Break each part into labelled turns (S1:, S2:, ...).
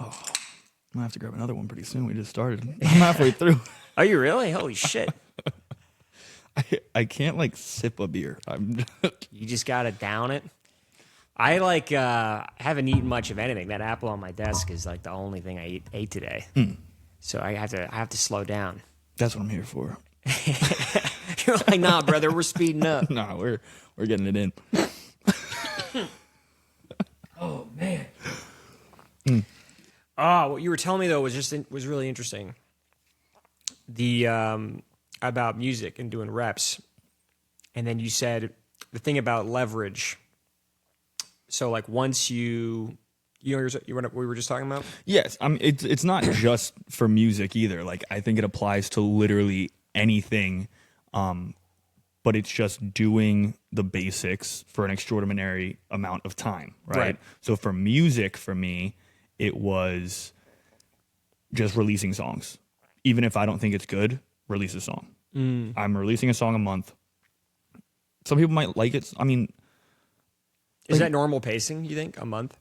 S1: I'm gonna have to grab another one pretty soon. We just started. I'm halfway through.
S2: Are you really? Holy shit.
S1: I can't like sip a beer.
S2: You just gotta down it. I like haven't eaten much of anything. That apple on my desk is like the only thing I ate today. So I have to slow down.
S1: That's what I'm here for.
S2: You're like, nah, brother, we're speeding up.
S1: Nah, we're getting it in.
S2: Oh man. What you were telling me though was really interesting. The about music and doing reps, and then you said the thing about leverage. So like once you know what we were just talking about.
S1: Yes, it's not just for music either. Like I think it applies to literally anything, but it's just doing the basics for an extraordinary amount of time, right? So for music, for me, it was just releasing songs. Even if I don't think it's good, release a song. I'm releasing a song a month. Some people might like it. I mean,
S2: is that normal pacing, you think, a month?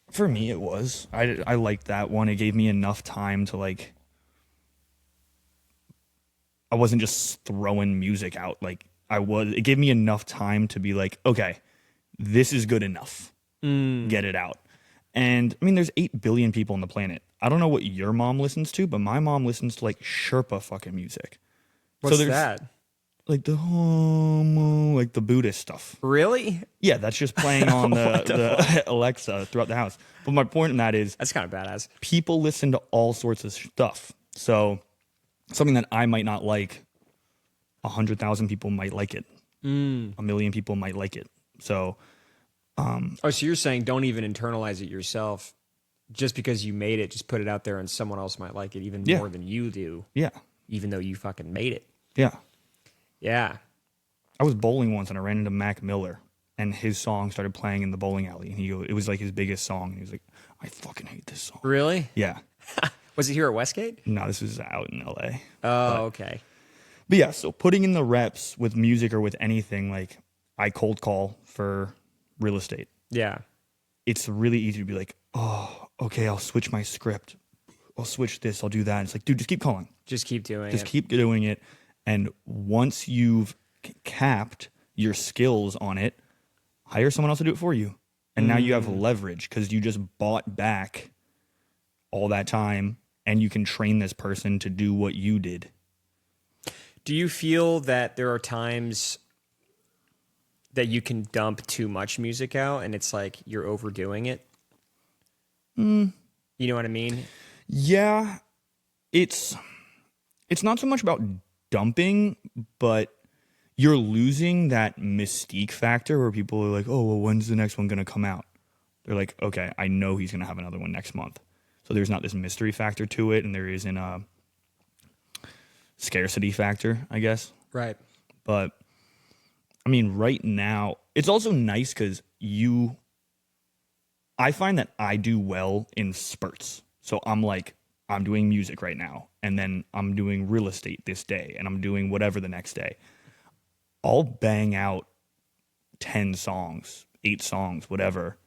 S1: For me, it was. I liked that one. It gave me enough time to like. I wasn't just throwing music out. Like it gave me enough time to be like, okay, this is good enough. Get it out. And I mean, there's 8 billion people on the planet. I don't know what your mom listens to, but my mom listens to like Sherpa fucking music.
S2: What's that?
S1: Like like the Buddhist stuff.
S2: Really?
S1: Yeah, that's just playing on the Alexa throughout the house. But my point in that is
S2: that's kind of badass.
S1: People listen to all sorts of stuff. So something that I might not like, 100,000 people might like it. 1 million people might like it. So
S2: so you're saying don't even internalize it yourself. Just because you made it, just put it out there and someone else might like it even more than you do. Yeah. Even though you fucking made it.
S1: Yeah.
S2: Yeah.
S1: I was bowling once and I ran into Mac Miller and his song started playing in the bowling alley. And it was like his biggest song. And he was like, I fucking hate this song.
S2: Really?
S1: Yeah.
S2: Was it here at Westgate?
S1: No, this was out in LA.
S2: Oh, okay.
S1: But yeah, so putting in the reps with music or with anything, like I cold call for real estate.
S2: Yeah.
S1: It's really easy to be like, oh, okay, I'll switch my script. I'll switch this. I'll do that. And it's like, dude, just keep calling.
S2: Just keep doing it.
S1: Just keep doing it. And once you've capped your skills on it, hire someone else to do it for you. And now you have leverage because you just bought back all that time and you can train this person to do what you did.
S2: Do you feel that there are times that you can dump too much music out and it's like you're overdoing it? You know what I mean?
S1: Yeah. It's not so much about dumping, but you're losing that mystique factor where people are like, oh, well, when's the next one going to come out? They're like, okay, I know he's going to have another one next month. So there's not this mystery factor to it, and there isn't a scarcity factor, I guess.
S2: Right.
S1: But, I mean, right now, it's also nice because I find that I do well in spurts. So I'm like, I'm doing music right now, and then I'm doing real estate this day, and I'm doing whatever the next day. I'll bang out 10 songs, 8 songs, whatever,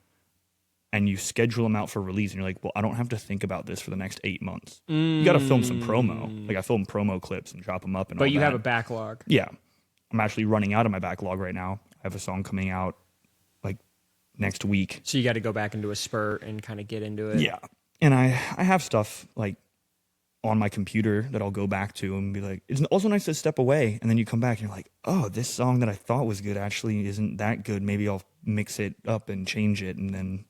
S1: and you schedule them out for release, and you're like, well, I don't have to think about this for the next 8 months. You got to film some promo. Like, I film promo clips and chop them up.
S2: But you have a backlog.
S1: Yeah. I'm actually running out of my backlog right now. I have a song coming out, like, next week.
S2: So you got to go back into a spurt and kind of get into it.
S1: Yeah. And I have stuff, like, on my computer that I'll go back to and be like, it's also nice to step away. And then you come back and you're like, oh, this song that I thought was good actually isn't that good. Maybe I'll mix it up and change it and then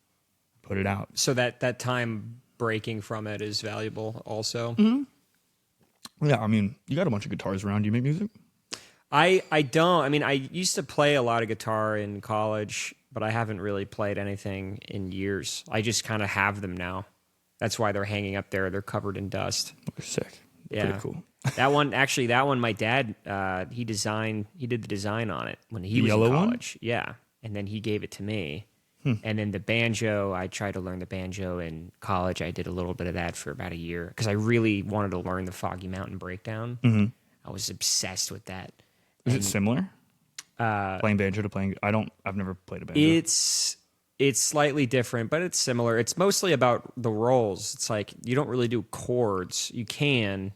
S1: put it out.
S2: So that time breaking from it is valuable also.
S1: Yeah. I mean, you got a bunch of guitars around. Do you make music?
S2: I don't. I mean, I used to play a lot of guitar in college, but I haven't really played anything in years. I just kind of have them now. That's why they're hanging up there. They're covered in dust.
S1: They're sick.
S2: Yeah.
S1: Pretty cool.
S2: That one, my dad, he did the design on it when he was in
S1: yellow
S2: college. One? Yeah. And then he gave it to me. And then the banjo, I tried to learn the banjo in college. I did a little bit of that for about a year because I really wanted to learn the Foggy Mountain breakdown. I was obsessed with that.
S1: Is it similar? Playing banjo to playing... I've never played a banjo.
S2: It's slightly different, but it's similar. It's mostly about the rolls. It's like you don't really do chords. You can,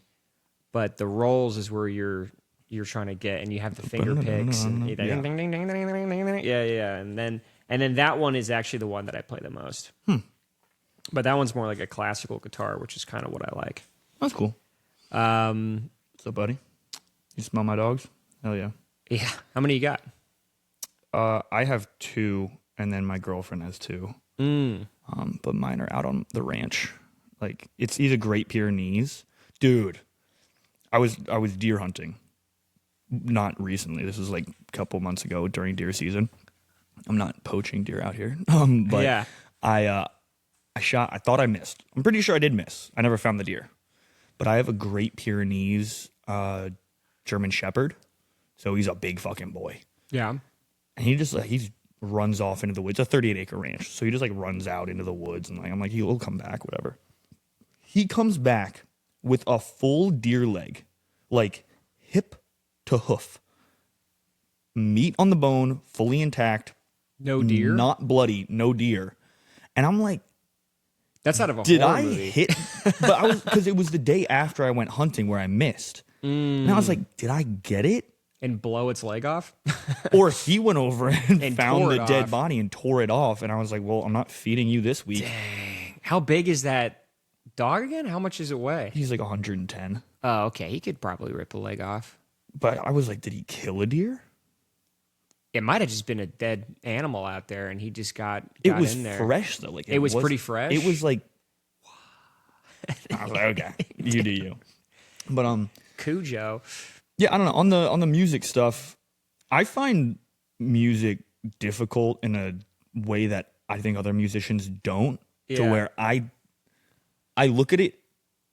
S2: but the rolls is where you're trying to get, and you have the finger picks. And yeah. Ding, ding, ding, ding, ding, ding, ding, ding. Yeah. And then that one is actually the one that I play the most. But that one's more like a classical guitar, which is kind of what I like.
S1: That's cool. What's up, buddy? You smell my dogs? Hell yeah.
S2: Yeah. How many you got?
S1: I have 2, and then my girlfriend has 2. But mine are out on the ranch. Like, he's a Great Pyrenees. Dude, I was deer hunting. Not recently. This was like a couple months ago during deer season. I'm not poaching deer out here. But yeah. I shot, I thought I missed. I'm pretty sure I did miss. I never found the deer. But I have a Great Pyrenees German Shepherd. So he's a big fucking boy.
S2: Yeah.
S1: And he runs off into the woods. It's a 38-acre ranch. So he just like runs out into the woods, and I'm like, he'll come back, whatever. He comes back with a full deer leg, like hip to hoof. Meat on the bone, fully intact.
S2: No deer?
S1: Not bloody, no deer. And I'm like,
S2: that's out of a
S1: did
S2: horror
S1: I
S2: movie.
S1: hit? But because it was the day after I went hunting where I missed. And I was like, did I get it?
S2: And blow its leg off?
S1: Or he went over and found the dead
S2: off.
S1: body and tore it off. And I was like, well, I'm not feeding you this week.
S2: Dang. How big is that dog again? How much does it weigh?
S1: He's like 110.
S2: Oh, okay. He could probably rip the leg off.
S1: But I was like, did he kill a deer?
S2: It might have just been a dead animal out there, and he just got
S1: it was
S2: in there.
S1: Fresh, though. Like
S2: it was pretty fresh?
S1: It was like, I was like, okay, you do you. But,
S2: Cujo.
S1: yeah, I don't know. On the music stuff, I find music difficult in a way that I think other musicians don't.
S2: Yeah.
S1: To where I look at it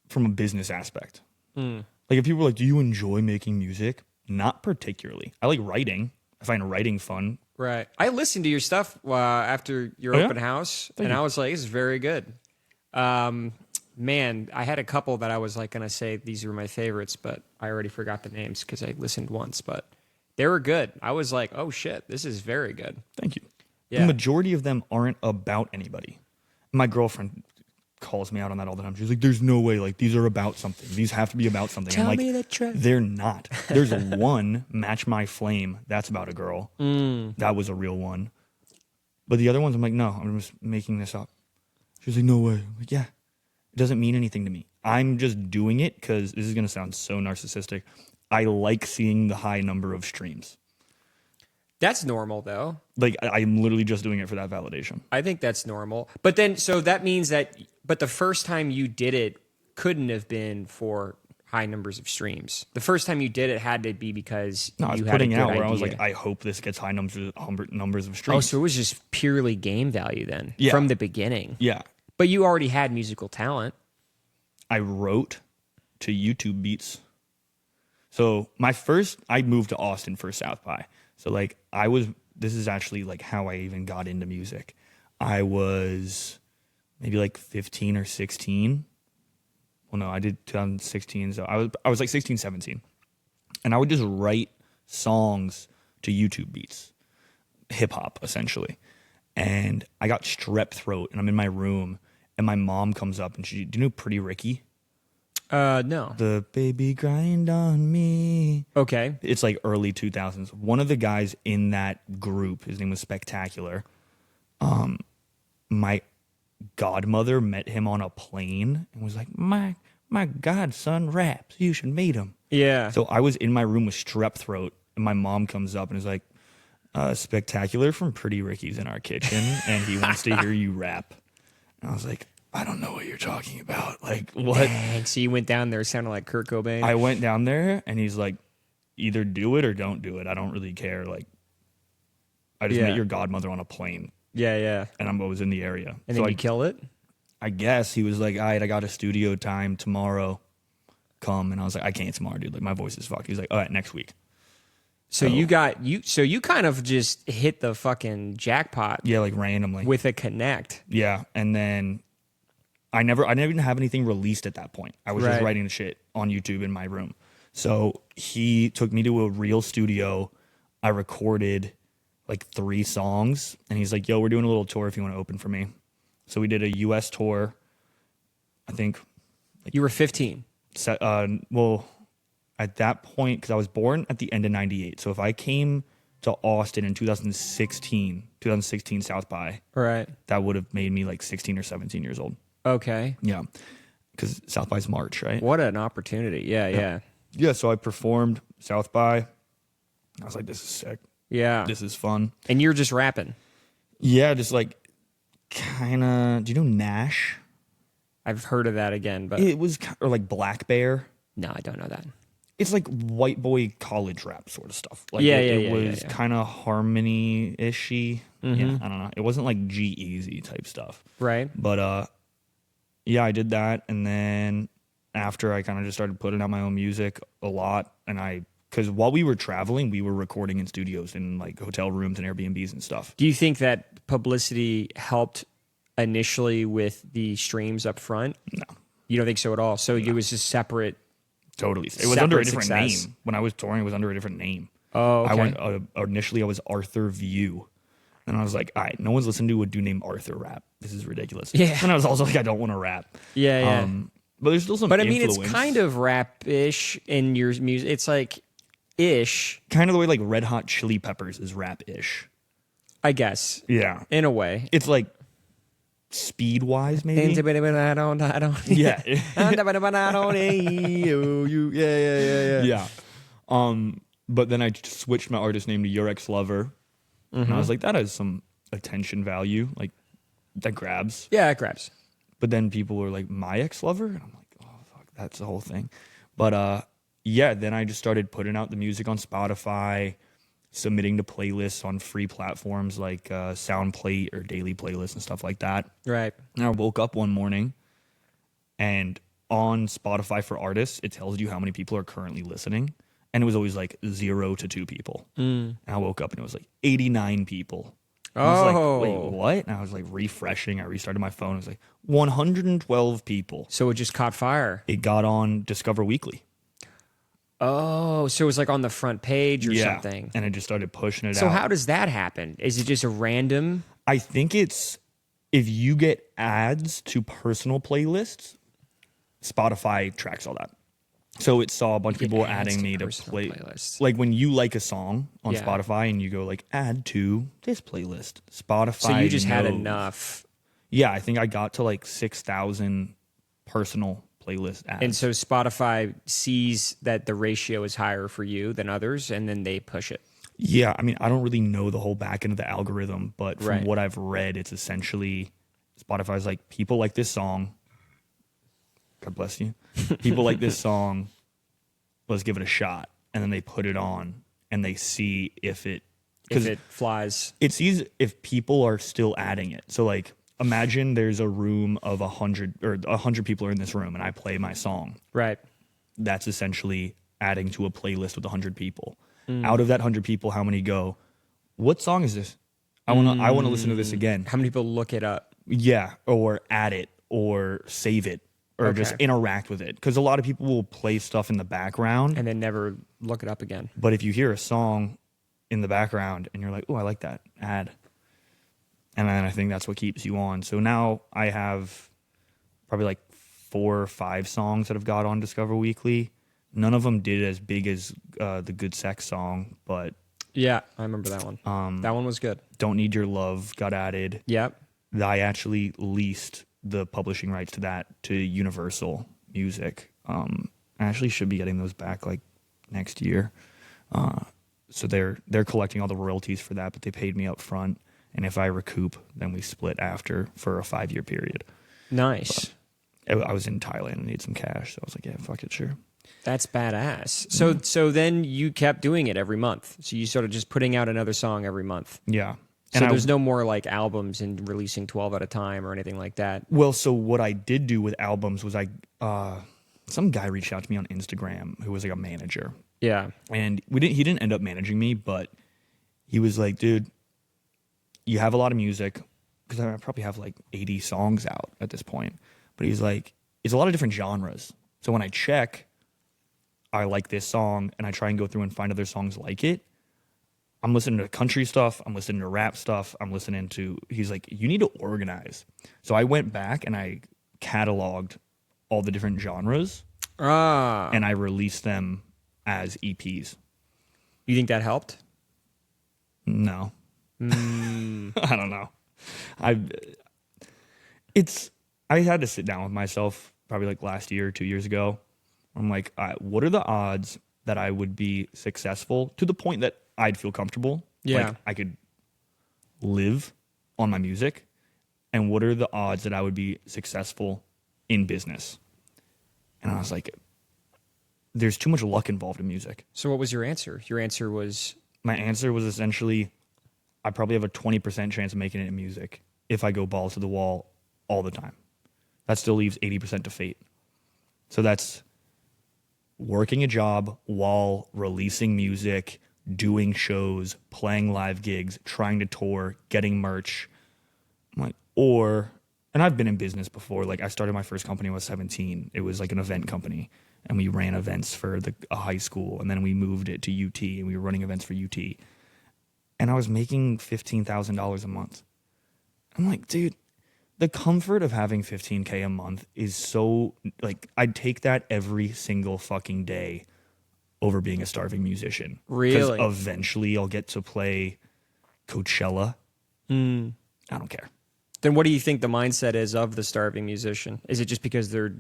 S1: from a business aspect. Like if people are like, do you enjoy making music? Not particularly. I like writing. I find writing fun.
S2: Right. I listened to your stuff after your open house, and I was like, this is very good. Man, I had a couple that I was like going to say these were my favorites, but I already forgot the names because I listened once, but they were good. I was like, oh shit, this is very good.
S1: Thank you.
S2: Yeah.
S1: The majority of them aren't about anybody. My girlfriend calls me out on that all the time. She's like, there's no way, like, these are about something. These have to be about something.
S2: Tell
S1: I'm like,
S2: me the truth.
S1: They're not. There's one, Match My Flame, that's about a girl. That was a real one. But the other ones, I'm like, no, I'm just making this up. She's like, no way. I'm like, yeah. It doesn't mean anything to me. I'm just doing it because this is going to sound so narcissistic. I like seeing the high number of streams.
S2: That's normal, though.
S1: Like, I'm literally just doing it for that validation.
S2: I think that's normal. But then, so that means that, but the first time you did it couldn't have been for high numbers of streams. The first time you did it had to be because
S1: No, I was
S2: you had a
S1: putting
S2: good
S1: out where
S2: idea.
S1: I was like, I hope this gets high numbers of streams.
S2: Oh, so it was just purely game value then
S1: Yeah.
S2: from the beginning.
S1: Yeah.
S2: But you already had musical talent.
S1: I wrote to YouTube beats. So I moved to Austin for South by. So like this is actually like how I even got into music. I was maybe like 15 or 16. Well, no, I did 2016. So I was like 16, 17. And I would just write songs to YouTube beats, hip hop essentially. And I got strep throat and I'm in my room and my mom comes up and do you know Pretty Ricky?
S2: No.
S1: The baby grind on me.
S2: Okay.
S1: It's like early 2000s. One of the guys in that group, his name was Spectacular. My godmother met him on a plane and was like, my godson raps. You should meet him.
S2: Yeah.
S1: So I was in my room with strep throat and my mom comes up and is like, Spectacular from Pretty Ricky's in our kitchen and he wants to hear you rap. And I was like, I don't know what you're talking about. Like, what?
S2: Dang, so you went down there sounding like Kurt Cobain.
S1: I went down there and he's like, either do it or don't do it. I don't really care. Like, I just met your godmother on a plane.
S2: Yeah.
S1: And I was in the area.
S2: And
S1: so
S2: then you kill it?
S1: I guess he was like, all right, I got a studio time tomorrow. Come. And I was like, I can't tomorrow, dude. Like, my voice is fucked. He's like, all right, next week.
S2: So you kind of just hit the fucking jackpot.
S1: Yeah, like randomly.
S2: With a connect.
S1: Yeah. And then I never even have anything released at that point. I was just writing the shit on YouTube in my room. So he took me to a real studio. I recorded like 3 songs, and he's like, yo, we're doing a little tour if you want to open for me. So we did a US tour. I think
S2: You were 15.
S1: well, at that point, because I was born at the end of 98. So if I came to Austin in 2016 South by,
S2: Right.
S1: that would have made me like 16 or 17 years old.
S2: Okay.
S1: Yeah. Because South by's March, right?
S2: What an opportunity. Yeah.
S1: Yeah. So I performed South by. I was like, this is sick.
S2: Yeah.
S1: This is fun.
S2: And you're just rapping.
S1: Yeah. Just like kind of, do you know Nash?
S2: I've heard of that again, but
S1: It was, or like Black Bear.
S2: no, I don't know that.
S1: It's like white boy college rap sort of stuff. Like it was kind of harmony-ishy. Yeah, I don't know. It wasn't like G-Eazy type stuff.
S2: Right.
S1: But yeah, I did that, and then after I kind of just started putting out my own music a lot, and because while we were traveling, we were recording in studios in like hotel rooms and Airbnbs and stuff.
S2: Do you think that publicity helped initially with the streams up front?
S1: No.
S2: You don't think so at all? So it was just separate.
S1: Totally. It was under a
S2: Separate
S1: different
S2: success.
S1: name. When I was touring, it was under a different name.
S2: Oh, okay.
S1: I went initially I was Arthur View. And I was like, all right, no one's listening to a dude named Arthur rap. This is ridiculous.
S2: Yeah.
S1: And I was also like, I don't want to rap.
S2: Yeah.
S1: But there's still some
S2: But I mean,
S1: influence.
S2: it's kind of rap-ish in your music. It's like ish,
S1: kind of the way like Red Hot Chili Peppers is rap-ish.
S2: I guess.
S1: Yeah.
S2: In a way.
S1: It's like speed-wise, maybe.
S2: I don't.
S1: Yeah.
S2: Yeah.
S1: Yeah. But then I switched my artist name to Your Ex Lover. And I was like, that has some attention value. Like, that grabs.
S2: Yeah, it grabs.
S1: But then people were like, my ex lover? And I'm like, oh, fuck, that's the whole thing. But yeah, then I just started putting out the music on Spotify, submitting to playlists on free platforms like SoundPlate or Daily playlists and stuff like that.
S2: Right.
S1: And I woke up one morning and on Spotify for artists, it tells you how many people are currently listening. And it was always like 0 to 2 people. And I woke up and it was like 89 people. And I was like, wait, what? And I was like refreshing. I restarted my phone. It was like 112 people.
S2: So it just caught fire.
S1: It got on Discover Weekly.
S2: Oh, so it was like on the front page or something.
S1: And it just started pushing it out.
S2: So how does that happen? Is it just a random?
S1: I think it's if you get ads to personal playlists, Spotify tracks all that. So it saw a bunch of people were adding me to play
S2: playlists.
S1: Like when you like a song on
S2: Yeah.
S1: Spotify and you go like add to this playlist, Spotify.
S2: So you just had
S1: knows.
S2: enough.
S1: Yeah, I think I got to like 6,000 personal playlist ads.
S2: And so Spotify sees that the ratio is higher for you than others, and then they push it.
S1: Yeah, I mean, I don't really know the whole back end of the algorithm, but from
S2: Right.
S1: what I've read, it's essentially Spotify's like, people like this song. God bless you. People like this song. Let's give it a shot. And then they put it on and they see if it
S2: flies.
S1: It sees if people are still adding it. So like imagine there's a room of 100 or 100 people are in this room and I play my song.
S2: Right.
S1: That's essentially adding to a playlist with 100 people. Out of that 100 people, how many go, what song is this? I want to listen to this again.
S2: How many people look it up?
S1: Yeah, or add it or save it or just interact with it. Because a lot of people will play stuff in the background.
S2: And then never look it up again.
S1: But if you hear a song in the background and you're like, oh, I like that, add. And then I think that's what keeps you on. So now I have probably like 4 or 5 songs that have got on Discover Weekly. None of them did as big as the Good Sex song, but
S2: Yeah, I remember that one. That one was good.
S1: Don't Need Your Love got added.
S2: Yep.
S1: I actually leased the publishing rights to that to Universal Music. I actually should be getting those back like next year. So they're collecting all the royalties for that, but they paid me up front. And if I recoup, then we split after for a 5-year period.
S2: Nice.
S1: But I was in Thailand and needed some cash, so I was like, yeah, fuck it, sure.
S2: That's badass. So then you kept doing it every month. So you started just putting out another song every month.
S1: Yeah.
S2: So there's no more like albums and releasing 12 at a time or anything like that.
S1: Well, so what I did do with albums was some guy reached out to me on Instagram who was like a manager.
S2: Yeah.
S1: And he didn't end up managing me, but he was like, dude, you have a lot of music, because I probably have like 80 songs out at this point. But he's like, it's a lot of different genres. So when I check, I like this song, and I try and go through and find other songs like it, I'm listening to country stuff. I'm listening to rap stuff. He's like, you need to organize. So I went back and I cataloged all the different genres and I released them as EPs.
S2: You think that helped?
S1: No. I don't know. I had to sit down with myself probably like last year, 2 years ago. I'm like, all right, what are the odds that I would be successful to the point that I'd feel comfortable?
S2: Yeah.
S1: Like I could live on my music. And what are the odds that I would be successful in business? And I was like, there's too much luck involved in music.
S2: So what was your answer? Your answer was?
S1: My answer was essentially, I probably have a 20% chance of making it in music if I go balls to the wall all the time. That still leaves 80% to fate. So that's working a job while releasing music, doing shows, playing live gigs, trying to tour, getting merch. I'm like, and I've been in business before. Like I started my first company when I was 17. It was like an event company. And we ran events for a high school. And then we moved it to UT and we were running events for UT. And I was making $15,000 a month. I'm like, dude, the comfort of having $15K a month is so, like, I'd take that every single fucking day over being a starving musician.
S2: Really?
S1: Because eventually I'll get to play Coachella. I don't care.
S2: Then what do you think the mindset is of the starving musician? Is it just because they're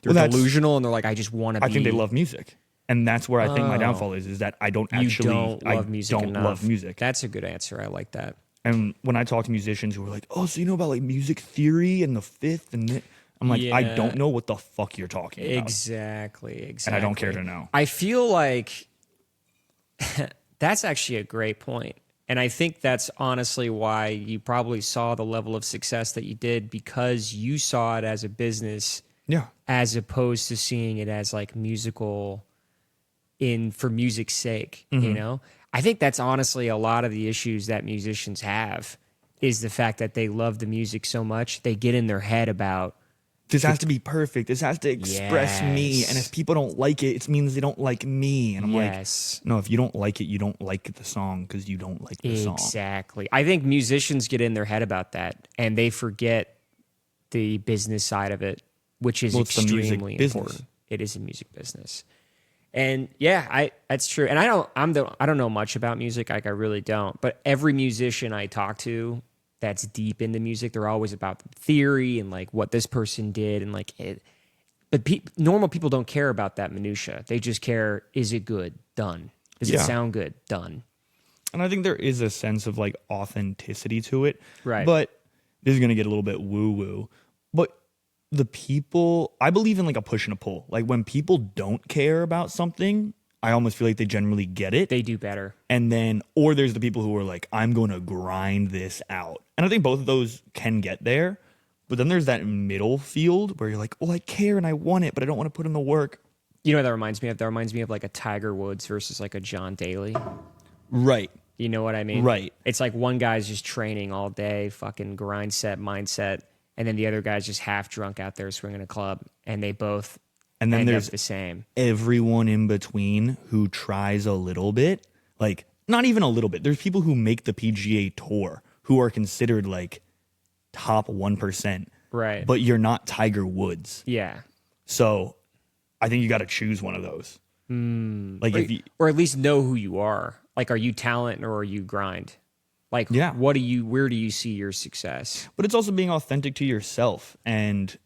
S2: delusional and they're like, I just want to be...
S1: I think they love music. And that's where I think my downfall is that I don't actually...
S2: don't love music enough.
S1: Love music.
S2: That's a good answer. I like that.
S1: And when I talk to musicians who are like, oh, so you know about like music theory and the fifth and I'm like, I don't know what the fuck you're talking about.
S2: Exactly.
S1: And I don't care to know.
S2: I feel like that's actually a great point. And I think that's honestly why you probably saw the level of success that you did, because you saw it as a business, as opposed to seeing it as like musical for music's sake, you know? I think that's honestly a lot of the issues that musicians have, is the fact that they love the music so much, they get in their head about,
S1: this has to be perfect. This has to express me. And if people don't like it, it means they don't like me. And I'm like, no, if you don't like it, you don't like the song because you don't like the song.
S2: Exactly. I think musicians get in their head about that and they forget the business side of it, which is extremely important. It is a music business. And yeah, that's true. And I don't know much about music. Like I really don't. But every musician I talk to that's deep into music, they're always about the theory and like what this person did and like it. But normal people don't care about that minutia. They just care, is it good? Done. Does it sound good? Done.
S1: And I think there is a sense of like authenticity to it.
S2: Right.
S1: But this is going to get a little bit woo-woo. But the people, I believe in like a push and a pull. Like when people don't care about something, I almost feel like they generally get it.
S2: They do better.
S1: And then, or there's the people who are like, I'm going to grind this out. And I think both of those can get there. But then there's that middle field where you're like, well, I care and I want it, but I don't want to put in the work.
S2: You know what that reminds me of? That reminds me of like a Tiger Woods versus like a John Daly.
S1: Right.
S2: You know what I mean?
S1: Right.
S2: It's like one guy's just training all day, fucking grind set, mindset. And then the other guy's just half drunk out there swinging a club. And they both
S1: and then
S2: end
S1: there's
S2: up the same.
S1: Everyone in between who tries a little bit. Like, not even a little bit. There's people who make the PGA Tour who are considered like top 1%.
S2: Right.
S1: But you're not Tiger Woods.
S2: Yeah.
S1: So I think you got to choose one of those. Like
S2: or at least know who you are. Like, are you talent or are you grind? Like, where do you see your success?
S1: But it's also being authentic to yourself. And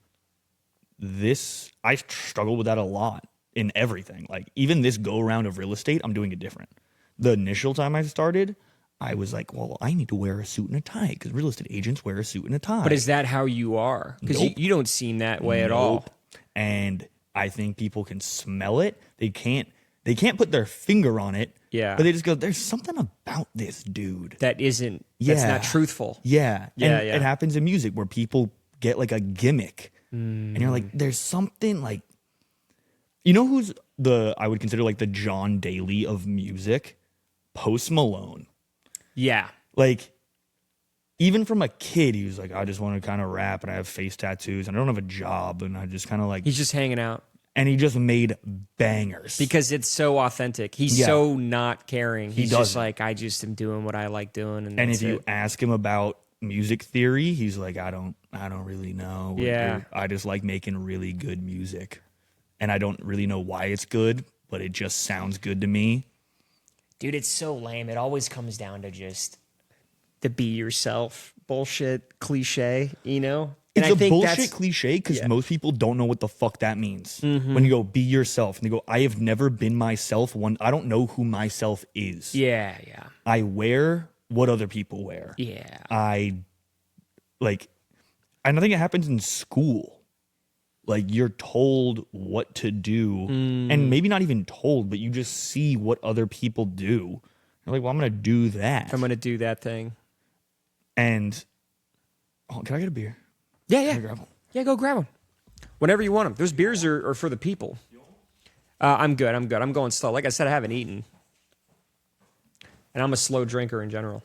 S1: I struggle with that a lot in everything. Like, even this go around of real estate, I'm doing it different. The initial time I started, I was like, well, I need to wear a suit and a tie because real estate agents wear a suit and a tie.
S2: But is that how you are? Because you don't seem that way at all.
S1: And I think people can smell it. They can't put their finger on it.
S2: Yeah.
S1: But they just go, there's something about this dude.
S2: That's not truthful.
S1: Yeah.
S2: Yeah,
S1: and it happens in music where people get like a gimmick. And you're like, there's something like, you know who's I would consider like the John Daly of music? Post Malone.
S2: Yeah.
S1: Like, even from a kid, he was like, I just want to kind of rap and I have face tattoos and I don't have a job and I just kind of like...
S2: He's just hanging out.
S1: And he just made bangers.
S2: Because it's so authentic. He's so not caring. He's just like, I just am doing what I like doing. And
S1: if you ask him about music theory, he's like, I don't really know.
S2: Yeah.
S1: I just like making really good music. And I don't really know why it's good, but it just sounds good to me.
S2: Dude, it's so lame. It always comes down to just the be yourself bullshit cliche, you know? And
S1: It's
S2: I think
S1: bullshit cliche because most people don't know what the fuck that means. When you go, be yourself, and they go, I have never been myself. I don't know who myself is.
S2: Yeah.
S1: I wear what other people wear.
S2: Yeah.
S1: And I think it happens in school. Like, you're told what to do, and maybe not even told, but you just see what other people do. You're like, well, I'm going to do that.
S2: I'm going to do that thing.
S1: And, can I get a beer?
S2: Yeah. Yeah, go grab them. Whenever you want them. Those beers are for the people. I'm good. I'm going slow. Like I said, I haven't eaten. And I'm a slow drinker in general.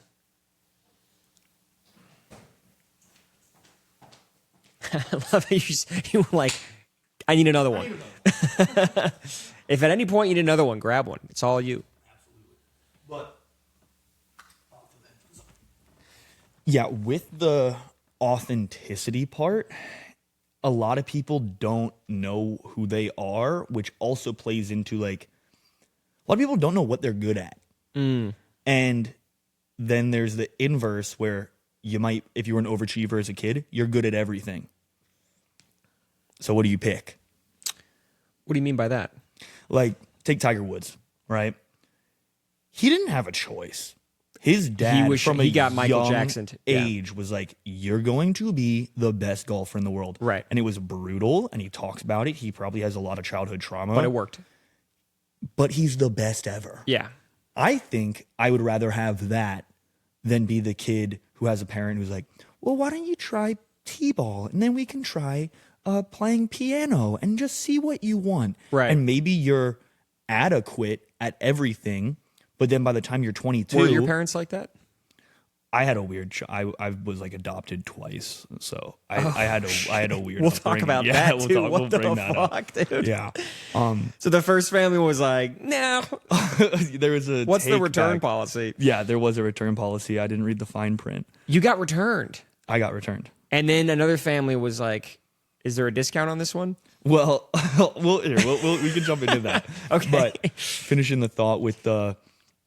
S2: I love how you were like, I need another one. If at any point you need another one, grab one. It's all you.
S1: But yeah, with the authenticity part, a lot of people don't know who they are, which also plays into like a lot of people don't know what they're good at. And then there's the inverse where you might, if you were an overachiever as a kid, you're good at everything. So what do you pick?
S2: What do you mean by that?
S1: Like, take Tiger Woods, right? He didn't have a choice. His dad, he got Michael Jackson age, was like, you're going to be the best golfer in the world.
S2: Right.
S1: And it was brutal, and he talks about it. He probably has a lot of childhood trauma.
S2: But it worked.
S1: But he's the best ever.
S2: Yeah.
S1: I think I would rather have that than be the kid who has a parent who's like, well, why don't you try t-ball, and then we can try playing piano and just see what you want.
S2: Right.
S1: And maybe you're adequate at everything, but then by the time you're 22...
S2: Were your parents like that?
S1: I had a weird... I was like adopted twice, so I had a weird...
S2: We'll talk about that, too. What the fuck, dude?
S1: Yeah.
S2: So the first family was like, no.
S1: There was a...
S2: What's the return policy?
S1: Yeah, there was a return policy. I didn't read the fine print.
S2: You got returned.
S1: I got returned.
S2: And then another family was like, is there a discount on this one?
S1: Well, we can jump into that.
S2: Okay.
S1: But finishing the thought with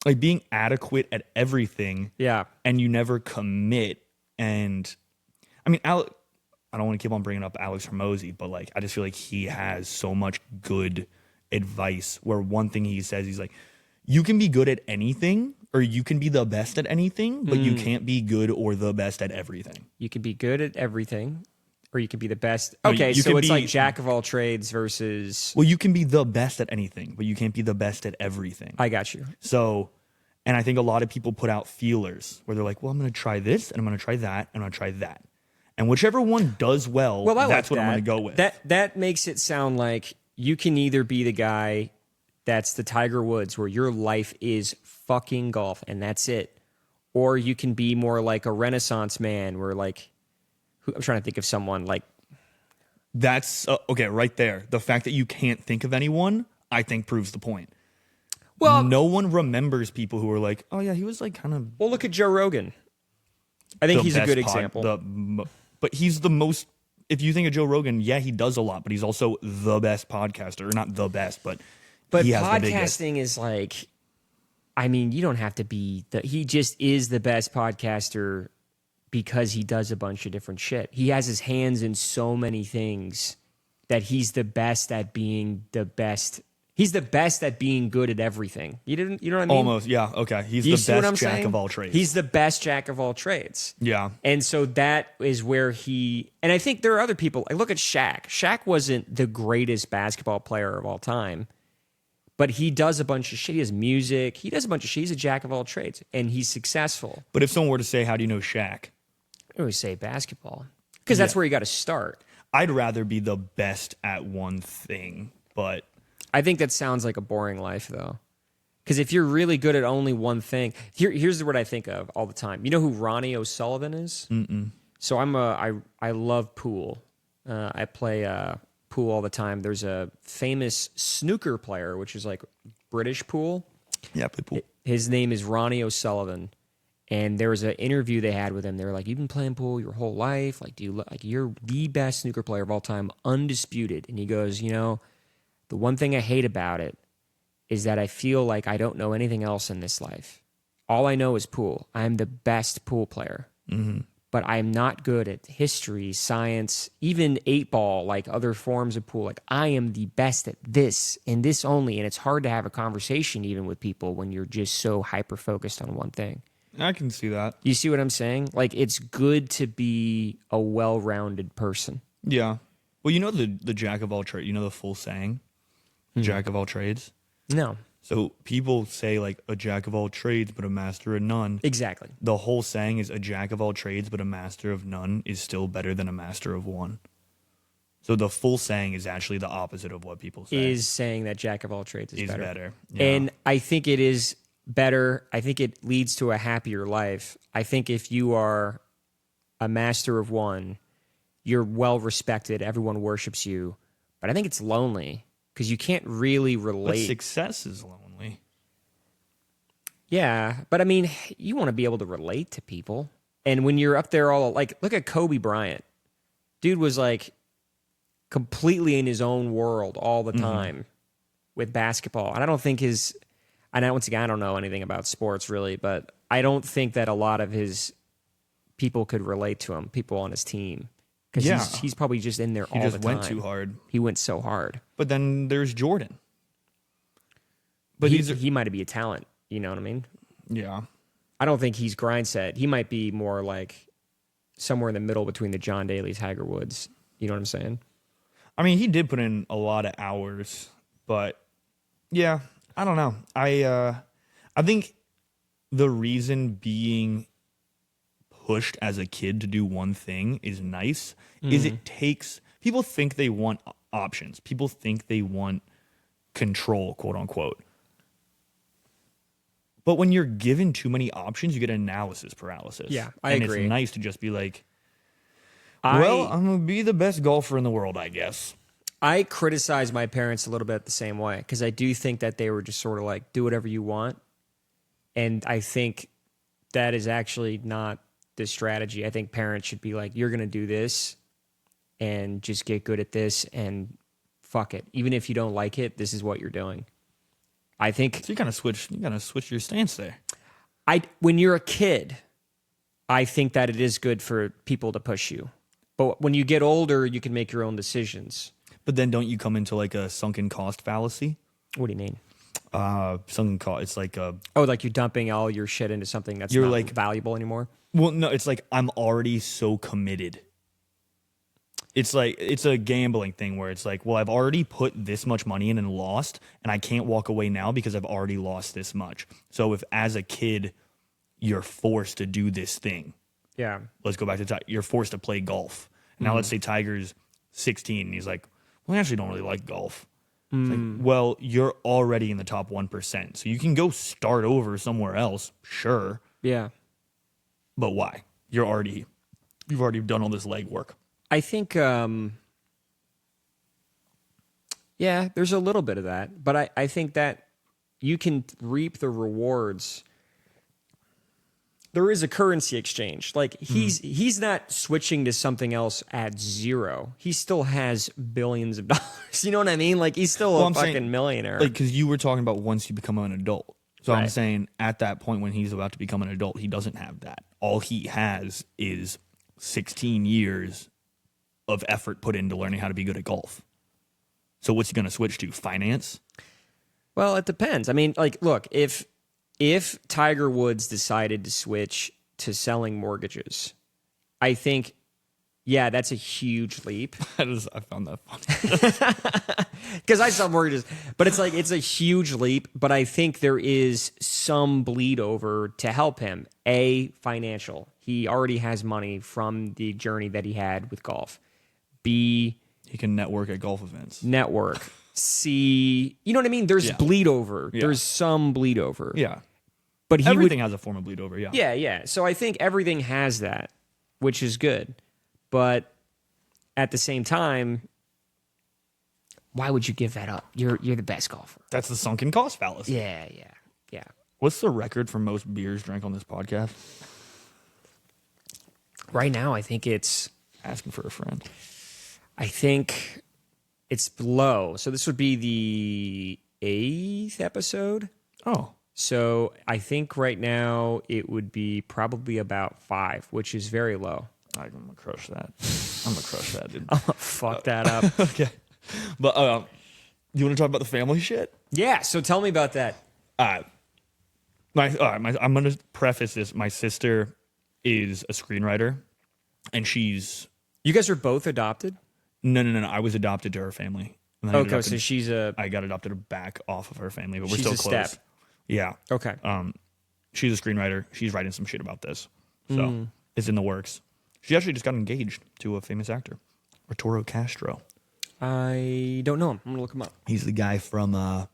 S1: like being adequate at everything.
S2: Yeah.
S1: And you never commit. And I mean, I don't want to keep on bringing up Alex Hormozy, but like, I just feel like he has so much good advice where one thing he says, he's like, you can be good at anything or you can be the best at anything, but you can't be good or the best at everything.
S2: You can be good at everything. Or you can be the best.
S1: No,
S2: okay,
S1: you
S2: so
S1: can
S2: it's
S1: be,
S2: like jack of all trades versus...
S1: Well, you can be the best at anything, but you can't be the best at everything.
S2: I got you.
S1: So, and I think a lot of people put out feelers where they're like, well, I'm going to try this, and I'm going to try that, and I'm going to try that. And whichever one does well, that's what I'm going to go with.
S2: That makes it sound like you can either be the guy that's the Tiger Woods where your life is fucking golf, and that's it. Or you can be more like a Renaissance man where like... I'm trying to think of someone like...
S1: That's, okay, right there. The fact that you can't think of anyone, I think proves the point.
S2: Well...
S1: No one remembers people who are like, oh yeah, he was like kind of...
S2: Well, look at Joe Rogan. I think he's a good example.
S1: But he's the most... If you think of Joe Rogan, yeah, he does a lot, but he's also the best podcaster. Or not the best, but he has the biggest.
S2: Podcasting is like... I mean, you don't have to be... He just is the best podcaster... because he does a bunch of different shit. He has his hands in so many things that he's the best at being the best. He's the best at being good at everything. You know what I mean?
S1: Almost, yeah. Okay. He's the best jack of all trades.
S2: He's the best jack of all trades.
S1: Yeah.
S2: And so that is where and I think there are other people. I look at Shaq. Shaq wasn't the greatest basketball player of all time, but he does a bunch of shit. He has music. He does a bunch of shit. He's a jack of all trades, and he's successful.
S1: But if someone were to say, how do you know Shaq?
S2: I always say basketball because that's where you got to start.
S1: I'd rather be the best at one thing, but
S2: I think that sounds like a boring life though. Because if you're really good at only one thing, here's what I think of all the time. You know who Ronnie O'Sullivan is?
S1: Mm-mm.
S2: So I love pool. I play pool all the time. There's a famous snooker player, which is like British pool.
S1: Yeah, play pool.
S2: His name is Ronnie O'Sullivan. And there was an interview they had with him. They were like, "You've been playing pool your whole life. Like, you're the best snooker player of all time, undisputed." And he goes, "The one thing I hate about it is that I feel like I don't know anything else in this life. All I know is pool. I am the best pool player, but I am not good at history, science, even 8-ball, like other forms of pool. Like, I am the best at this and this only. And it's hard to have a conversation even with people when you're just so hyper focused on one thing."
S1: I can see that.
S2: You see what I'm saying? Like, it's good to be a well-rounded person.
S1: Yeah. Well, the jack of all trades, the full saying, jack of all trades?
S2: No.
S1: So people say like a jack of all trades, but a master of none.
S2: Exactly.
S1: The whole saying is a jack of all trades, but a master of none is still better than a master of one. So the full saying is actually the opposite of what people say.
S2: Is saying that jack of all trades is better.
S1: Yeah.
S2: And I think it is better. I think it leads to a happier life. I think if you are a master of one, you're well respected. Everyone worships you. But I think it's lonely because you can't really relate.
S1: But success is lonely.
S2: Yeah. But I mean, you want to be able to relate to people. And when you're up there all like, look at Kobe Bryant. Dude was like completely in his own world all the time with basketball. And I don't think once again, I don't know anything about sports really, but I don't think that a lot of his people could relate to him, people on his team. Because he's probably just in there all the time.
S1: He just went too hard.
S2: He went so hard.
S1: But then there's Jordan.
S2: But he might be a talent, you know what I mean?
S1: Yeah.
S2: I don't think he's grind set. He might be more like somewhere in the middle between the John Daly's, Tiger Woods. You know what I'm saying?
S1: I mean, he did put in a lot of hours, but yeah, I don't know. I think the reason being pushed as a kid to do one thing is nice is it takes people think they want options. People think they want control, quote unquote. But when you're given too many options, you get analysis paralysis.
S2: Yeah, I agree.
S1: It's nice to just be like, well, I'm going to be the best golfer in the world, I guess.
S2: I criticize my parents a little bit the same way because I do think that they were just sort of like, do whatever you want. And I think that is actually not the strategy. I think parents should be like, you're going to do this and just get good at this and fuck it. Even if you don't like it, this is what you're doing. I think
S1: so you kind of switch your stance there.
S2: When you're a kid, I think that it is good for people to push you. But when you get older, you can make your own decisions.
S1: But then don't you come into like a sunken cost fallacy?
S2: What do you mean?
S1: Sunken cost. It's like
S2: like you're dumping all your shit into something that's not like valuable anymore.
S1: Well, no, it's like I'm already so committed. It's like it's a gambling thing where it's like, well, I've already put this much money in and lost, and I can't walk away now because I've already lost this much. So if as a kid you're forced to do this thing,
S2: yeah,
S1: let's go back to you're forced to play golf. Now let's say Tiger's 16 and he's like, well, I actually don't really like golf. It's like, well, you're already in the top 1%. So you can go start over somewhere else, sure.
S2: Yeah.
S1: But why? You've already done all this legwork.
S2: I think there's a little bit of that. But I think that you can reap the rewards. There is a currency exchange. Like he's not switching to something else at zero. He still has billions of dollars. You know what I mean? Like he's still a fucking millionaire.
S1: Like because you were talking about once you become an adult. So
S2: right.
S1: I'm saying at that point when he's about to become an adult, he doesn't have that. All he has is 16 years of effort put into learning how to be good at golf. So what's he going to switch to? Finance?
S2: Well, it depends. I mean, like, look, if Tiger Woods decided to switch to selling mortgages, I think, yeah, that's a huge leap.
S1: I found that funny.
S2: Because I sell mortgages. But it's like, it's a huge leap. But I think there is some bleed over to help him. A, financial. He already has money from the journey that he had with golf. B,
S1: he can network at golf events.
S2: Network. C, you know what I mean? There's bleed over. Yeah. There's some bleed over.
S1: Yeah.
S2: But
S1: everything has a form of bleed over, yeah.
S2: Yeah, yeah. So I think everything has that, which is good. But at the same time, Why would you give that up? You're the best golfer.
S1: That's the sunken cost fallacy.
S2: Yeah.
S1: What's the record for most beers drank on this podcast?
S2: Right now, I think it's
S1: Asking for a friend.
S2: low. So this would be the 8th episode.
S1: Oh.
S2: So I think right now it would be probably about 5, which is very low.
S1: I'm going to crush that. Dude.
S2: I'm gonna fuck that up.
S1: Okay. But you want to talk about the family shit?
S2: Yeah, so tell me about that.
S1: I'm going to preface this. My sister is a screenwriter, and she's...
S2: You guys are both adopted?
S1: No. I was adopted to her family. And then
S2: Okay, so she's
S1: I got adopted back off of her family, but we're
S2: She's
S1: still
S2: a
S1: close.
S2: step.
S1: Yeah.
S2: Okay.
S1: She's a screenwriter. She's writing some shit about this. So it's in the works. She actually just got engaged to a famous actor, Arturo Castro.
S2: I don't know him. I'm going to look him up.
S1: He's the guy from...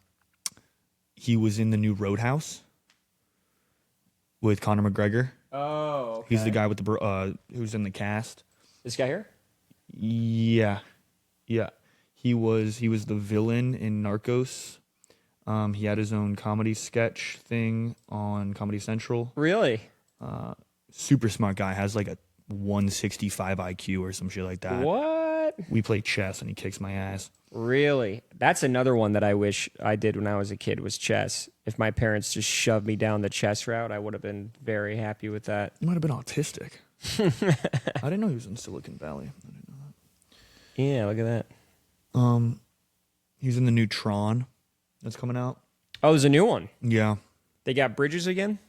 S1: he was in the new Roadhouse with Conor McGregor.
S2: Oh, okay.
S1: He's the guy with the who's in the cast.
S2: This guy here?
S1: Yeah. He was the villain in Narcos. He had his own comedy sketch thing on Comedy Central.
S2: Really?
S1: Super smart guy. Has like a 165 IQ or some shit like that.
S2: What?
S1: We play chess and he kicks my ass.
S2: Really? That's another one that I wish I did when I was a kid was chess. If my parents just shoved me down the chess route, I would have been very happy with that.
S1: He might have been autistic. I didn't know he was in Silicon Valley. I didn't know that.
S2: Yeah, look at that.
S1: He's in the new Tron that's coming out.
S2: Oh, there's a new one.
S1: Yeah.
S2: They got Bridges again?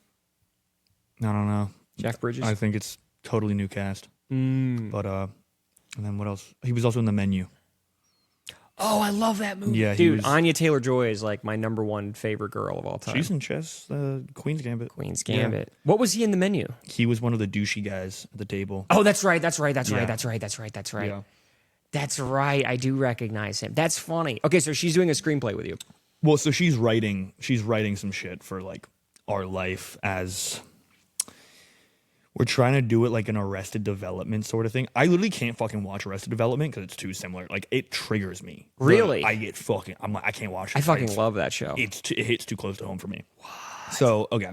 S1: I don't know.
S2: Jeff Bridges?
S1: I think it's totally new cast. But and then what else? He was also in The Menu.
S2: Oh, I love that movie.
S1: Yeah,
S2: dude, Anya Taylor-Joy is like my number one favorite girl of all time.
S1: She's in chess, Queen's Gambit.
S2: Queen's Gambit. Yeah. What was he in The Menu?
S1: He was one of the douchey guys at the table.
S2: Oh, that's right. That's right.
S1: Yeah.
S2: That's right. I do recognize him. That's funny. Okay, so she's doing a screenplay with you.
S1: Well, so she's writing some shit for like our life as we're trying to do it like an Arrested Development sort of thing. I literally can't fucking watch Arrested Development because it's too similar. Like it triggers me.
S2: Really?
S1: I get fucking. I'm like I can't watch it.
S2: I fucking love that show.
S1: It hits too close to home for me. What? So okay,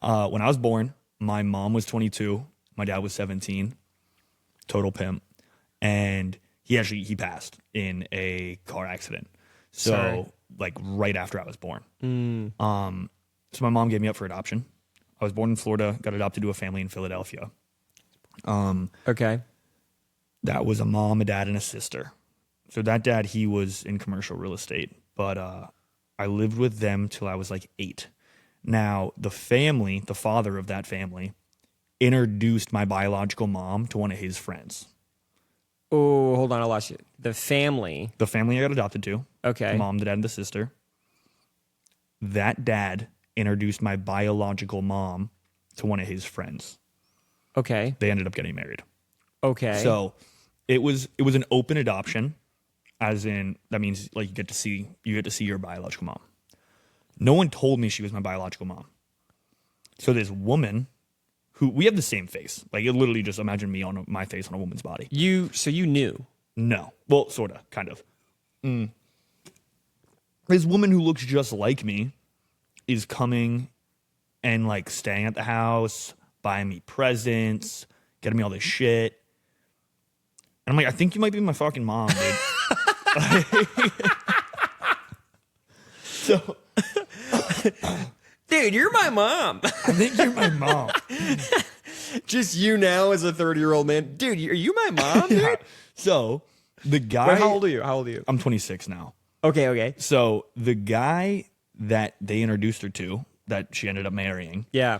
S1: when I was born, my mom was 22, my dad was 17, total pimp, and he passed in a car accident. So
S2: Sorry.
S1: like right after I was born. So my mom gave me up for adoption. I was born in Florida, got adopted to a family in Philadelphia.
S2: Okay.
S1: That was a mom, a dad, and a sister. So that dad, he was in commercial real estate, but I lived with them till I was like 8. Now, the father of that family, introduced my biological mom to one of his friends.
S2: Oh, hold on, I lost you. The family
S1: I got adopted to.
S2: Okay.
S1: The mom, the dad, and the sister. That dad introduced my biological mom to one of his friends.
S2: Okay.
S1: They ended up getting married.
S2: Okay.
S1: So it was an open adoption, as in that means like you get to see your biological mom. No one told me she was my biological mom. So this woman who we have the same face. Like it literally just imagine me on my face on a woman's body.
S2: So you knew?
S1: No. Well, sort of, kind of. This woman who looks just like me is coming and like staying at the house, buying me presents, getting me all this shit. And I'm like, I think you might be my fucking mom, dude. So,
S2: dude, you're my mom.
S1: I think you're my mom.
S2: Just you now as a 30-year-old man. Dude, are you my mom, dude?
S1: Yeah. So, the guy...
S2: Wait, how old are you?
S1: I'm 26 now.
S2: Okay.
S1: So, the guy that they introduced her to, that she ended up marrying...
S2: Yeah.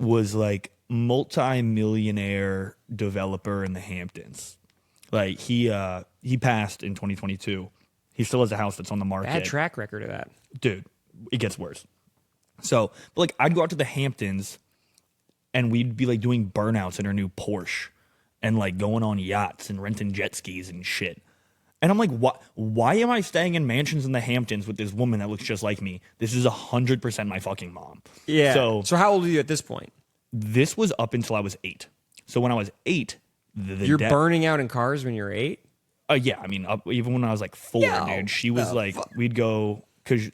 S1: Was like multi-millionaire developer in the Hamptons. Like he passed in 2022. He still has a house that's on the market.
S2: Bad track record of that.
S1: Dude, it gets worse. So, but like I'd go out to the Hamptons and we'd be like doing burnouts in her new Porsche and like going on yachts and renting jet skis and shit. And I'm like, why am I staying in mansions in the Hamptons with this woman that looks just like me? This is 100% my fucking mom.
S2: Yeah. So how old are you at this point?
S1: This was up until I was 8. So when I was 8,
S2: you're burning out in cars when you're 8?
S1: Yeah, I mean, even when I was like 4, dude, she was like, we'd go because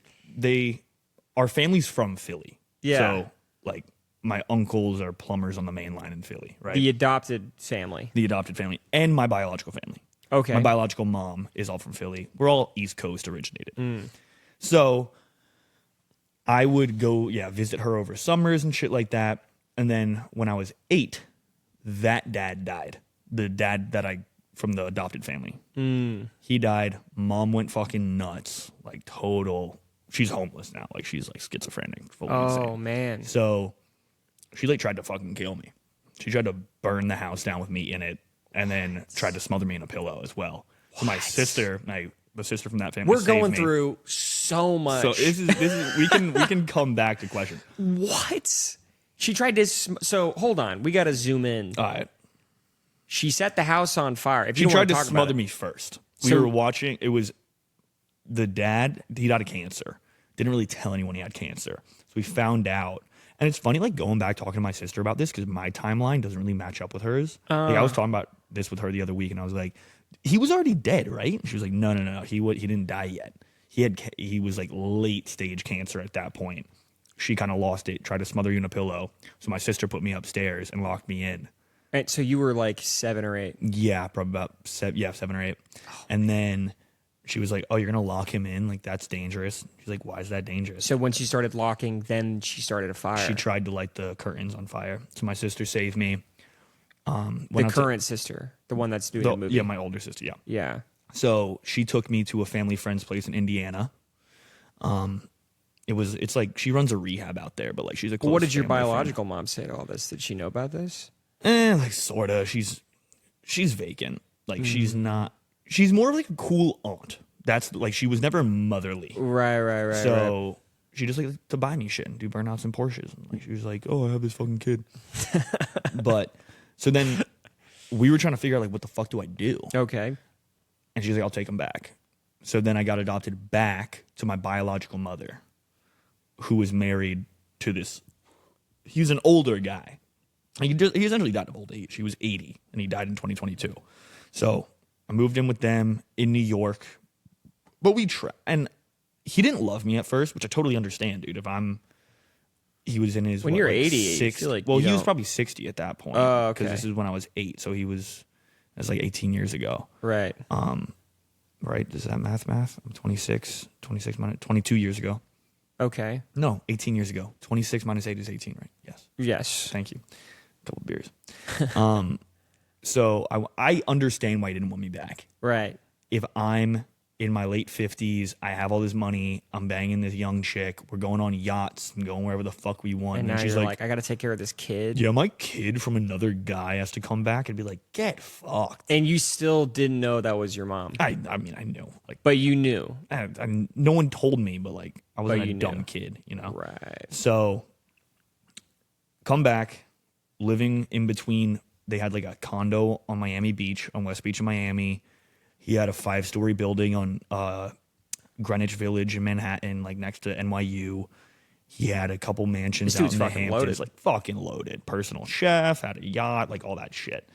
S1: our family's from Philly.
S2: Yeah.
S1: So like my uncles are plumbers on the main line in Philly, right?
S2: The adopted family.
S1: The adopted family and my biological family.
S2: Okay.
S1: My biological mom is all from Philly. We're all East Coast originated. So I would go, visit her over summers and shit like that. And then when I was 8, that dad died. The dad from the adopted family. He died. Mom went fucking nuts. Like total. She's homeless now. Like she's like schizophrenic. Fully insane.
S2: Man.
S1: So she like tried to fucking kill me. She tried to burn the house down with me in it, and then tried to smother me in a pillow as well. So my sister, the sister from that family,
S2: we're going through so much.
S1: So this is we can come back to question.
S2: What? She tried to. So hold on, we got to zoom in.
S1: All right.
S2: She set the house on fire.
S1: She tried to smother me first. We were watching. It was the dad. He died of cancer. Didn't really tell anyone he had cancer. So we found out. And it's funny, like, going back talking to my sister about this because my timeline doesn't really match up with hers. Like, I was talking about this with her the other week, and I was like, he was already dead, right? And she was like, no. He didn't die yet. He was, like, late-stage cancer at that point. She kind of lost it, tried to smother you in a pillow. So my sister put me upstairs and locked me in.
S2: And so you were, like, 7 or 8?
S1: Yeah, probably about 7 or 8. And then she was like, oh, you're going to lock him in? Like, that's dangerous. She's like, why is that dangerous?
S2: So when she started locking, then she started a fire.
S1: She tried to light the curtains on fire. So my sister saved me.
S2: The current sister, the one that's doing the movie?
S1: Yeah, my older sister, yeah.
S2: Yeah.
S1: So she took me to a family friend's place in Indiana. It's like she runs a rehab out there, but like she's a close
S2: What did your
S1: family
S2: biological mom say to all this? Did she know about this?
S1: Like sort of. She's vacant. Like she's not. She's more of like a cool aunt. That's like she was never motherly.
S2: Right.
S1: So she just like to buy me shit and do burnouts and Porsches. And like she was like, oh, I have this fucking kid. But so then we were trying to figure out like what the fuck do I do?
S2: Okay.
S1: And she's like, I'll take him back. So then I got adopted back to my biological mother, who was married to this. He was an older guy. He essentially died of old age. He was 80 and he died in 2022. So I moved in with them in New York, but and he didn't love me at first, which I totally understand, dude. He was in his
S2: when you're 80,
S1: 60.
S2: Like
S1: well, he was probably 60 at that point.
S2: Oh, okay.
S1: Because this is when I was 8, so that's like 18 years ago.
S2: Right.
S1: Right? Does that math? I'm 26 minus 22 years ago.
S2: Okay.
S1: No, 18 years ago. 26 minus 8 is 18, right? Yes.
S2: Yes.
S1: Thank you. A couple of beers. So I understand why he didn't want me back.
S2: Right.
S1: If I'm in my late 50s, I have all this money, I'm banging this young chick, we're going on yachts and going wherever the fuck we want.
S2: And now
S1: she's
S2: you're like, I got to take care of this kid.
S1: Yeah, my kid from another guy has to come back and be like, get fucked.
S2: And you still didn't know that was your mom.
S1: I mean, I know. Like,
S2: but you knew.
S1: No one told me, but like, I wasn't a dumb
S2: knew.
S1: kid, you know?
S2: Right.
S1: So, come back, living in between. They had like a condo on Miami Beach, on West Beach in Miami. He had a 5-story building on Greenwich Village in Manhattan, like next to NYU. He had a couple mansions out in the Hamptons,
S2: loaded.
S1: like fucking loaded. Personal chef, had a yacht, like all that shit.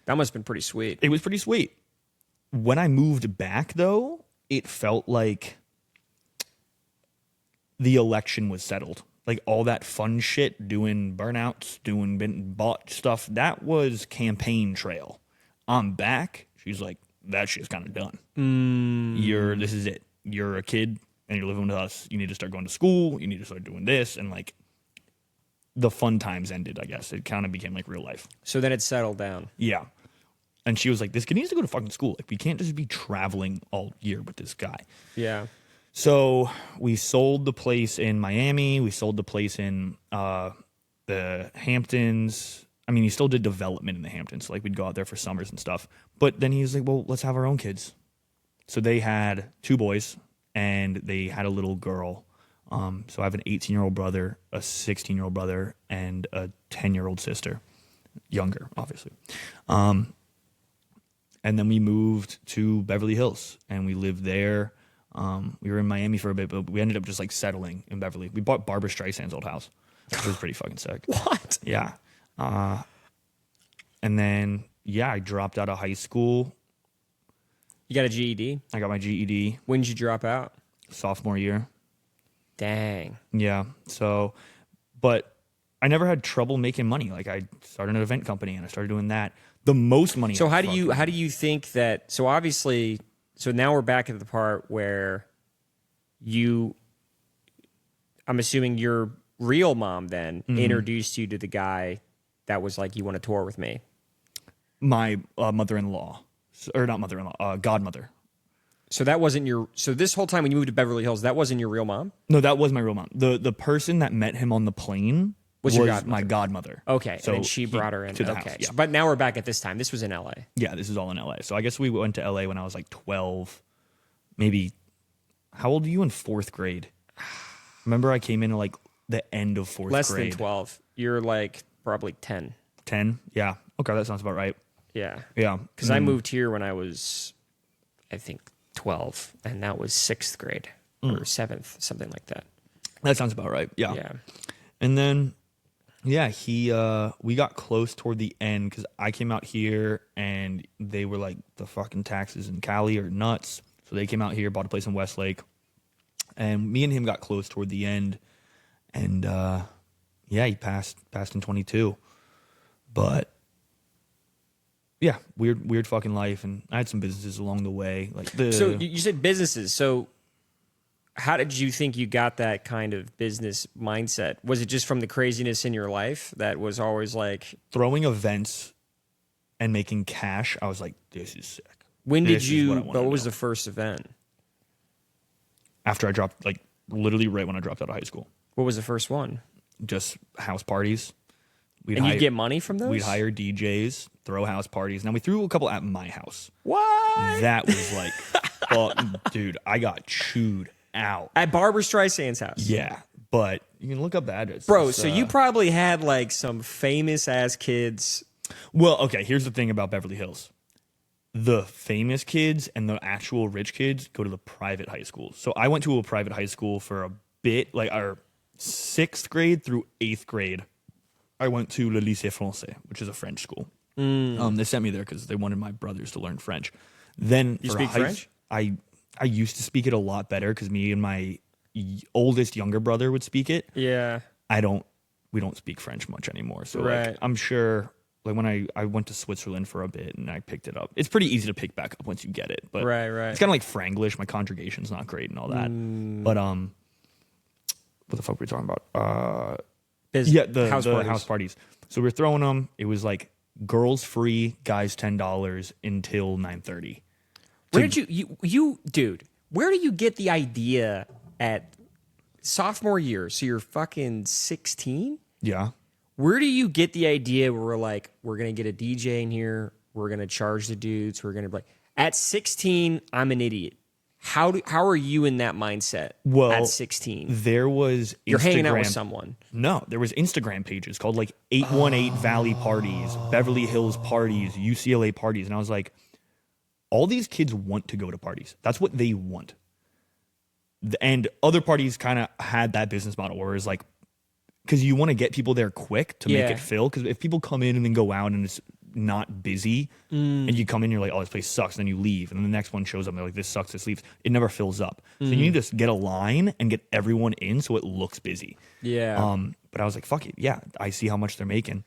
S2: That must have been pretty sweet.
S1: It was pretty sweet. When I moved back, though, it felt like the election was settled. Like all that fun shit, doing burnouts, doing bought stuff, that was campaign trail. I'm back. She's like, that shit's kind of done. This is it. You're a kid and you're living with us. You need to start going to school. You need to start doing this. And like the fun times ended, I guess. It kind of became like real life.
S2: So then it settled down.
S1: Yeah. And she was like, this kid needs to go to fucking school. Like we can't just be traveling all year with this guy.
S2: Yeah.
S1: So we sold the place in Miami. We sold the place in the Hamptons. I mean, he still did development in the Hamptons. So like we'd go out there for summers and stuff. But then he was like, well, let's have our own kids. So they had 2 boys and they had a little girl. So I have an 18-year-old brother, a 16-year-old brother, and a 10-year-old sister. Younger, obviously. And then we moved to Beverly Hills and we lived there. We were in Miami for a bit, but we ended up just like settling in Beverly. We bought Barbara Streisand's old house, which was pretty fucking sick.
S2: What?
S1: Yeah. And then, I dropped out of high school.
S2: You got a GED?
S1: I got my GED
S2: When did you drop out?
S1: sophomore year.
S2: Dang.
S1: Yeah. So, but I never had trouble making money. Like I started an event company and I started doing that. The most money.
S2: So how do you think that? So obviously, so now we're back at the part where I'm assuming your real mom then introduced you to the guy that was like, you want to tour with me.
S1: My mother-in-law, or not mother-in-law, godmother.
S2: So that wasn't so this whole time when you moved to Beverly Hills, that wasn't your real mom?
S1: No, that was my real mom. The person that met him on the plane was my godmother.
S2: Okay,
S1: So
S2: and then she brought her in.
S1: to the
S2: Okay,
S1: house, yeah.
S2: but now we're back at this time. This was in LA.
S1: Yeah, this is all in LA. So I guess we went to LA when I was like 12, maybe. How old are you in fourth grade? Remember I came in like the end of fourth grade.
S2: Less than 12. You're like probably 10.
S1: 10? Yeah. Okay, that sounds about right.
S2: Yeah.
S1: Yeah.
S2: Because I moved here when I was, I think, 12, and that was 6th grade or 7th, something like that.
S1: That sounds about right. Yeah.
S2: Yeah.
S1: And then, yeah, we got close toward the end because I came out here and they were like, the fucking taxes in Cali are nuts. So they came out here, bought a place in Westlake, and me and him got close toward the end. And yeah, he passed in 22. But yeah, weird fucking life, and I had some businesses along the way.
S2: So you said businesses. So how did you think you got that kind of business mindset? Was it just from the craziness in your life that was always like
S1: throwing events and making cash? I was like, this is sick.
S2: When did you? What was the first event?
S1: After I dropped, like literally right when I dropped out of high school.
S2: What was the first one?
S1: Just house parties.
S2: And you'd get money from those?
S1: We'd hire DJs, throw house parties. Now we threw a couple at my house.
S2: What?
S1: That was like, dude, I got chewed out.
S2: At Barbara Streisand's house?
S1: Yeah, but you can look up the address.
S2: Bro, so you probably had like some famous ass kids.
S1: Well, okay, here's the thing about Beverly Hills. The famous kids and the actual rich kids go to the private high schools. So I went to a private high school for a bit, like our 6th grade through 8th grade. I went to Le Lycée Français, which is a French school. They sent me there because they wanted my brothers to learn French. Then
S2: you speak French?
S1: I used to speak it a lot better because me and my oldest younger brother would speak it.
S2: Yeah.
S1: We don't speak French much anymore. So
S2: right.
S1: like, I'm sure like when I went to Switzerland for a bit and I picked it up. It's pretty easy to pick back up once you get it. But
S2: right.
S1: It's kind of like Franglish. My conjugation's not great and all that. But what the fuck were we talking about? The house parties. So we were throwing them. It was like girls free, guys $10 until 9:30.
S2: Where did you dude? Where do you get the idea at sophomore year? So you're fucking 16?
S1: Yeah.
S2: Where do you get the idea where we're like, we're gonna get a DJ in here, we're gonna charge the dudes, we're gonna be like, at 16, I'm an idiot. How are you in that mindset at 16?
S1: There was
S2: You're hanging out with someone.
S1: No, there was Instagram pages called like 818 Valley Parties, Beverly Hills Parties, UCLA Parties. And I was like, all these kids want to go to parties. That's what they want. And other parties kind of had that business model where it's like, because you want to get people there quick to make it fill. Because if people come in and then go out and it's not busy and you come in, you're like, oh, this place sucks. And then you leave. And then the next one shows up and they're like, this sucks, this leaves. It never fills up. So you need to get a line and get everyone in so it looks busy.
S2: Yeah.
S1: But I was like, fuck it. Yeah, I see how much they're making.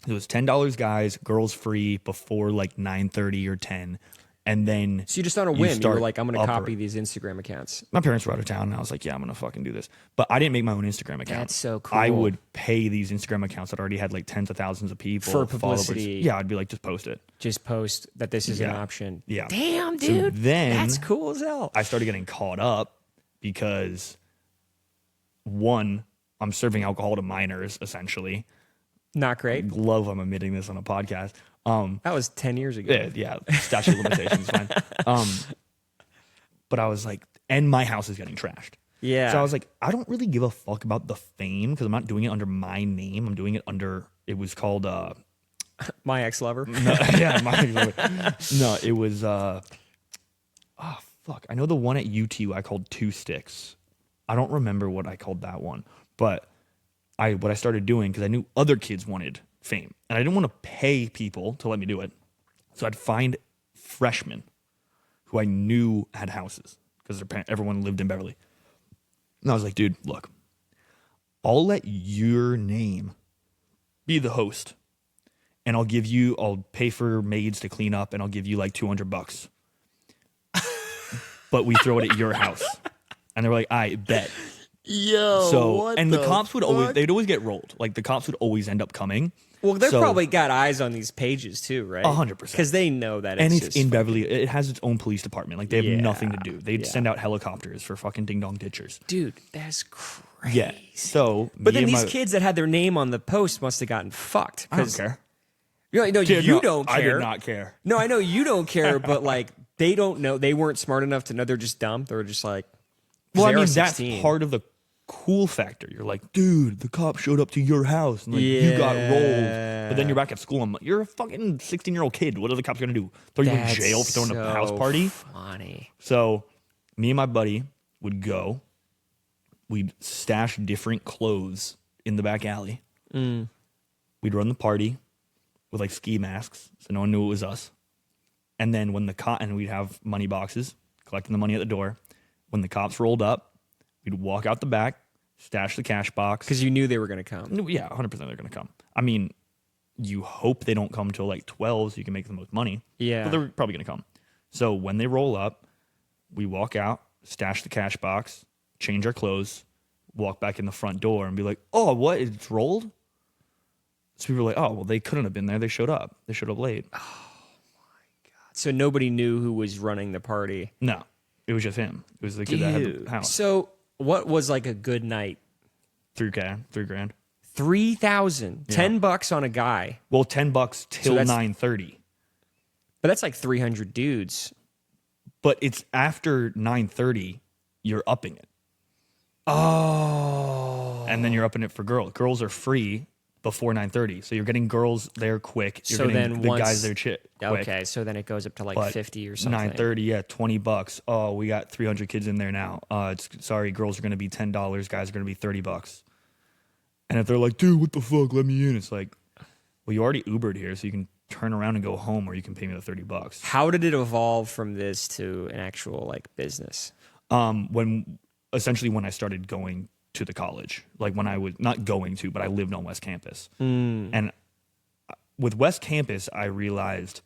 S1: It was $10 guys, girls free before like 9:30 or 10. And then
S2: so you just on a whim, you were like, I'm going to copy these Instagram accounts.
S1: My parents were out of town, and I was like, yeah, I'm going to fucking do this. But I didn't make my own Instagram account.
S2: That's so cool.
S1: I would pay these Instagram accounts that already had like tens of thousands of people.
S2: For publicity.
S1: Followers. Yeah, I'd be like, just post it.
S2: Just post that this is an option.
S1: Yeah.
S2: Damn, dude.
S1: So then
S2: that's cool as hell.
S1: I started getting caught up because, one, I'm serving alcohol to minors, essentially.
S2: Not great.
S1: I love I'm admitting this on a podcast.
S2: That was 10 years ago.
S1: Yeah, statute of limitations, fine. But I was like, and my house is getting trashed.
S2: Yeah.
S1: So I was like, I don't really give a fuck about the fame because I'm not doing it under my name. I'm doing it under, it was called...
S2: My ex-lover?
S1: No, yeah, my ex-lover. No, it was... fuck. I know the one at UTU I called Two Sticks. I don't remember what I called that one. But what I started doing, because I knew other kids wanted fame. And I didn't want to pay people to let me do it. So I'd find freshmen who I knew had houses because everyone lived in Beverly. And I was like, dude, look, I'll let your name be the host, and I'll pay for maids to clean up, and I'll give you like $200. But we throw it at your house. And they were like, I bet.
S2: Yo,
S1: So, and the cops would they'd always get rolled. Like the cops would always end up coming.
S2: Well, they've probably got eyes on these pages too, right?
S1: 100%.
S2: Because they know that
S1: And
S2: it's
S1: it's in Beverly. It has its own police department. Like they have nothing to do. They'd
S2: Yeah.
S1: send out helicopters for fucking ding dong ditchers.
S2: Dude, that's crazy.
S1: Yeah. So,
S2: But then these kids that had their name on the post must have gotten fucked.
S1: I don't care.
S2: You don't care.
S1: I did not care.
S2: No, I know you don't care, but like they don't know. They weren't smart enough to know they're just dumb. They were just like,
S1: Well, I
S2: they are
S1: mean, that's
S2: 16.
S1: part of the cool factor. You're like, dude, the cop showed up to your house and like you got rolled. But then you're back at school. You're a fucking 16-year-old kid. What are the cops gonna do? Throw you in jail for throwing a house party?
S2: Funny.
S1: So me and my buddy would go. We'd stash different clothes in the back alley. We'd run the party with like ski masks, so no one knew it was us. And then when and we'd have money boxes, collecting the money at the door. When the cops rolled up, we'd walk out the back, stash the cash box.
S2: Because you knew they were going to come.
S1: Yeah, 100% they're going to come. I mean, you hope they don't come till like 12 so you can make the most money.
S2: Yeah.
S1: But they're probably going to come. So when they roll up, we walk out, stash the cash box, change our clothes, walk back in the front door and be like, oh, what? It's rolled? So people were like, oh, well, they couldn't have been there. They showed up. They showed up late.
S2: So nobody knew who was running the party.
S1: No, it was just him. It was the kid that had the house.
S2: So what was like a good night?
S1: $3,000.
S2: 3,000. $10 on a guy.
S1: Well, $10 till 9:30.
S2: But that's like 300 dudes.
S1: But it's after 9:30, you're upping it.
S2: Oh.
S1: And then you're upping it for girls. Girls are free before 9:30. So you're getting girls there quick. You're
S2: So
S1: getting
S2: then
S1: the
S2: once-
S1: guys there quick.
S2: Okay, so then it goes up to like
S1: But
S2: 50 or something.
S1: 9:30, yeah, $20. Oh, we got 300 kids in there now. Sorry, girls are going to be $10. Guys are going to be $30. And if they're like, dude, what the fuck? Let me in. It's like, well, you already Ubered here, so you can turn around and go home, or you can pay me the $30.
S2: How did it evolve from this to an actual like business?
S1: When I started going to the college, like when I was not going to, but I lived on West Campus. And with West Campus, I realized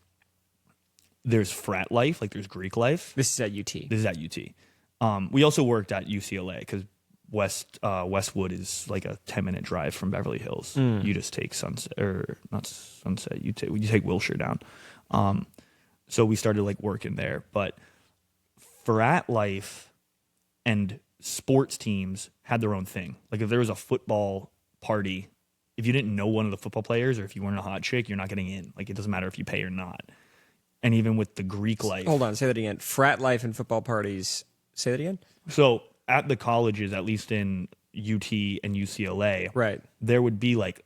S1: there's frat life, like there's Greek life.
S2: This is at UT.
S1: This is at UT. We also worked at UCLA because Westwood is like a 10-minute drive from Beverly Hills. You just take you take Wilshire down. So we started like working there, but frat life and sports teams had their own thing. Like if there was a football party, if you didn't know one of the football players or if you weren't a hot chick, you're not getting in. Like it doesn't matter if you pay or not. And even with the Greek life.
S2: Hold on, say that again. Frat life and football parties. Say that again.
S1: So at the colleges, at least in UT and UCLA,
S2: Right.
S1: there would be like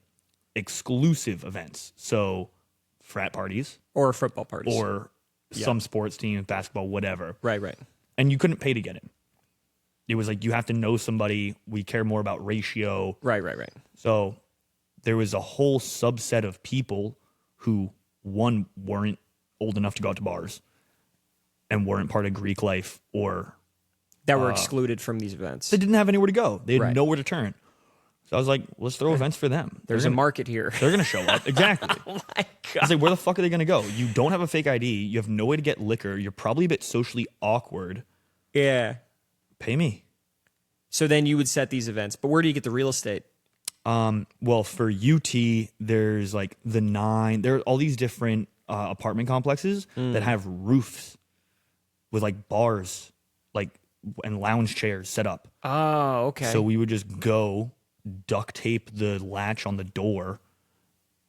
S1: exclusive events. So frat parties
S2: Or football parties.
S1: or some sports team, basketball, whatever.
S2: Right.
S1: And you couldn't pay to get in. It was like you have to know somebody. We care more about ratio.
S2: Right.
S1: So there was a whole subset of people who, one, weren't old enough to go out to bars and weren't part of Greek life or
S2: That were excluded from these events.
S1: they didn't have anywhere to go. They had
S2: Right.
S1: nowhere to turn. So I was like, let's throw events for them.
S2: There's a market here.
S1: They're going to show up. Exactly.
S2: Oh my
S1: I
S2: God.
S1: was like, where the fuck are they going to go? You don't have a fake ID. You have no way to get liquor. You're probably a bit socially awkward.
S2: Yeah.
S1: Pay me.
S2: So then you would set these events. But where do you get the real estate?
S1: Well, for UT, there's like there are all these different apartment complexes that have roofs with like bars, like and lounge chairs set up.
S2: Oh, okay.
S1: So we would just go duct tape the latch on the door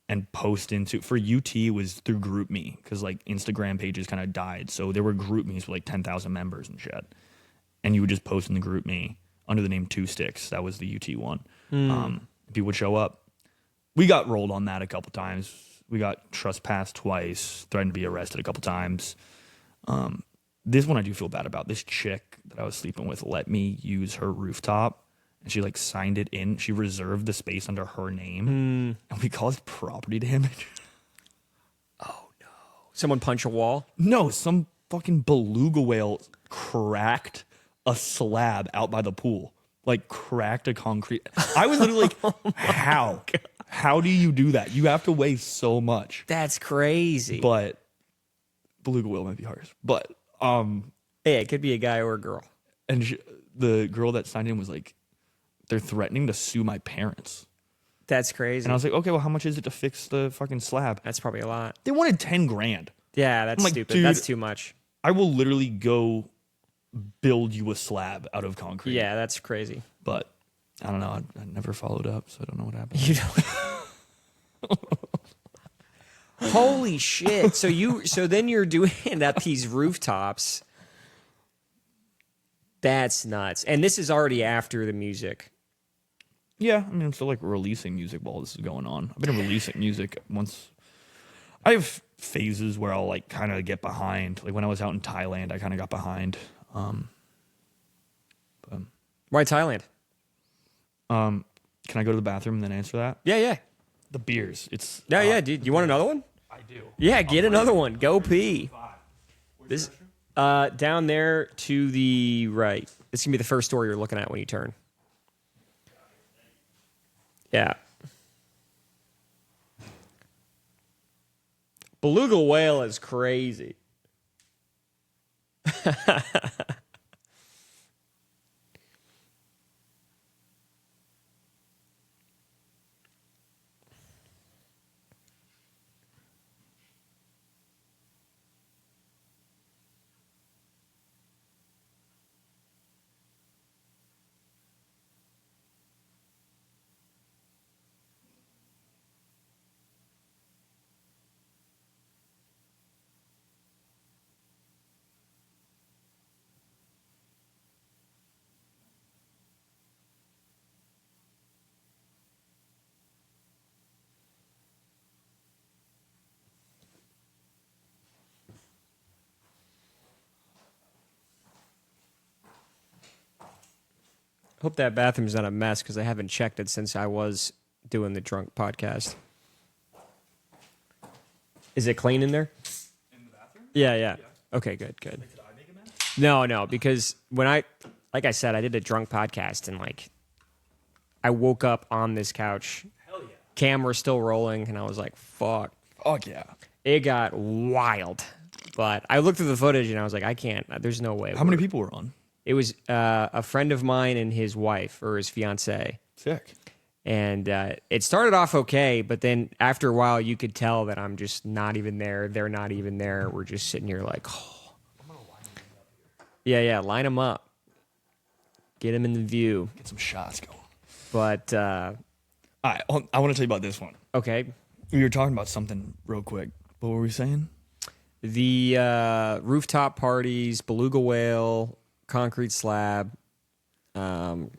S1: and post into for UT it was through GroupMe because like Instagram pages kind of died. So there were GroupMes with like 10,000 members and shit. And you would just post in the GroupMe under the name Two Sticks. That was the UT one. People would show up. We got rolled on that a couple times. We got trespassed twice, threatened to be arrested a couple times. This one I do feel bad about. This chick that I was sleeping with let me use her rooftop, and she like signed it in. She reserved the space under her name, and we caused property damage.
S2: Someone punch a wall?
S1: No, some fucking beluga whale cracked a slab out by the pool. Like cracked a concrete. I was literally like, how? How do you do that? You have to weigh so much.
S2: That's crazy.
S1: But beluga whale might be harsh. But
S2: hey, it could be a guy or a girl.
S1: and the girl that signed in was like, they're threatening to sue my parents.
S2: That's crazy.
S1: And I was like, okay, well, how much is it to fix the fucking slab?
S2: That's probably a lot.
S1: They wanted 10 grand.
S2: Yeah, that's
S1: like,
S2: stupid.
S1: dude,
S2: That's too much.
S1: I will literally go build you a slab out of concrete.
S2: Yeah, that's crazy.
S1: But I don't know. I never followed up, so I don't know what happened.
S2: You don't. Holy shit! So then you're doing at these rooftops. That's nuts. And this is already after the music.
S1: Yeah, I mean, I'm still like releasing music while this is going on. I've been releasing music once. I have phases where I'll like kind of get behind. Like when I was out in Thailand, I kind of got behind.
S2: Why Thailand?
S1: Can I go to the bathroom and then answer that?
S2: Yeah.
S1: The beers. It's
S2: Yeah, dude. You want another one?
S1: I do.
S2: Yeah, get another one. Go pee. This down there to the right. This is gonna be the first door you're looking at when you turn. Yeah. Beluga whale is crazy. Hope that bathroom's not a mess because I haven't checked it since I was doing the drunk podcast. Is it clean in there?
S1: In the bathroom?
S2: Yeah. Okay, good.
S1: Did I make a mess?
S2: No, because like I said, I did a drunk podcast and like I woke up on this couch.
S1: Hell yeah.
S2: Camera still rolling, and I was like, fuck.
S1: Fuck yeah.
S2: It got wild. But I looked through the footage and I was like, I can't. There's no way.
S1: How many people were on?
S2: It was a friend of mine and his wife or his fiance.
S1: Sick.
S2: And it started off okay, but then after a while, you could tell that I'm just not even there. They're not even there. We're just sitting here like, oh. I'm gonna line them up here. Yeah, line them up. Get them in the view.
S1: Get some shots going.
S2: But,
S1: all right, I want to tell you about this one.
S2: Okay.
S1: We were talking about something real quick. What were we saying?
S2: The rooftop parties, beluga whale, concrete slab, setting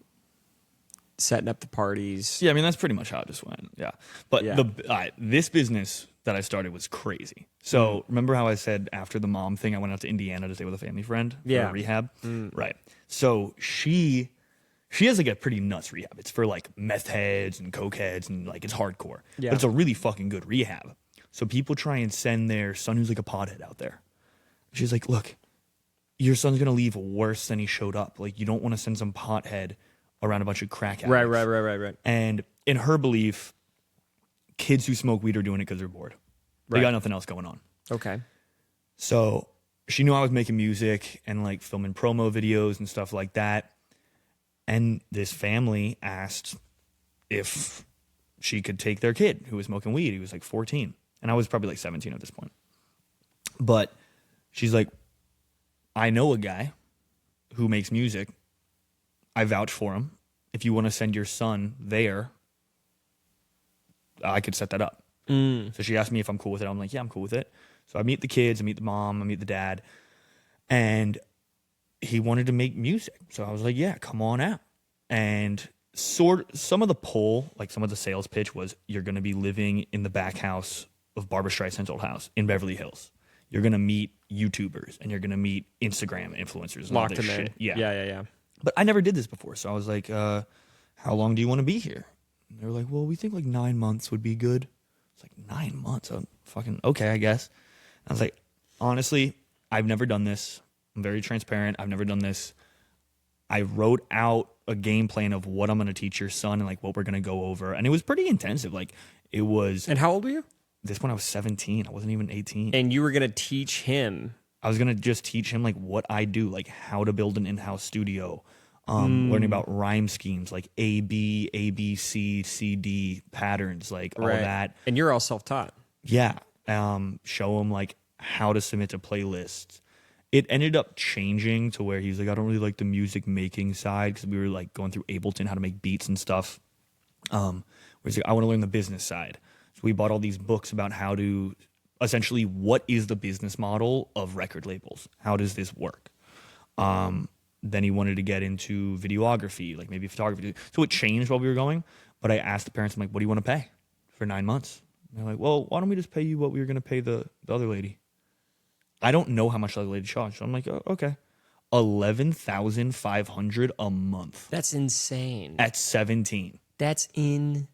S2: up the parties.
S1: Yeah, I mean, that's pretty much how it just went. Yeah. But
S2: Yeah.
S1: this business that I started was crazy. So remember how I said after the mom thing, I went out to Indiana to stay with a family friend for rehab? Right. So she has like a pretty nuts rehab. It's for like meth heads and coke heads and like it's hardcore.
S2: Yeah.
S1: But it's a really fucking good rehab. So people try and send their son who's like a pothead out there. She's like, look, your son's going to leave worse than he showed up. Like, you don't want to send some pothead around a bunch of crack addicts.
S2: Right.
S1: And in her belief, kids who smoke weed are doing it because they're bored. They got nothing else going on.
S2: Okay.
S1: So she knew I was making music and like filming promo videos and stuff like that. And this family asked if she could take their kid who was smoking weed. He was like 14. And I was probably like 17 at this point. But she's like, I know a guy who makes music. I vouch for him. If you want to send your son there, I could set that up. So she asked me if I'm cool with it. I'm like, yeah, I'm cool with it. So I meet the kids, I meet the mom, I meet the dad. And he wanted to make music. So I was like, yeah, come on out. And some of the pull, like some of the sales pitch was, you're going to be living in the back house of Barbra Streisand's old house in Beverly Hills. You're going to meet YouTubers and you're going to meet Instagram influencers. And
S2: Locked
S1: all this
S2: them in.
S1: shit. Yeah.
S2: Yeah.
S1: But I never did this before. So I was like, how long do you want to be here? And they were like, well, we think like 9 months would be good. It's like 9 months. I'm fucking, okay, I guess. I was like, honestly, I've never done this. I'm very transparent. I've never done this. I wrote out a game plan of what I'm going to teach your son and like what we're going to go over. And it was pretty intensive. Like it was.
S2: And how old were you?
S1: This when I was 17. I wasn't even 18.
S2: And you were going to teach him.
S1: I was going to just teach him like what I do, like how to build an in-house studio, learning about rhyme schemes, like A, B, A, B, C, C, D patterns, like all that.
S2: And you're all self-taught.
S1: Yeah. Show him like how to submit to playlists. It ended up changing to where he's like, I don't really like the music making side because we were like going through Ableton, how to make beats and stuff. Where he's like, I want to learn the business side. So we bought all these books about how to essentially what is the business model of record labels? How does this work? Then he wanted to get into videography, like maybe photography. So it changed while we were going. But I asked the parents, I'm like, what do you want to pay for 9 months? And they're like, well, why don't we just pay you what we were going to pay the other lady? I don't know how much the other lady charged. So I'm like, oh, okay. $11,500 a month.
S2: That's insane.
S1: At 17.
S2: That's insane.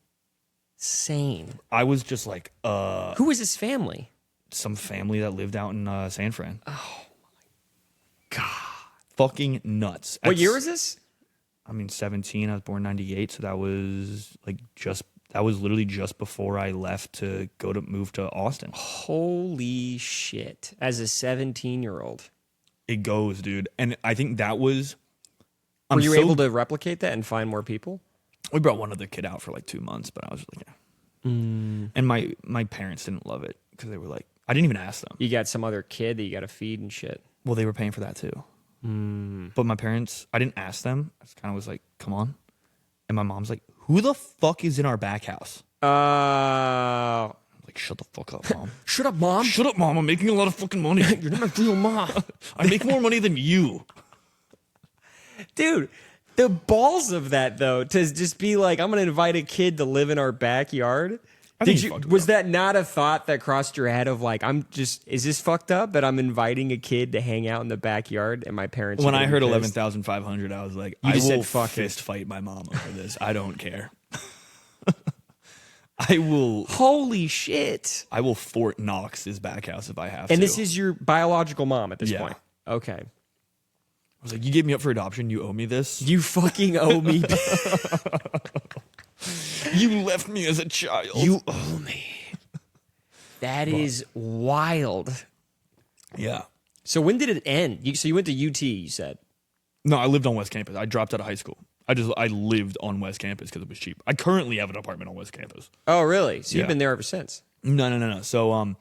S1: I was just like,
S2: Who was his family?
S1: some family that lived out in San Fran.
S2: Oh my God.
S1: Fucking nuts.
S2: What year was this?
S1: I mean, 17. I was born 98. So that was literally just before I left to move to Austin.
S2: Holy shit. As a 17-year-old.
S1: It goes, dude. And I think that was.
S2: Were you able to replicate that and find more people?
S1: We brought one other kid out for like 2 months, but I was like, yeah. And my parents didn't love it because they were like, I didn't even ask them.
S2: You got some other kid that you got to feed and shit.
S1: Well, they were paying for that too. But my parents, I didn't ask them. I just kind of was like, come on. And my mom's like, who the fuck is in our back house? I'm like, shut the fuck up, Mom.
S2: Shut up, Mom.
S1: Shut up, Mom. I'm making a lot of fucking money.
S2: You're not a real mom.
S1: I make more money than you.
S2: Dude, the balls of that, though, to just be like, I'm going to invite a kid to live in our backyard. Was that not a thought that crossed your head of like, is this fucked up that I'm inviting a kid to hang out in the backyard and my parents?
S1: When I heard 11,500, I was like, I will
S2: fuck
S1: fist fight my mom over this. I don't care. I will.
S2: Holy shit.
S1: I will Fort Knox his back house if I have to.
S2: And this is your biological mom at this point? Okay.
S1: I was like, you gave me up for adoption. You owe me this.
S2: You fucking owe me.
S1: You left me as a child.
S2: You owe me. That is wild.
S1: Yeah.
S2: So when did it end? So you went to UT, you said?
S1: No, I lived on West Campus. I dropped out of high school. I lived on West Campus because it was cheap. I currently have an apartment on West Campus.
S2: Oh, really? So you've been there ever since?
S1: No. So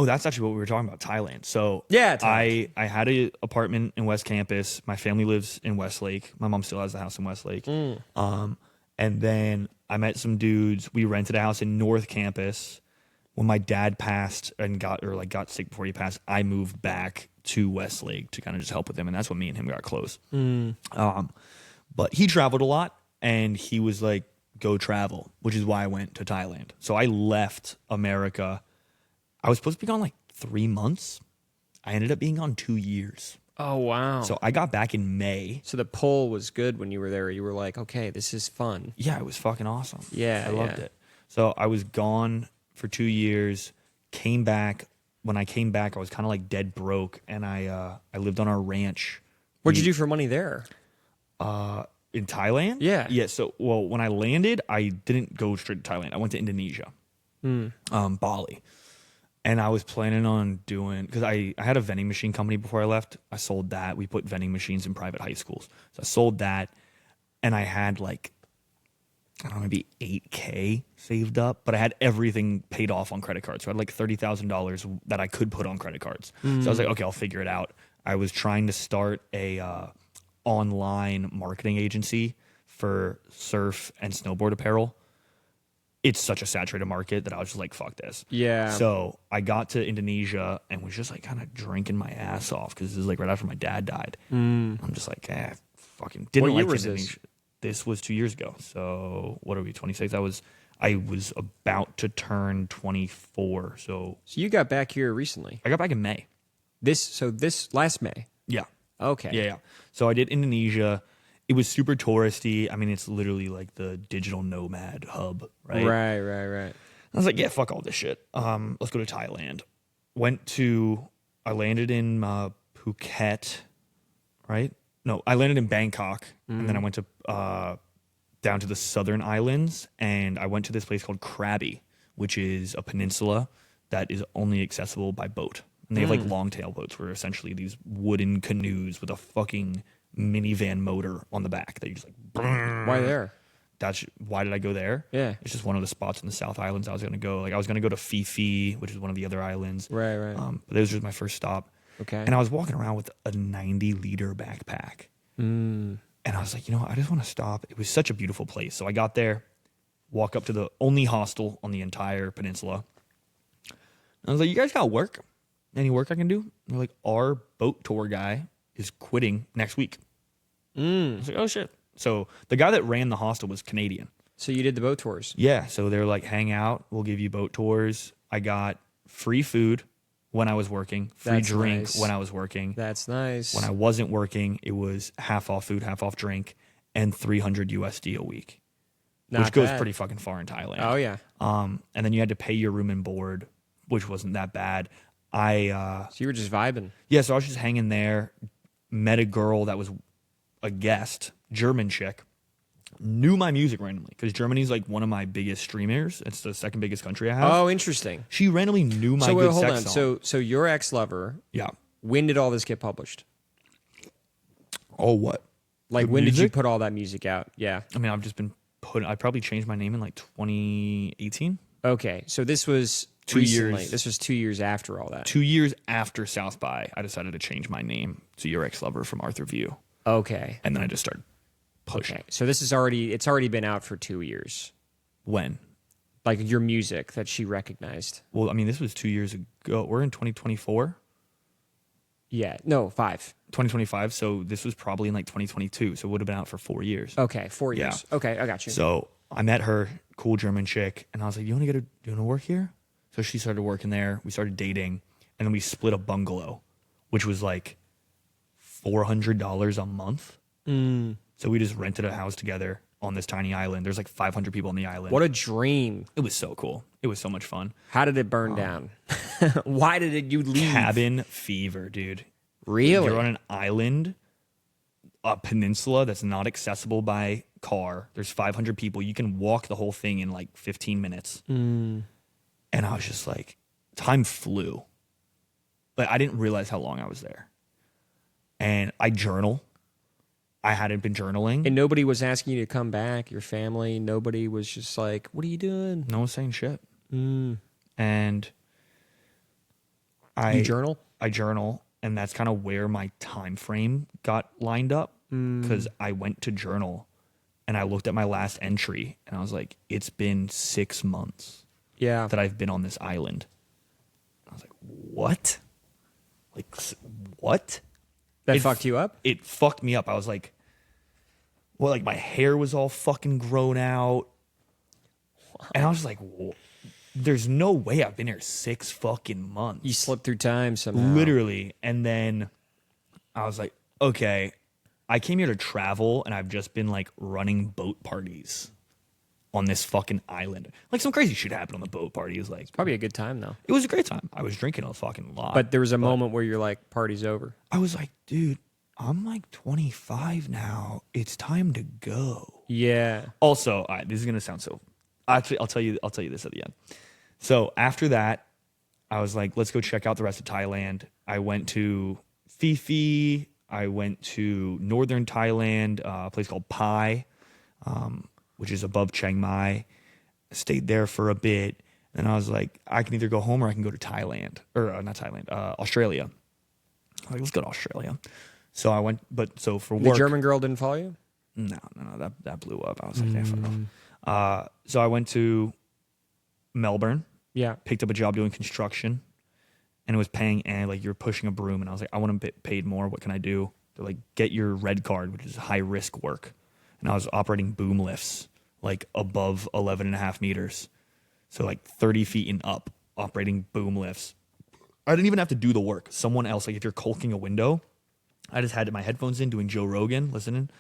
S1: that's actually what we were talking about, Thailand. So
S2: yeah,
S1: I had an apartment in West Campus. My family lives in Westlake. My mom still has a house in Westlake. And then I met some dudes. We rented a house in North Campus. When my dad passed and got sick before he passed, I moved back to Westlake to kind of just help with him, and that's when me and him got close. But he traveled a lot, and he was like, "Go travel," which is why I went to Thailand. So I left America. I was supposed to be gone like 3 months. I ended up being gone 2 years.
S2: Oh, wow.
S1: So I got back in May.
S2: So the pull was good when you were there. You were like, okay, this is fun.
S1: Yeah, it was fucking awesome.
S2: Yeah,
S1: I loved it. So I was gone for 2 years, came back. When I came back, I was kind of like dead broke, and I lived on our ranch.
S2: What'd you do for money there?
S1: In Thailand?
S2: Yeah.
S1: Yeah, so, well, when I landed, I didn't go straight to Thailand. I went to Indonesia, Bali. And I was planning on doing, because I had a vending machine company before I left. I sold that. We put vending machines in private high schools. So I sold that, and I had like, I don't know, maybe $8K saved up, but I had everything paid off on credit cards. So I had like $30,000 that I could put on credit cards. So I was like, okay, I'll figure it out. I was trying to start a online marketing agency for surf and snowboard apparel. It's such a saturated market that I was just like, fuck this.
S2: Yeah.
S1: So I got to Indonesia and was just like kind of drinking my ass off because this is like right after my dad died. I'm just like, fucking didn't like Indonesia. This was 2 years ago. So what are we, 26? I was about to turn 24. So
S2: you got back here recently?
S1: I got back in May.
S2: This last May?
S1: Yeah.
S2: Okay.
S1: Yeah. So I did Indonesia. It was super touristy. I mean, it's literally like the digital nomad hub, right?
S2: Right.
S1: I was like, yeah, fuck all this shit. Let's go to Thailand. Went to I landed in Phuket, right? No, I landed in Bangkok, and then I went to down to the southern islands, and I went to this place called Krabi, which is a peninsula that is only accessible by boat. And they have like long-tail boats, where essentially these wooden canoes with a fucking minivan motor on the back that you just like.
S2: Why there?
S1: Why did I go there?
S2: Yeah.
S1: It's just one of the spots in the South Islands I was going to go. Like I was going to go to Phi Phi, which is one of the other islands.
S2: Right.
S1: But this was my first stop.
S2: Okay.
S1: And I was walking around with a 90-liter backpack. And I was like, I just want to stop. It was such a beautiful place. So I got there, walk up to the only hostel on the entire peninsula. I was like, you guys got work? Any work I can do? And they're like, our boat tour guy is quitting next week. I was like, oh shit. So the guy that ran the hostel was Canadian.
S2: So you did the boat tours?
S1: Yeah. So they're like, hang out. We'll give you boat tours. I got free food when I was working, free drink
S2: nice.
S1: when I was working.
S2: That's nice.
S1: When I wasn't working, it was half off food, half off drink, and 300 USD a week, which goes pretty fucking far in Thailand.
S2: Oh yeah.
S1: And then you had to pay your room and board, which wasn't that bad.
S2: So you were just vibing.
S1: Yeah. So I was just hanging there, met a girl that was a guest, German chick, knew my music randomly because Germany's like one of my biggest streamers. It's the second biggest country I have.
S2: Oh, interesting.
S1: She randomly knew my good sex song.
S2: So your ex-lover,
S1: Yeah.
S2: when did all this get published?
S1: Oh, what?
S2: Like,
S1: The
S2: when did you
S1: music?
S2: put all that music out? Yeah.
S1: I mean, I've just been I probably changed my name in like 2018.
S2: Okay. So this was
S1: 2
S2: recently.
S1: years.
S2: This was 2 years after all that.
S1: 2 years after South by, I decided to change my name to Your Ex-Lover from Arthur View.
S2: Okay.
S1: And then I just started pushing.
S2: Okay. So this is it's already been out for 2 years.
S1: When?
S2: Like your music that she recognized.
S1: Well, I mean, this was 2 years ago. We're in 2024.
S2: Yeah. No, 5.
S1: 2025. So this was probably in like 2022. So it would have been out for 4 years.
S2: Okay. 4
S1: Yeah.
S2: years. Okay. I got you.
S1: So I met her, cool German chick, and I was like, you want to work here? So she started working there. We started dating, and then we split a bungalow, which was like $400 a month. So we just rented a house together on this tiny island. There's like 500 people on the island.
S2: What a dream.
S1: It was so cool. It was so much fun.
S2: How did it burn down? Why did you leave?
S1: Cabin fever, dude.
S2: Really?
S1: You're on an island, a peninsula that's not accessible by car. There's 500 people. You can walk the whole thing in like 15 minutes. And I was just like, time flew. Like I didn't realize how long I was there. And I journal. I hadn't been journaling.
S2: And nobody was asking you to come back, your family. Nobody was just like, what are you doing?
S1: No one's saying shit. And
S2: You journal?
S1: I journal, and that's kind of where my time frame got lined up because I went to journal and I looked at my last entry and I was like, it's been 6 months
S2: Yeah.
S1: that I've been on this island. I was like, what? Like, what?
S2: That
S1: It
S2: fucked you up?
S1: It fucked me up. I was like, well, like my hair was all fucking grown out. And I was like, there's no way I've been here 6 fucking months.
S2: You slipped through time somehow.
S1: Literally. And then I was like, okay, I came here to travel and I've just been like running boat parties on this fucking island. Like some crazy shit happened on the boat parties. Like
S2: Probably a good time, though.
S1: it was a great time. I was drinking a fucking lot.
S2: But there was a moment where you're like, party's over.
S1: I was like, dude, I'm like 25 now. It's time to go.
S2: Yeah.
S1: Also, all right, this is gonna sound so. Actually, I'll tell you this at the end. So after that, I was like, let's go check out the rest of Thailand. I went to Phi Phi. I went to northern Thailand, a place called Pai, which is above Chiang Mai. Stayed there for a bit. And I was like, I can either go home or I can go to Thailand. Or not Thailand, Australia. I was like, let's go to Australia. So I went, so for work.
S2: The German girl didn't follow you?
S1: No, that blew up. I was like, yeah, fuck off. So I went to Melbourne,
S2: Yeah.
S1: picked up a job doing construction, and it was paying, and like you're pushing a broom, and I was like, I want to get paid more. What can I do? They're like, get your red card, which is high risk work. And I was operating boom lifts, like above 11 and a half meters. So like 30 feet and up, operating boom lifts. I didn't even have to do the work. Someone else, like if you're caulking a window, I just had my headphones in doing Joe Rogan, listening.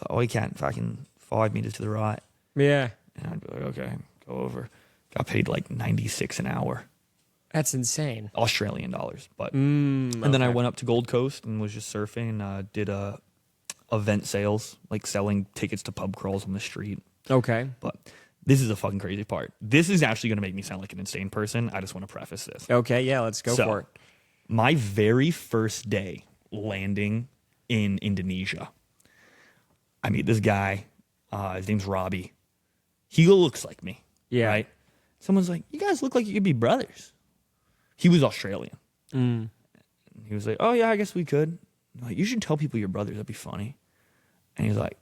S1: Oh, he can't fucking 5 meters to the right.
S2: Yeah.
S1: And I'd be like, okay, go over. Got paid like 96 an hour.
S2: That's insane.
S1: Australian dollars. But and then I went up to Gold Coast and was just surfing and did event sales, like selling tickets to pub crawls on the street.
S2: Okay.
S1: But this is a fucking crazy part. This is actually going to make me sound like an insane person. I just want to preface this.
S2: Okay, yeah, let's go for it.
S1: My very first day landing in Indonesia, I meet this guy. His name's Robbie. He looks like me.
S2: Yeah.
S1: Right? Someone's like, you guys look like you could be brothers. He was Australian. He was like, oh, yeah, I guess we could. I'm like, you should tell people you're brothers. That'd be funny. And he's like,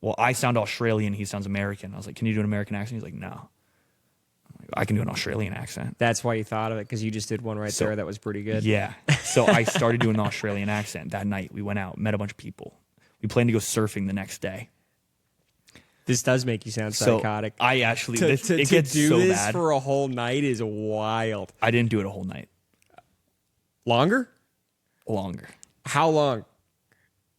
S1: well, I sound Australian. He sounds American. I was like, can you do an American accent? He's like, no. I'm like, I can do an Australian accent.
S2: That's why you thought of it, because you just did one there that was pretty good.
S1: Yeah. So I started doing an Australian accent that night. We went out, met a bunch of people. We planned to go surfing the next day.
S2: This does make you sound psychotic.
S1: I actually,
S2: to
S1: gets
S2: do
S1: so
S2: this
S1: bad.
S2: for a whole night is wild.
S1: I didn't do it a whole night.
S2: Longer?
S1: Longer.
S2: How long?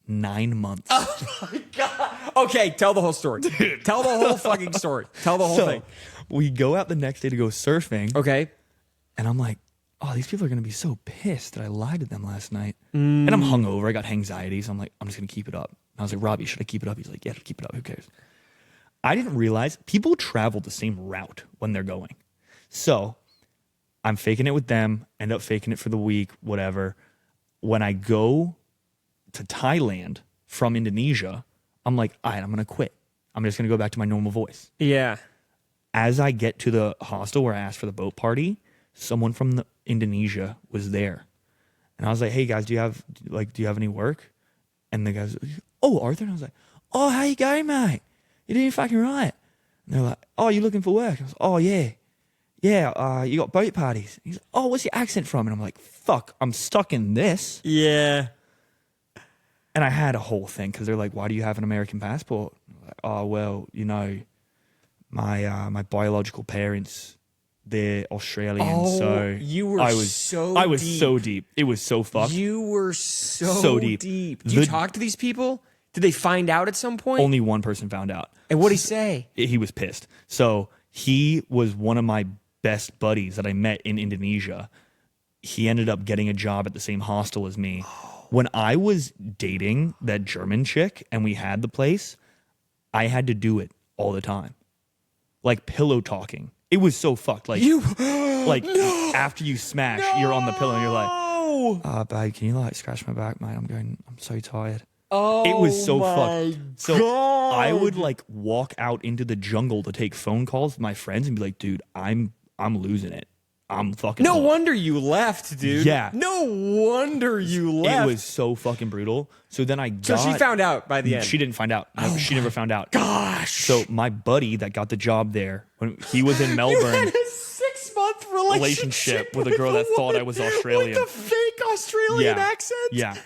S1: 9 months.
S2: Oh my God. Okay, tell the whole story. Dude. Tell the whole fucking story. Tell the whole thing.
S1: We go out the next day to go surfing.
S2: Okay.
S1: And I'm like, oh, these people are going to be so pissed that I lied to them last night. And I'm hungover. I got anxiety. So I'm like, I'm just going to keep it up. And I was like, Robbie, should I keep it up? He's like, yeah, keep it up. Who cares? I didn't realize people travel the same route when they're going. So I'm faking it with them, end up faking it for the week, whatever. When I go to Thailand from Indonesia, I'm like, all right, I'm going to quit. I'm just going to go back to my normal voice.
S2: Yeah.
S1: As I get to the hostel where I asked for the boat party, someone from Indonesia was there. And I was like, hey guys, do you have any work? And the guys, oh, Arthur. And I was like, oh, how you going, mate? You're doing fucking right. And they're like, oh, you looking for work? I was like, oh, yeah. Yeah, you got boat parties. He's like, oh, what's your accent from? And I'm like, fuck, I'm stuck in this.
S2: Yeah.
S1: And I had a whole thing because they're like, why do you have an American passport? I'm like, oh, well, my biological parents, they're Australian.
S2: Oh,
S1: so
S2: you were
S1: I was so deep. It was so fucked.
S2: You were so deep. Did you talk to these people? Did they find out at some point?
S1: Only one person found out.
S2: And what'd he say?
S1: He was pissed. So he was one of my best buddies that I met in Indonesia. He ended up getting a job at the same hostel as me. When I was dating that German chick and we had the place, I had to do it all the time. Like pillow talking. It was so fucked. Like, after you smash, you're on the pillow and you're like, babe, can you scratch my back, mate? I'm so tired.
S2: Oh,
S1: it was so fucked. So
S2: God.
S1: I would walk out into the jungle to take phone calls with my friends and be like, dude, I'm losing it. I'm fucking.
S2: No wonder you left, dude.
S1: Yeah.
S2: No wonder you left.
S1: It was so fucking brutal. So then
S2: So she found out by the end.
S1: She didn't find out. No, she never found out.
S2: Gosh.
S1: So my buddy that got the job there, when he was in Melbourne.
S2: You had a 6-month relationship
S1: with a girl that thought I was Australian.
S2: With a fake Australian accent?
S1: Yeah.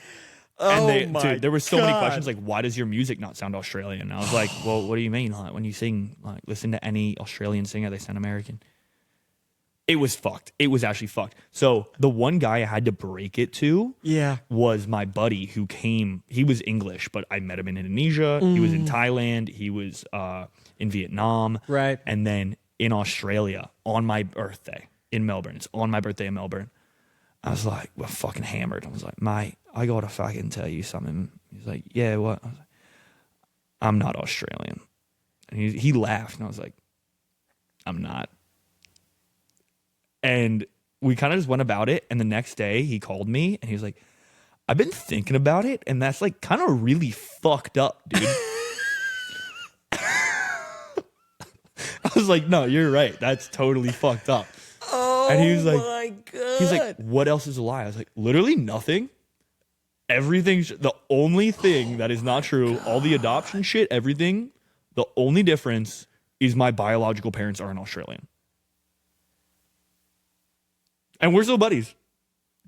S2: Oh,
S1: and
S2: my
S1: there were so
S2: God.
S1: many questions like, why does your music not sound Australian? And I was like, well, what do you mean? Like, when you sing, listen to any Australian singer, they sound American. It was fucked. It was actually fucked. So the one guy I had to break it to was my buddy who came. He was English, but I met him in Indonesia. He was in Thailand. He was in Vietnam.
S2: Right.
S1: And then in Australia on my birthday in Melbourne. It's on my birthday in Melbourne. I was like, we're fucking hammered. I was like, mate, I got to fucking tell you something. He's like, yeah, what? I was like, I'm not Australian. And he laughed. And I was like, I'm not. And we kind of just went about it. And the next day he called me and he was like, I've been thinking about it. And that's kind of really fucked up, dude. I was like, no, you're right. That's totally fucked up.
S2: Oh,
S1: and he was like,
S2: my God.
S1: He's like, what else is a lie? I was like, literally nothing. Everything's the only thing that is not true. All the adoption shit, everything. The only difference is my biological parents are an Australian. And we're still buddies.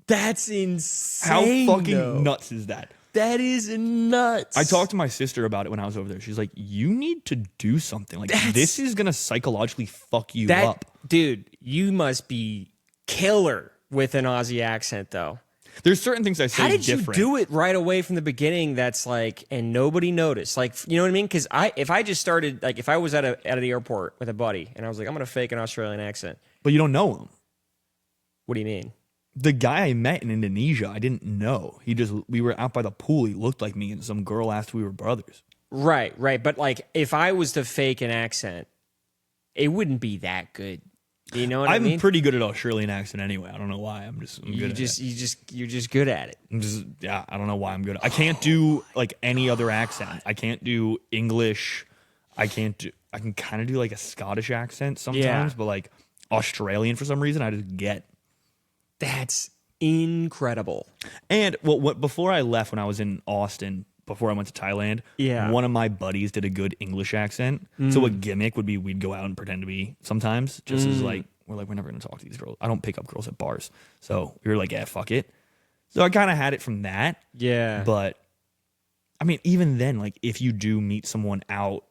S2: That's insane.
S1: How fucking nuts is that?
S2: That is nuts.
S1: I talked to my sister about it when I was over there. She's like, you need to do something. This is going to psychologically fuck you up.
S2: Dude, you must be killer with an Aussie accent, though.
S1: There's certain things I say different.
S2: How did you do it right away from the beginning that's and nobody noticed? You know what I mean? Because if I just started, if I was at the airport with a buddy and I was like, I'm going to fake an Australian accent.
S1: But you don't know him.
S2: What do you mean?
S1: The guy I met in Indonesia, I didn't know. We were out by the pool. He looked like me, and some girl asked if we were brothers.
S2: Right. But like, if I was to fake an accent, it wouldn't be that good. You know what I mean?
S1: I'm pretty good at Australian accent anyway. I don't know why. I'm good at it.
S2: You're just good at it.
S1: I don't know why I'm good. I can't do like any other accent. I can't do English. I can kind of do like a Scottish accent sometimes, but like Australian for some reason I just get.
S2: That's incredible.
S1: And before I left, when I was in Austin, before I went to Thailand, one of my buddies did a good English accent. So a gimmick would be we'd go out and pretend to be sometimes, just as like, we're never going to talk to these girls. I don't pick up girls at bars. So we were like, yeah, fuck it. So I kind of had it from that.
S2: Yeah.
S1: But I mean, even then, like if you do meet someone out,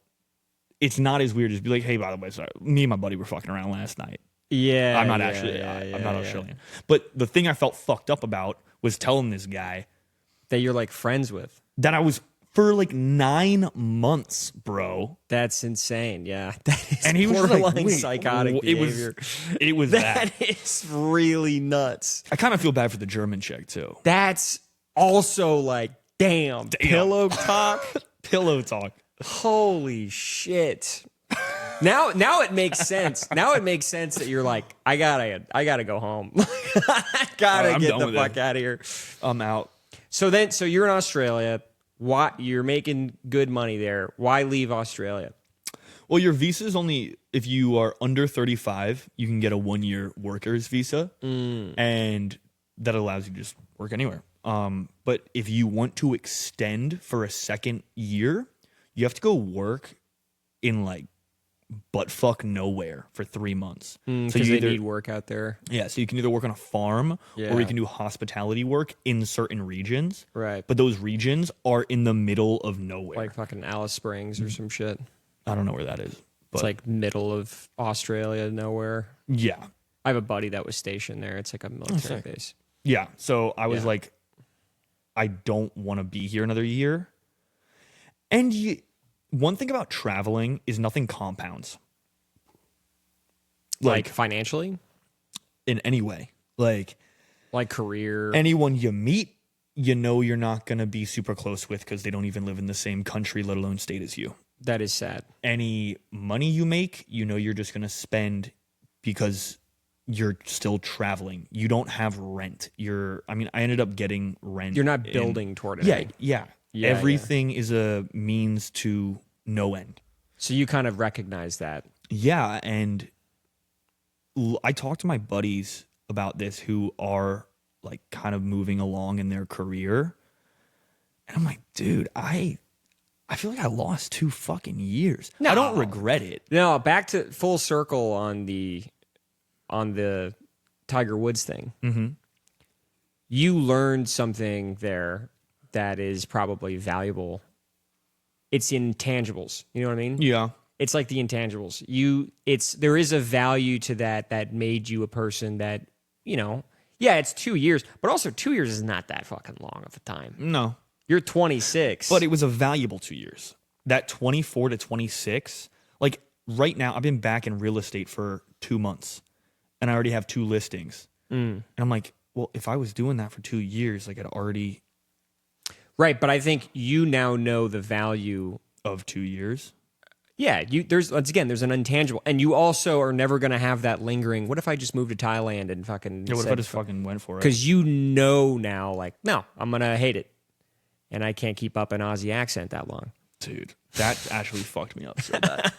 S1: it's not as weird as be like, hey, by the way, sorry, me and my buddy were fucking around last night.
S2: Yeah.
S1: I'm not Australian. But the thing I felt fucked up about was telling this guy
S2: that you're like friends with.
S1: That I was for like 9 months, bro.
S2: That's insane. Yeah. That is
S1: and he was
S2: borderline psychotic behavior.
S1: It was
S2: that is really nuts.
S1: I kind of feel bad for the German chick too.
S2: That's also like, damn. Pillow talk.
S1: Pillow talk.
S2: Holy shit. Now it makes sense. Now it makes sense that you're like, I gotta go home. I gotta get the fuck out of here.
S1: I'm out.
S2: So you're in Australia. Why you're making good money there? Why leave Australia?
S1: Well, your visa is only if you are under 35, you can get a 1-year worker's visa, and that allows you to just work anywhere. But if you want to extend for a second year, you have to go work in like buttfuck nowhere for 3 months.
S2: So you need work out there.
S1: Yeah, so you can either work on a farm or you can do hospitality work in certain regions.
S2: Right.
S1: But those regions are in the middle of nowhere.
S2: Like fucking Alice Springs or some shit.
S1: I don't know where that is. But
S2: it's like middle of Australia, nowhere.
S1: Yeah.
S2: I have a buddy that was stationed there. It's like a military base.
S1: Yeah. So I was like, I don't want to be here another year. And one thing about traveling is nothing compounds.
S2: Like financially?
S1: In any way. Like
S2: career.
S1: Anyone you meet, you know you're not going to be super close with because they don't even live in the same country, let alone state as you.
S2: That is sad.
S1: Any money you make, you know you're just going to spend because you're still traveling. You don't have rent. I ended up getting rent.
S2: You're not building toward it.
S1: Yeah. Everything is a means to no end.
S2: So you kind of recognize that.
S1: Yeah, and I talked to my buddies about this who are like kind of moving along in their career. And I'm like, dude, I feel like I lost 2 fucking years. No. I don't regret it.
S2: No, back to full circle on the Tiger Woods thing.
S1: Mm-hmm.
S2: You learned something there that is probably valuable. It's intangibles. You know what I mean?
S1: Yeah.
S2: It's like the intangibles. There is a value to that made you a person that, it's 2 years, but also 2 years is not that fucking long of a time.
S1: No.
S2: You're 26.
S1: But it was a valuable 2 years. That 24 to 26, like right now, I've been back in real estate for 2 months and I already have 2 listings. And I'm like, well, if I was doing that for 2 years, like I'd already...
S2: Right, but I think you now know the value
S1: of 2 years.
S2: Yeah, there's an intangible, and you also are never going to have that lingering. What if I just moved to Thailand and fucking?
S1: Yeah, what if I just fucking went for it?
S2: Because you know now, like, no, I'm gonna hate it, and I can't keep up an Aussie accent that long.
S1: Dude, that actually fucked me up so bad.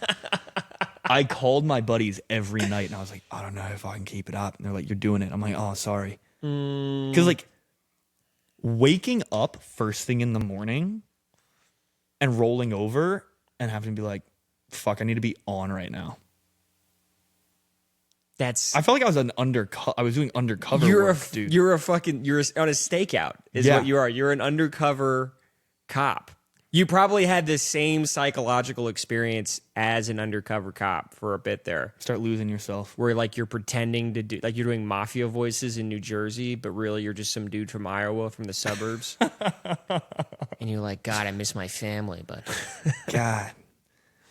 S1: I called my buddies every night, and I was like, I don't know if I can keep it up. And they're like, you're doing it. I'm like, oh, sorry, because like. Waking up first thing in the morning and rolling over and having to be like, fuck, I need to be on right now. I felt like I was I was doing undercover work, dude.
S2: You're on a stakeout is what you are. You're an undercover cop. You probably had the same psychological experience as an undercover cop for a bit there.
S1: Start losing yourself.
S2: Where like you're pretending to do, like you're doing mafia voices in New Jersey, but really you're just some dude from Iowa from the suburbs. And you're like, God, I miss my family, but
S1: God,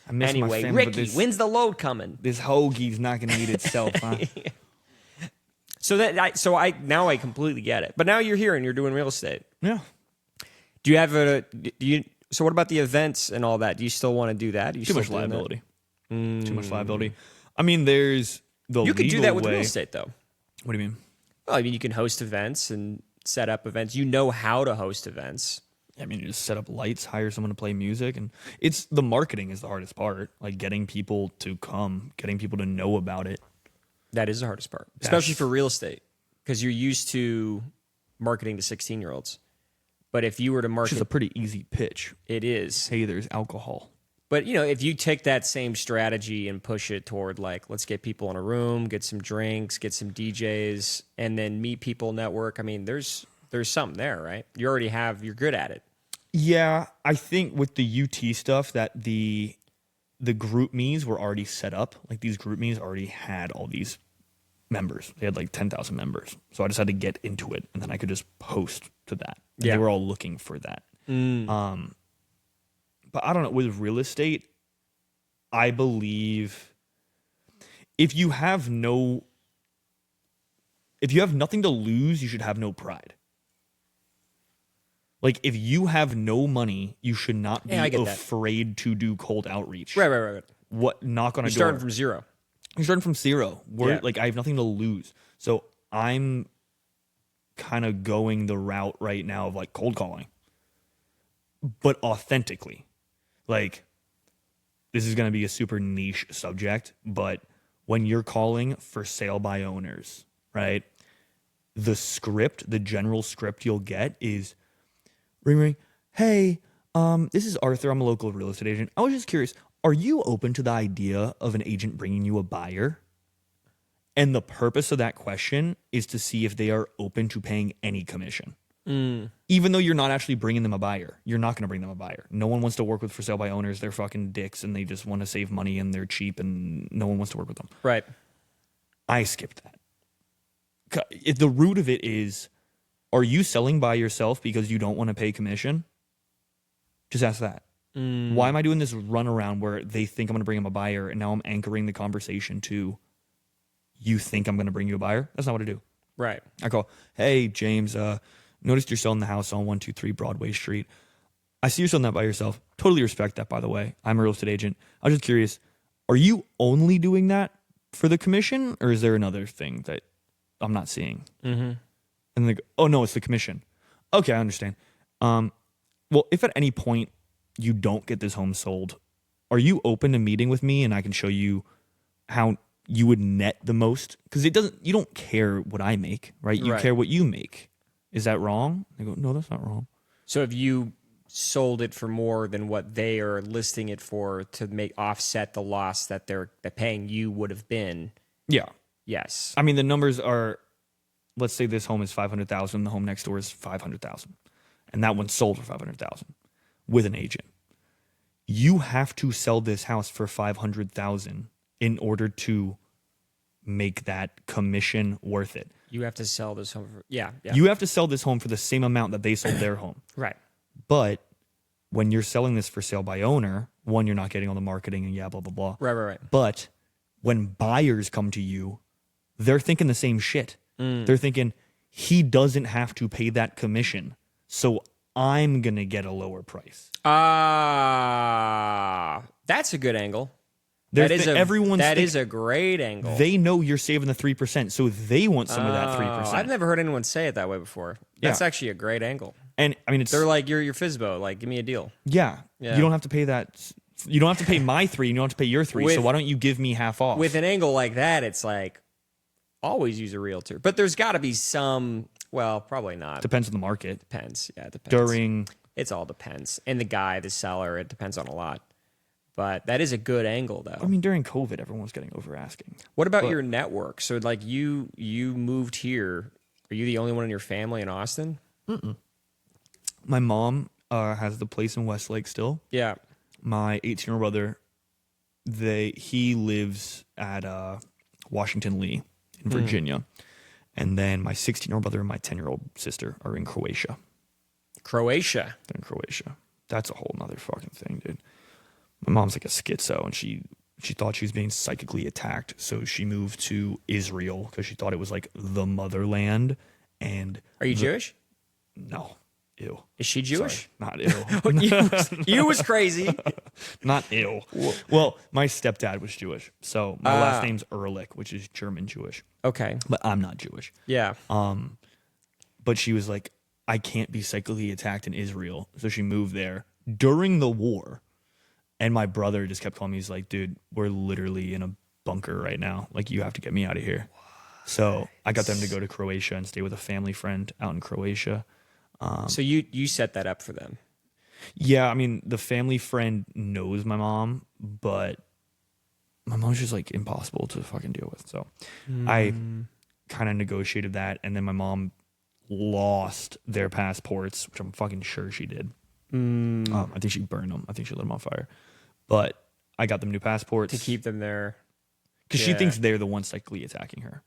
S1: I miss my family.
S2: Ricky, when's the load coming?
S1: This hoagie's not going to eat itself, huh?
S2: So I now I completely get it. But now you're here and you're doing real estate.
S1: Yeah.
S2: Do you have so what about the events and all that? Do you still want to do that?
S1: Too much liability. Too much liability. I mean, there's the
S2: You could do that with
S1: way.
S2: real estate though.
S1: What do you mean?
S2: Well, I mean, you can host events and set up events. You know how to host events.
S1: I mean, you just set up lights, hire someone to play music, and it's the marketing is the hardest part. Like getting people to come, getting people to know about it.
S2: That is the hardest part, especially for real estate, because you're used to marketing to 16-year-olds. But if you were to market,
S1: Which is a pretty easy pitch.
S2: it is.
S1: Hey, there's alcohol.
S2: But if you take that same strategy and push it toward like, let's get people in a room, get some drinks, get some DJs, and then meet people, network. I mean, there's something there, right? You're good at it.
S1: Yeah, I think with the UT stuff that the group me's were already set up. Like these group me's already had all these members. They had like 10,000 members. So I just had to get into it and then I could just post to that. And they were all looking for that. But I don't know, with real estate, I believe if you have nothing to lose, you should have no pride. Like, if you have no money, you should not be afraid to do cold outreach.
S2: Right.
S1: What knock on a door?
S2: You're starting from zero.
S1: You're starting from zero. Like, I have nothing to lose. So I'm kind of going the route right now of like cold calling, but authentically. Like, this is going to be a super niche subject, but when you're calling for sale by owners, right? The general script you'll get is, ring. Hey, this is Arthur. I'm a local real estate agent. I was just curious, are you open to the idea of an agent bringing you a buyer? And the purpose of that question is to see if they are open to paying any commission. Even though you're not actually bringing them a buyer. You're not going to bring them a buyer. No one wants to work with for sale by owners. They're fucking dicks and they just want to save money and they're cheap and no one wants to work with them.
S2: Right.
S1: I skipped that. If the root of it is, are you selling by yourself because you don't want to pay commission? Just ask that. Why am I doing this runaround where they think I'm going to bring them a buyer and now I'm anchoring the conversation to, you think I'm going to bring you a buyer? That's not what I do.
S2: Right.
S1: I call, hey, James, noticed you're selling the house on 123 Broadway Street. I see you're selling that by yourself. Totally respect that, by the way. I'm a real estate agent. I was just curious, are you only doing that for the commission or is there another thing that I'm not seeing? Mm-hmm. And they go, oh, no, it's the commission. Okay, I understand. Well, if at any point you don't get this home sold, are you open to meeting with me and I can show you how you would net the most? Because you don't care what I make, right? You care what you make. Is that wrong? They go, no, that's not wrong.
S2: So if you sold it for more than what they are listing it for to offset the loss that they're paying you would have been.
S1: Yeah.
S2: Yes.
S1: I mean, the numbers are, let's say this home is $500,000. The home next door is $500,000. And that one sold for $500,000 with an agent. You have to sell this house for $500,000 in order to make that commission worth it.
S2: You have to sell this home for, yeah.
S1: You have to sell this home for the same amount that they sold their home.
S2: Right.
S1: But when you're selling this for sale by owner, one, you're not getting all the marketing and blah, blah, blah.
S2: Right.
S1: But when buyers come to you, they're thinking the same shit. They're thinking, he doesn't have to pay that commission, so I'm going to get a lower price.
S2: That's a good angle.
S1: Everyone's
S2: that is a great angle.
S1: They know you're saving the 3%, so they want some of that 3%.
S2: I've never heard anyone say it that way before. That's actually a great angle.
S1: And I mean,
S2: they're like, you're FSBO, like, give me a deal.
S1: Yeah. You don't have to pay that. You don't have to pay my 3. You don't have to pay your 3. So why don't you give me half off?
S2: With an angle like that, it's like, always use a realtor. But there's got to be some, well, probably not.
S1: Depends on the market.
S2: Depends. Yeah, it depends.
S1: It
S2: all depends. And the guy, the seller, it depends on a lot. But that is a good angle, though.
S1: I mean, during COVID, everyone was getting over asking.
S2: What about your network? So, like, you moved here. Are you the only one in your family in Austin?
S1: Mm-mm. My mom has the place in Westlake still.
S2: Yeah.
S1: My 18-year-old brother, he lives at Washington Lee in Virginia. And then my 16-year-old brother and my 10-year-old sister are in Croatia.
S2: Croatia?
S1: They're in Croatia. That's a whole nother fucking thing, dude. My mom's like a schizo, and she she thought she was being psychically attacked. So she moved to Israel because she thought it was like the motherland. And
S2: Are you Jewish?
S1: no, ew.
S2: Is she Jewish?
S1: Sorry, not ew.
S2: You was crazy.
S1: Not ew. Well, my stepdad was Jewish. So my last name's Erlich, which is German Jewish.
S2: Okay.
S1: But I'm not Jewish.
S2: Yeah.
S1: But she was like, I can't be psychically attacked in Israel. So she moved there during the war. And my brother just kept calling me. He's like, dude, we're literally in a bunker right now. Like, you have to get me out of here. What? So I got them to go to Croatia and stay with a family friend out in Croatia.
S2: So you set that up for them.
S1: Yeah, I mean, the family friend knows my mom, but my mom's just like impossible to fucking deal with. So I kind of negotiated that. And then my mom lost their passports, which I'm fucking sure she did. I think she burned them. I think she lit them on fire. But I got them new passports.
S2: To keep them there.
S1: Because she thinks they're the ones psychically attacking her.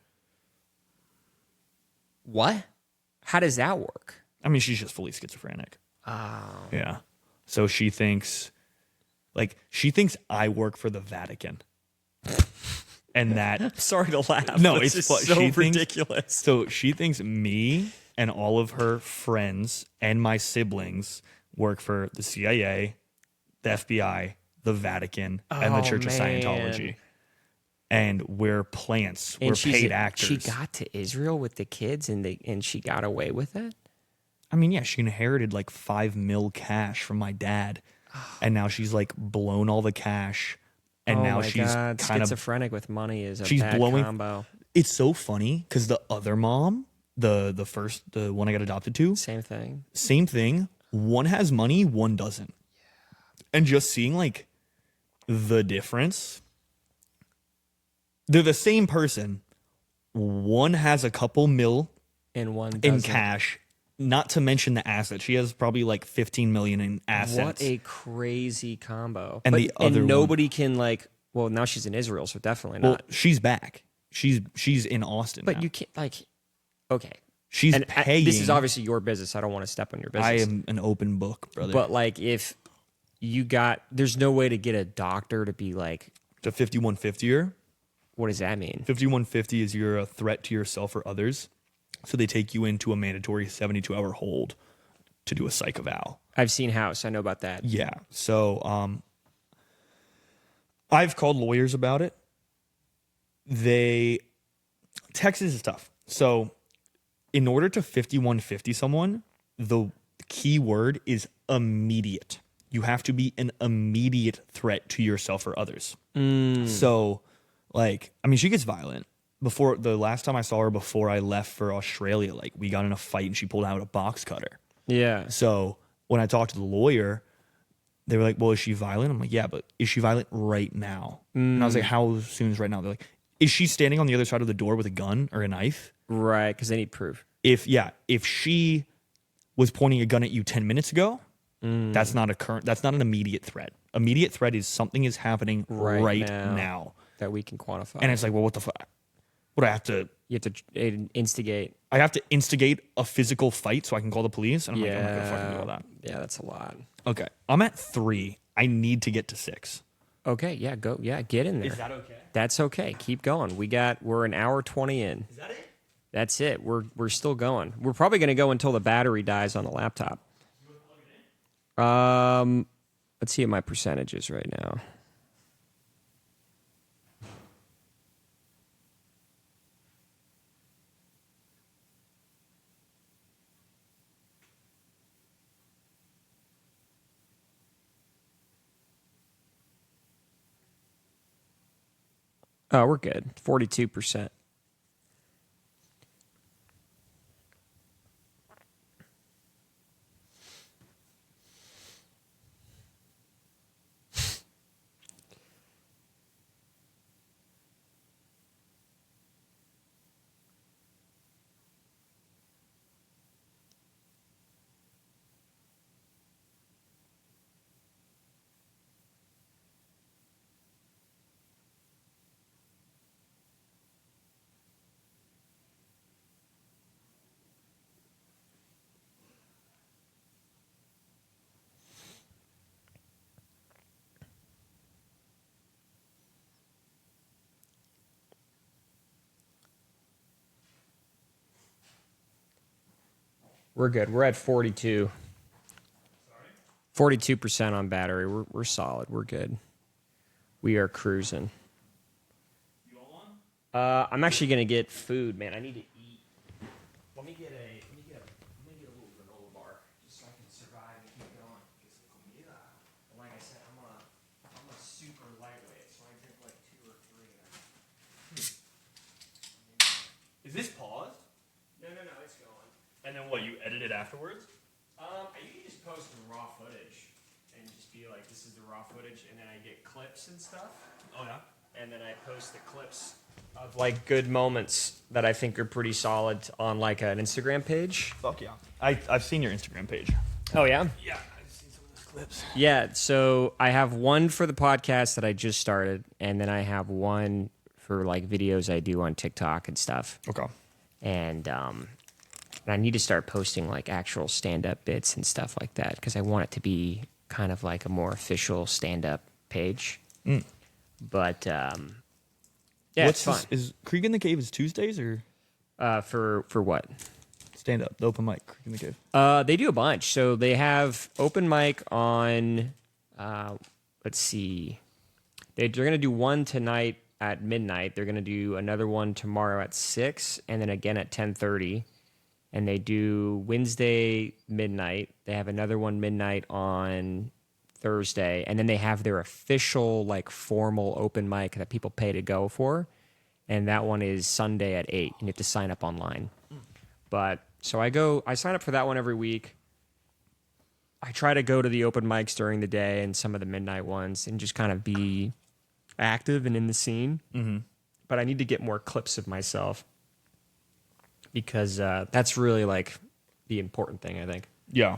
S2: What? How does that work?
S1: I mean, she's just fully schizophrenic.
S2: Oh.
S1: Yeah. So she thinks I work for the Vatican. And that...
S2: Sorry to laugh.
S1: No,
S2: it's
S1: it's
S2: just so ridiculous.
S1: So she thinks me and all of her friends and my siblings work for the CIA, the FBI, the Vatican, and the Church of Scientology. And we're plants. We're paid actors.
S2: She got to Israel with the kids and she got away with it?
S1: I mean, yeah, she inherited like $5 million cash from my dad. And now she's like blown all the cash. And now she's kind of
S2: schizophrenic with money is a bad combo.
S1: It's so funny because the other mom, the one I got adopted to,
S2: same thing.
S1: One has money, one doesn't. And just seeing like the difference. They're the same person. One has a couple mil
S2: and one doesn't.
S1: in cash. Not to mention the assets. She has probably like 15 million in assets.
S2: What a crazy combo.
S1: And
S2: and nobody can like, well, now she's in Israel, so definitely not.
S1: Well, she's back. She's in Austin.
S2: But
S1: now.
S2: you can't like, okay.
S1: She's paying.
S2: This is obviously your business. I don't want to step on your business.
S1: I am an open book, brother.
S2: But like, if you there's no way to get a doctor to be like,
S1: the 5150er.
S2: What does that mean?
S1: 5150 is you're a threat to yourself or others. So they take you into a mandatory 72-hour hold to do a psych eval.
S2: I've seen House. I know about that.
S1: Yeah. So I've called lawyers about it. Texas is tough. So in order to 5150 someone, the key word is immediate. You have to be an immediate threat to yourself or others. So, like, I mean, she gets violent. Before the last time I saw her before I left for Australia, like we got in a fight and she pulled out a box cutter.
S2: Yeah.
S1: So when I talked to the lawyer, they were like, well, is she violent? I'm like, yeah, but is she violent right now? And I was like, how soon is right now? They're like, is she standing on the other side of the door with a gun or a knife?
S2: Right, because they need proof.
S1: If she was pointing a gun at you 10 minutes ago, that's not an immediate threat. Immediate threat is something is happening right now.
S2: That we can quantify.
S1: And it's like, well, what the fuck? What, I have to...
S2: You have to instigate.
S1: I have to instigate a physical fight so I can call the police? And I'm like, I'm not going to fucking do all that.
S2: Yeah, that's a lot.
S1: Okay. I'm at 3. I need to get to 6.
S2: Okay, yeah, go. Yeah, get in there.
S1: Is that okay?
S2: That's okay. Keep going. We're an hour 20 in.
S1: Is that it?
S2: That's it. We're still going. We're probably going to go until the battery dies on the laptop.
S1: You want to plug it in?
S2: Let's see what my percentage is right now. Oh, we're good. 42%. We're good. We're at 42. 42% on battery. We're solid. We're good. We are cruising.
S1: You want one?
S2: I'm actually gonna get food, man. I need to eat. Let me get a little granola bar just so I can survive and keep going. And like I said, I'm a super lightweight, so I drink like 2 or 3.
S1: Is this paused?
S2: No, it's going.
S1: And then what? You edit it afterwards?
S2: You can just post the raw footage and just be like, this is the raw footage, and then I get clips and stuff.
S1: Oh yeah.
S2: And then I post the clips of like good moments that I think are pretty solid on like an Instagram page.
S1: Fuck yeah. I've seen your Instagram page.
S2: Oh yeah?
S1: Yeah, I've seen some of those clips.
S2: Yeah, so I have one for the podcast that I just started, and then I have one for like videos I do on TikTok and stuff.
S1: Okay.
S2: And I need to start posting like actual stand-up bits and stuff like that because I want it to be kind of like a more official stand-up page. But yeah, it's fun.
S1: Is Creek in the Cave is Tuesdays or
S2: For what?
S1: stand up, the open mic, Creek in the Cave?
S2: They do a bunch. So they have open mic on. Let's see. They're going to do one tonight at midnight. They're going to do another one tomorrow at 6, and then again at 10:30. And they do Wednesday midnight. They have another one midnight on Thursday, and then they have their official like formal open mic that people pay to go for, and that one is Sunday at 8, and you have to sign up online. But so I sign up for that one every week. I try to go to the open mics during the day and some of the midnight ones and just kind of be active and in the scene. But I need to get more clips of myself because that's really like the important thing, I think.
S1: Yeah. I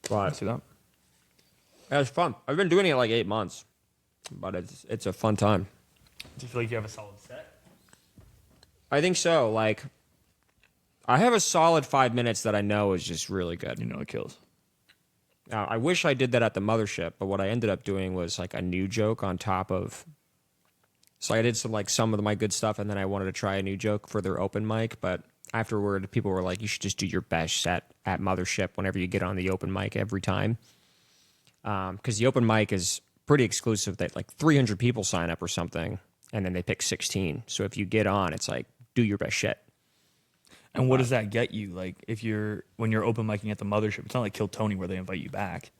S2: But
S1: see that.
S2: it's fun. I've been doing it like 8 months, but it's a fun time.
S1: Do you feel like you have a solid set?
S2: I think so. Like, I have a solid 5 minutes that I know is just really good.
S1: You know it kills.
S2: Now, I wish I did that at the Mothership, but what I ended up doing was like a new joke on top of. So I did some of my good stuff, and then I wanted to try a new joke for their open mic. But afterward, people were like, "You should just do your best set at Mothership whenever you get on the open mic every time." Because the open mic is pretty exclusive. That like 300 people sign up or something, and then they pick 16. So if you get on, it's like do your best shit.
S1: And what does that get you? Like when you're open micing at the Mothership, it's not like Kill Tony where they invite you back.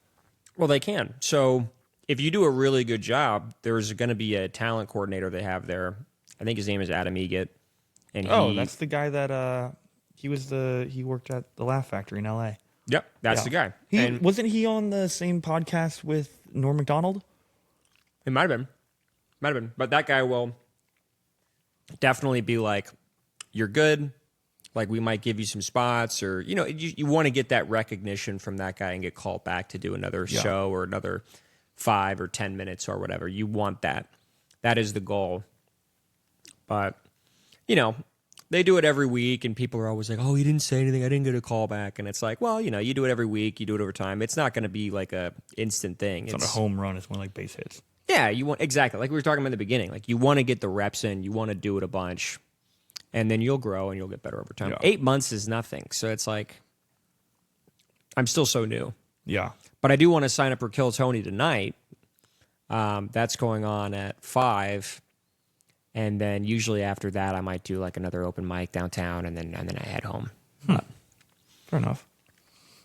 S2: Well, they can. So if you do a really good job, there's going to be a talent coordinator they have there. I think his name is Adam Egget. And
S1: That's the guy that he worked at the Laugh Factory in L.A.
S2: Yep, that's the guy.
S1: And wasn't he on the same podcast with Norm Macdonald?
S2: It might have been. But that guy will definitely be like, you're good. Like, we might give you some spots, or, you want to get that recognition from that guy and get called back to do another show or another 5 or 10 minutes or whatever. You want that. That is the goal. But, they do it every week, and people are always like, oh, he didn't say anything. I didn't get a call back. And it's like, well, you do it every week. You do it over time. It's not going to be like a instant thing.
S1: It's not a home run. It's more like base hits.
S2: Yeah, exactly. Like we were talking about in the beginning. Like, you want to get the reps in. You want to do it a bunch. And then you'll grow and you'll get better over time.
S1: Yeah.
S2: 8 months is nothing. So it's like, I'm still so new.
S1: Yeah.
S2: But I do want to sign up for Kill Tony tonight. That's going on at 5. And then usually after that, I might do like another open mic downtown, and then I head home. But,
S1: Fair enough.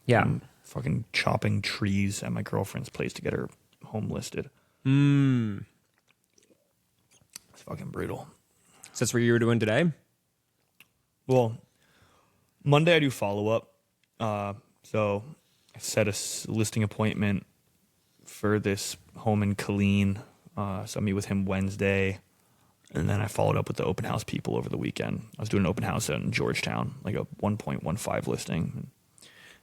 S2: yeah.
S1: I'm fucking chopping trees at my girlfriend's place to get her home listed.
S2: It's
S1: It's fucking brutal.
S2: So that's what you were doing today?
S1: Well, Monday I do follow up. So I set a listing appointment for this home in Killeen. So I meet with him Wednesday. And then I followed up with the open house people over the weekend. I was doing an open house in Georgetown, like a 1.15 listing. And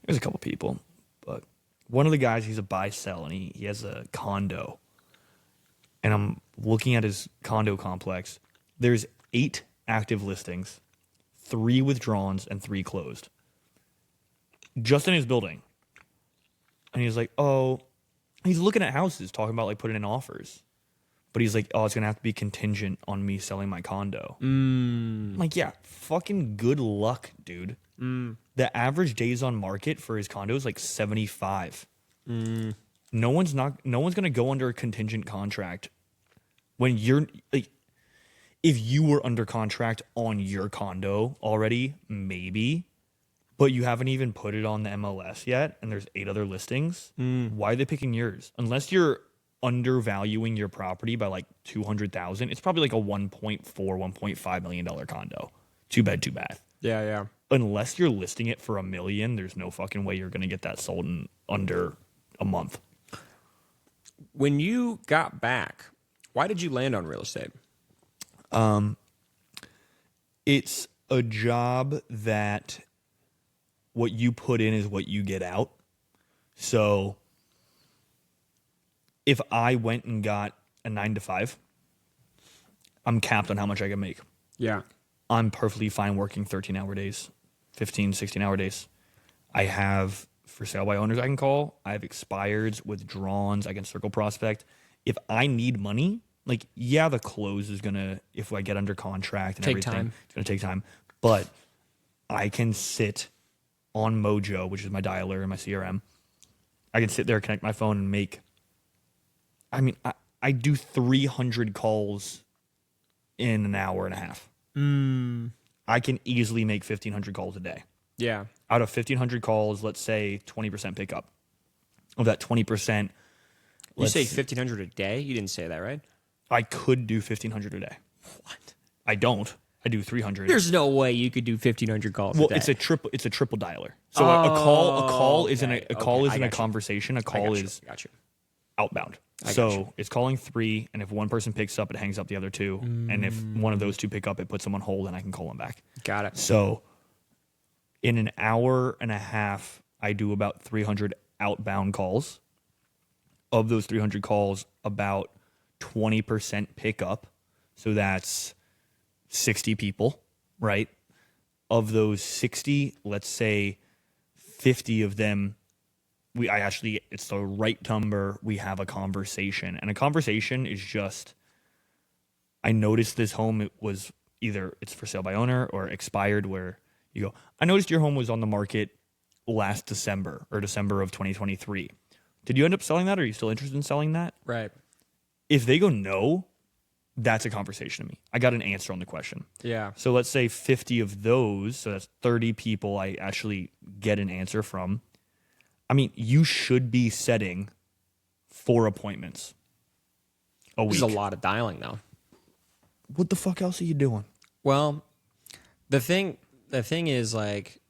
S1: there's a couple people. But one of the guys, he's a buy-sell, and he has a condo. And I'm looking at his condo complex. There's 8 active listings, 3 withdrawals, and 3 closed. Just in his building. And he's like, oh, he's looking at houses, talking about like putting in offers. But he's like, oh, it's going to have to be contingent on me selling my condo. I'm like, yeah, fucking good luck, dude. The average days on market for his condo is like 75. No one's going to go under a contingent contract when you're like, if you were under contract on your condo already, maybe, but you haven't even put it on the MLS yet, and there's 8 other listings. Why are they picking yours? Unless you're undervaluing your property by like 200,000, it's probably like a 1.5 million dollar condo, 2-bed, 2-bath.
S2: Yeah.
S1: Unless you're listing it for $1 million, there's no fucking way you're gonna get that sold in under a month.
S2: When you got back, why did you land on real estate?
S1: It's a job that what you put in is what you get out. So if I went and got a 9 to 5, I'm capped on how much I can make.
S2: Yeah.
S1: I'm perfectly fine working 13-hour days, 15, 16-hour days. I have for sale by owners I can call. I have expireds, withdrawns. I can circle prospect. If I need money, like, yeah, the close is going to, if I get under contract and
S2: Take
S1: everything,
S2: time.
S1: it's going to take time. But I can sit on Mojo, which is my dialer and my CRM. I can sit there, connect my phone, and make, I mean, I do 300 calls in an hour and a half. I can easily make 1,500 calls a day.
S2: Yeah.
S1: Out of 1,500 calls, let's say 20% pickup. Of that 20%,
S2: You say 1,500 a day? You didn't say that, right?
S1: I could do 1,500 a day.
S2: What?
S1: I don't. I do 300.
S2: There's no way you could do 1,500 calls a
S1: Well,
S2: day.
S1: it's a triple dialer. So a call isn't
S2: okay.
S1: a call
S2: Okay,
S1: isn't
S2: I
S1: a
S2: got you.
S1: conversation. A call is
S2: Got you.
S1: outbound.
S2: got
S1: So
S2: you.
S1: it's calling 3, and if one person picks up, it hangs up the other 2. And if one of those 2 pick up, it puts them on hold, and I can call them back.
S2: Got it.
S1: So in an hour and a half, I do about 300 outbound calls. Of those 300 calls, about 20% pickup. So that's 60 people, right? Of those 60, let's say 50 of them, it's the right number. We have a conversation, and a conversation is just, I noticed this home. It was either it's for sale by owner or expired, where you go, I noticed your home was on the market last December or December of 2023. Did you end up selling that? Or are you still interested in selling that?
S2: Right.
S1: If they go no, that's a conversation to me. I got an answer on the question.
S2: Yeah.
S1: So let's say 50 of those, so that's 30 people I actually get an answer from. I mean, you should be setting 4 appointments a week.
S2: This is a lot of dialing, though.
S1: What the fuck else are you doing?
S2: Well, the thing is, like,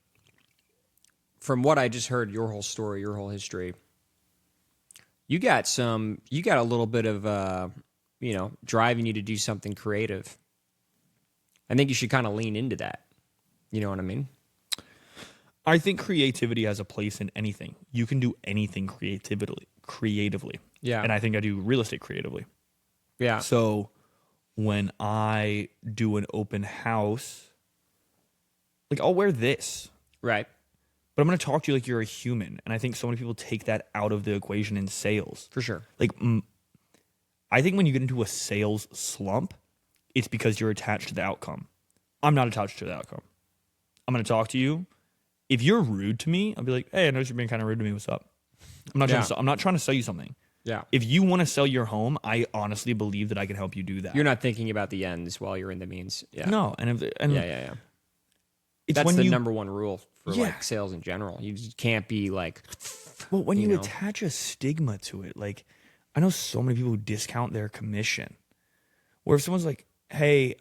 S2: from what I just heard, your whole story, your whole history, you got a little bit of, driving you to do something creative. I think you should kind of lean into that. You know what I mean?
S1: I think creativity has a place in anything. You can do anything creatively.
S2: Yeah.
S1: And I think I do real estate creatively.
S2: Yeah.
S1: So when I do an open house, like, I'll wear this,
S2: Right.
S1: but I'm going to talk to you like you're a human. And I think so many people take that out of the equation in sales.
S2: For sure.
S1: Like, I think when you get into a sales slump, it's because you're attached to the outcome. I'm not attached to the outcome. I'm going to talk to you. If you're rude to me, I'll be like, hey, I noticed you're being kind of rude to me. What's up? I'm not trying to sell you something.
S2: Yeah.
S1: If you want to sell your home, I honestly believe that I can help you do that.
S2: You're not thinking about the ends while you're in the means. Yeah.
S1: No. And
S2: Yeah.
S1: it's
S2: That's
S1: when
S2: the
S1: you,
S2: number one rule for
S1: Yeah.
S2: like sales in general. You just can't be like,
S1: well, when you
S2: know.
S1: attach a stigma to it, like, I know so many people who discount their commission. Where if someone's like, hey,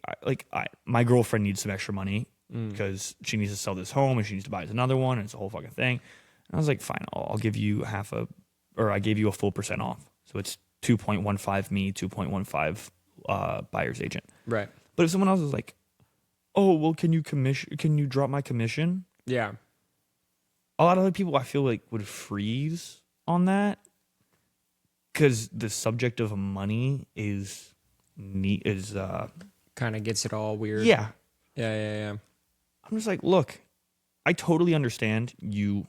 S1: my girlfriend needs some extra money because she needs to sell this home and she needs to buy another one, and it's a whole fucking thing. And I was like, fine, I'll give you I gave you a full % off. So it's 2.15 me, 2.15 buyer's agent.
S2: right.
S1: But if someone else is like, oh, well, can you drop my commission?
S2: Yeah.
S1: A lot of other people I feel like would freeze on that because the subject of money is
S2: Kind of gets it all weird.
S1: yeah.
S2: Yeah.
S1: I'm just like, look, I totally understand you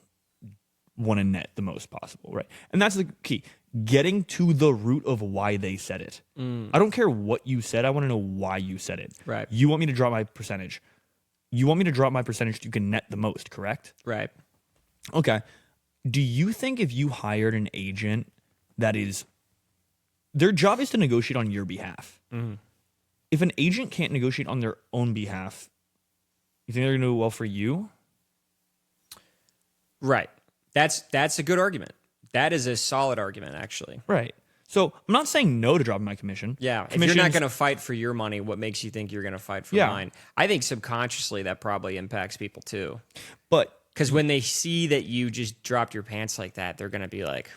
S1: want to net the most possible, right? And that's the key. Getting to the root of why they said it. I don't care what you said. I want to know why you said it.
S2: Right.
S1: You want me to drop my percentage. you want me to drop my percentage so you can net the most, correct?
S2: Right.
S1: Okay. Do you think if you hired an agent that is, their job is to negotiate on your behalf.
S2: Mm-hmm.
S1: If an agent can't negotiate on their own behalf, you think they're going to do well for you?
S2: Right. That's a good argument. That is a solid argument, actually.
S1: Right. So I'm not saying no to dropping my commission.
S2: Yeah. If you're not going to fight for your money, what makes you think you're going to fight for mine? I think subconsciously that probably impacts people too.
S1: But
S2: because when they see that you just dropped your pants like that, they're going to be like,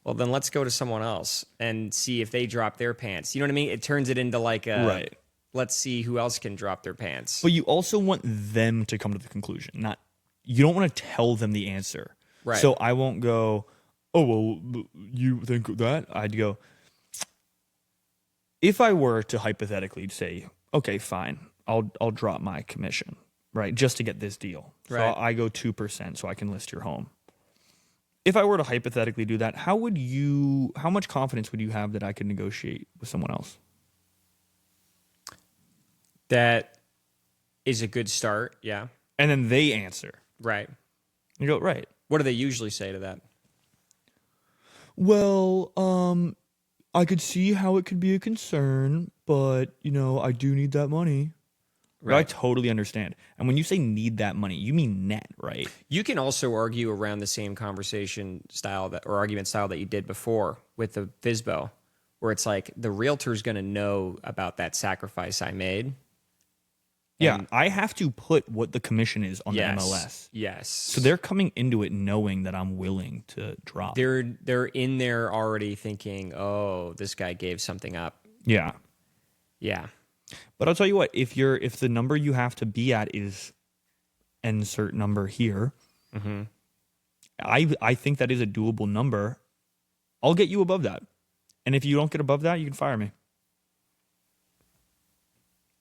S2: well, then let's go to someone else and see if they drop their pants. You know what I mean? It turns it into like a, let's see who else can drop their pants.
S1: But you also want them to come to the conclusion. You don't want to tell them the answer.
S2: Right.
S1: So I won't go, oh, well, you think that? I'd go, if I were to hypothetically say, okay, fine, I'll drop my commission, right, just to get this deal. So I go 2% so I can list your home. If I were to hypothetically do that, how much confidence would you have that I could negotiate with someone else?
S2: That is a good start, yeah.
S1: And then they answer.
S2: Right.
S1: You go, right.
S2: What do they usually say to that?
S1: Well, I could see how it could be a concern, but, I do need that money. Right. I totally understand. And when you say need that money, you mean net, right?
S2: You can also argue around the same conversation style or argument style that you did before with the FSBO, where it's like the realtor's going to know about that sacrifice I made.
S1: Yeah, I have to put what the commission is on the MLS.
S2: Yes.
S1: So they're coming into it knowing that I'm willing to drop.
S2: They're in there already thinking, oh, this guy gave something up.
S1: Yeah.
S2: Yeah.
S1: But I'll tell you what, if the number you have to be at is insert number here,
S2: mm-hmm.
S1: I think that is a doable number. I'll get you above that. And if you don't get above that, you can fire me.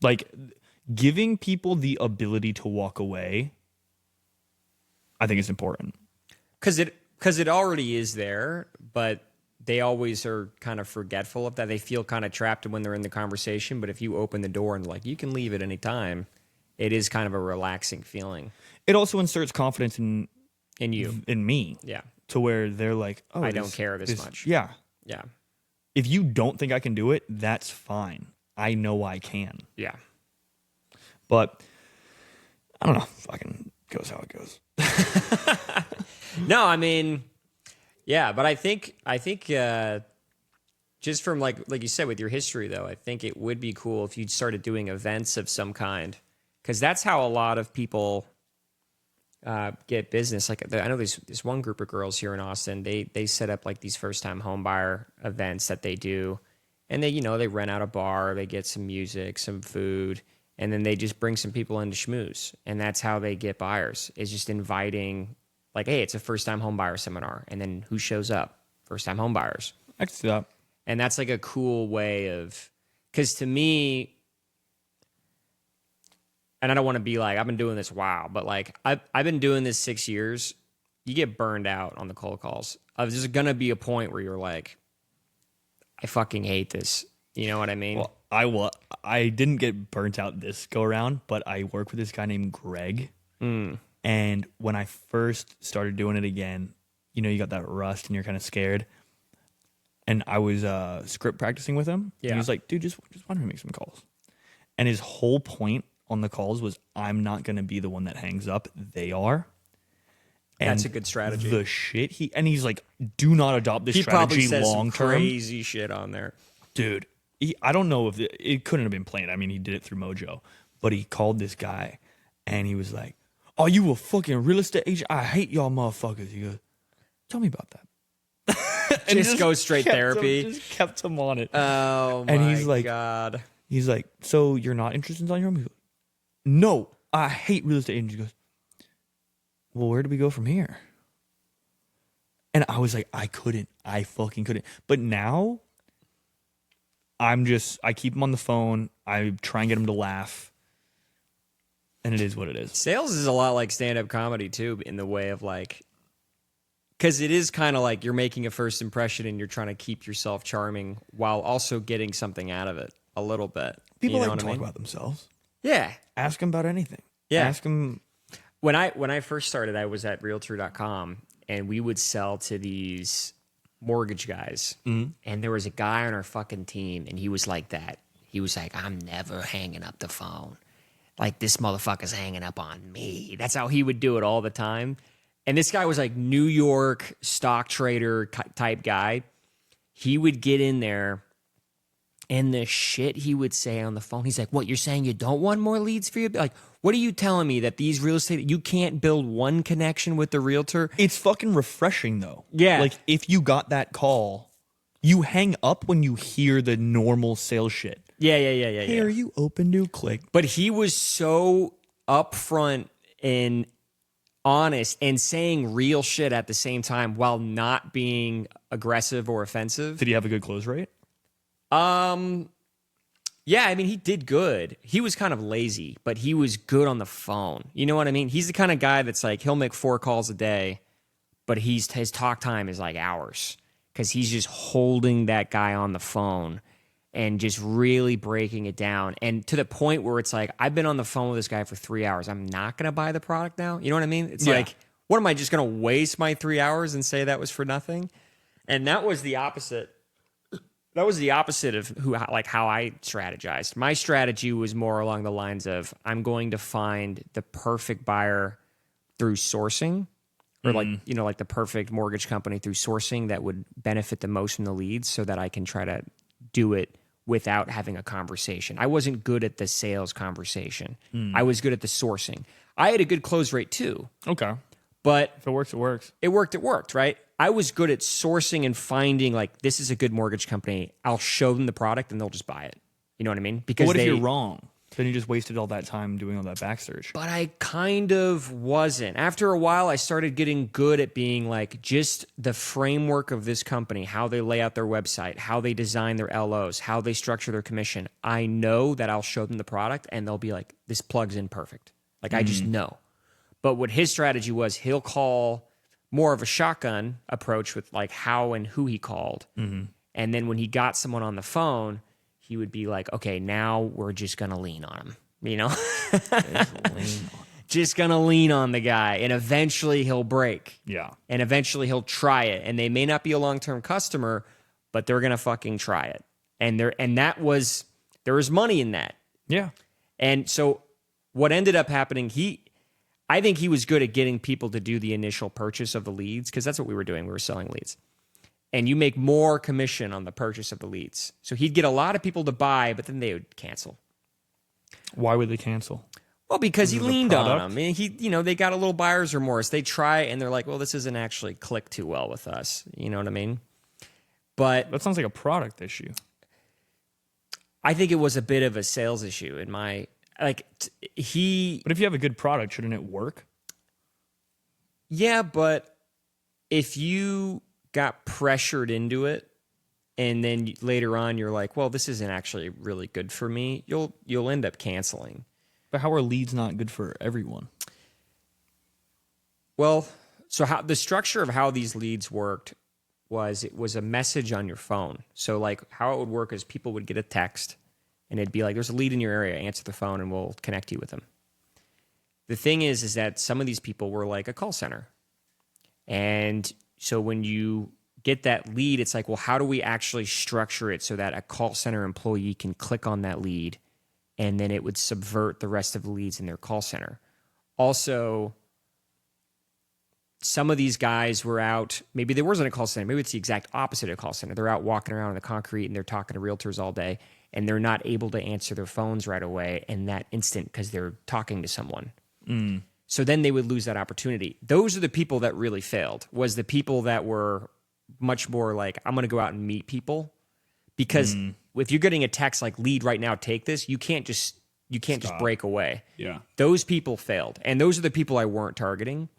S1: Like, giving people the ability to walk away, I think is important.
S2: Because it already is there, but they always are kind of forgetful of that. They feel kind of trapped when they're in the conversation. But if you open the door and like, you can leave at any time, it is kind of a relaxing feeling.
S1: It also inserts confidence in
S2: you,
S1: in me.
S2: Yeah.
S1: To where they're like, oh,
S2: I don't care this much.
S1: Yeah.
S2: Yeah.
S1: If you don't think I can do it, that's fine. I know I can.
S2: Yeah.
S1: But I don't know. Fucking goes how it goes.
S2: No, I mean, yeah, but I think just from like you said with your history though, I think it would be cool if you started doing events of some kind, because that's how a lot of people get business. Like I know there's this one group of girls here in Austin. They set up like these first time home buyer events that they do, and they rent out a bar, they get some music, some food. And then they just bring some people in to schmooze. And that's how they get buyers, is just inviting, like, hey, it's a first-time home buyer seminar. And then who shows up? First-time home buyers.
S1: I can see that.
S2: And that's like a cool way of, because to me, and I don't want to be like, I've been doing this, wow. But like, I've been doing this 6 years. You get burned out on the cold calls. There's going to be a point where you're like, I fucking hate this. You know what I mean?
S1: Well, I didn't get burnt out this go around, but I work with this guy named Greg.
S2: Mm.
S1: And when I first started doing it again, you got that rust and you're kind of scared. And I was script practicing with him. Yeah. And he was like, dude, just want to make some calls. And his whole point on the calls was, I'm not going to be the one that hangs up. They are. And
S2: that's a good strategy.
S1: The shit he's like, do not adopt this strategy long term.
S2: Crazy shit on there.
S1: Dude. I don't know if it couldn't have been planned. I mean, he did it through Mojo, but he called this guy and he was like, "Oh, you a fucking real estate agent? I hate y'all motherfuckers." He goes, "Tell me about that."
S2: And just go straight therapy.
S1: Just kept him on it.
S2: Oh my
S1: and he's like,
S2: God.
S1: He's like, "So you're not interested in selling your home?" He goes, "No, I hate real estate agents." He goes, "Well, where do we go from here?" And I was like, I fucking couldn't. But now I keep him on the phone. I try and get him to laugh. And it is what it is.
S2: Sales is a lot like stand-up comedy, too, in the way of like, because it is kind of like you're making a first impression and you're trying to keep yourself charming while also getting something out of it a little bit.
S1: People like to talk about themselves.
S2: Yeah.
S1: Ask them about anything. Ask him.
S2: When I first started, I was at realtor.com, and we would sell to these mortgage guys. And there was a guy on our fucking team, and he was like that. He was like, I'm never hanging up the phone. Like, this motherfucker's hanging up on me. That's how he would do it all the time. And this guy was like New York stock trader type guy. He would get in there, and the shit he would say on the phone, he's like, what, you're saying you don't want more leads for you? Like, what are you telling me, that these real estate, you can't build one connection with the realtor?
S1: It's fucking refreshing, though.
S2: Yeah.
S1: Like, if you got that call, you hang up when you hear the normal sales shit.
S2: Yeah.
S1: Hey, are you open to click?
S2: But he was so upfront and honest and saying real shit at the same time while not being aggressive or offensive.
S1: Did he have a good close rate?
S2: Yeah, I mean, he did good. He was kind of lazy, but he was good on the phone. You know what I mean? He's the kind of guy that's like, he'll make 4 calls a day, but his talk time is like hours because he's just holding that guy on the phone and just really breaking it down. And to the point where it's like, I've been on the phone with this guy for 3 hours. I'm not going to buy the product now. You know what I mean? It's like, what am I just going to waste my 3 hours and say that was for nothing? And that was the opposite. That was the opposite of how I strategized. My strategy was more along the lines of, I'm going to find the perfect buyer through sourcing, or like the perfect mortgage company through sourcing that would benefit the most from the leads, so that I can try to do it without having a conversation. I wasn't good at the sales conversation. I was good at the sourcing. I had a good close rate too.
S1: Okay.
S2: But
S1: if it works, it works.
S2: It worked, right? I was good at sourcing and finding, like, this is a good mortgage company. I'll show them the product and they'll just buy it. You know what I mean?
S1: Because what if you're wrong? Then you just wasted all that time doing all that back search.
S2: But I kind of wasn't. After a while, I started getting good at being like, just the framework of this company, how they lay out their website, how they design their LOs, how they structure their commission. I know that I'll show them the product and they'll be like, this plugs in perfect. Like, I just know. But what his strategy was, he'll call more of a shotgun approach with like how and who he called. And then when he got someone on the phone, he would be like, okay, now we're just going to lean on him, you know? Just going to lean on the guy, and eventually he'll break.
S1: Yeah.
S2: And eventually he'll try it. And they may not be a long-term customer, but they're going to fucking try it. And there was money in that.
S1: Yeah.
S2: And so what ended up happening, I think he was good at getting people to do the initial purchase of the leads, because that's what we were doing. We were selling leads. And you make more commission on the purchase of the leads. So he'd get a lot of people to buy, but then they would cancel.
S1: Why would they cancel?
S2: Well, because he leaned on them. And they got a little buyer's remorse. They try and they're like, well, this isn't actually click too well with us. You know what I mean? But
S1: that sounds like a product issue.
S2: I think it was a bit of a sales issue in my... But if you have a good product, shouldn't it work? Yeah, but if you got pressured into it and then later on you're like, well, this isn't actually really good for me, you'll end up canceling.
S1: But how are leads not good for everyone?
S2: Well, so how the structure of how these leads worked was, it was a message on your phone. So like how it would work is people would get a text, and it'd be like, there's a lead in your area, answer the phone and we'll connect you with them. The thing is that some of these people were like a call center. And so when you get that lead, it's like, well, how do we actually structure it so that a call center employee can click on that lead and then it would subvert the rest of the leads in their call center? Also, some of these guys were out, maybe there wasn't a call center, maybe it's the exact opposite of a call center. They're out walking around in the concrete and they're talking to realtors all day, and they're not able to answer their phones right away in that instant because they're talking to someone. So then they would lose that opportunity. Those are the people that really failed, was the people that were much more like, I'm going to go out and meet people. Because if you're getting a text like, lead right now, take this, you can't just break away.
S1: Yeah.
S2: Those people failed. And those are the people I weren't targeting.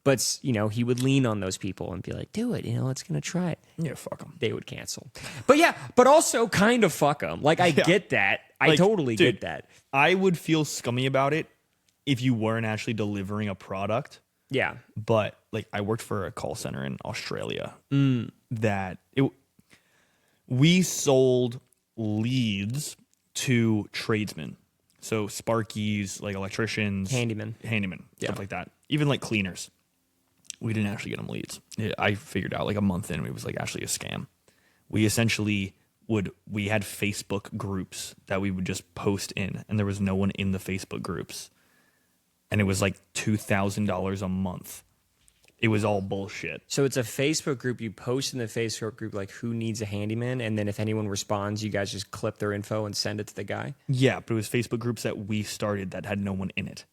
S2: But, he would lean on those people and be like, do it, let's going to try it.
S1: Yeah, fuck them.
S2: They would cancel. But also kind of fuck them. Like, I get that. I totally get that.
S1: I would feel scummy about it if you weren't actually delivering a product.
S2: Yeah.
S1: But, I worked for a call center in Australia we sold leads to tradesmen. So Sparkies, like electricians,
S2: Handyman,
S1: stuff like that. Even like cleaners. We didn't actually get them leads. I figured out like a month in, it was like actually a scam. We essentially we had Facebook groups that we would just post in, and there was no one in the Facebook groups. And it was like $2,000 a month. It was all bullshit.
S2: So it's a Facebook group. You post in the Facebook group like who needs a handyman, and then if anyone responds, you guys just clip their info and send it to the guy.
S1: Yeah, but it was Facebook groups that we started that had no one in it.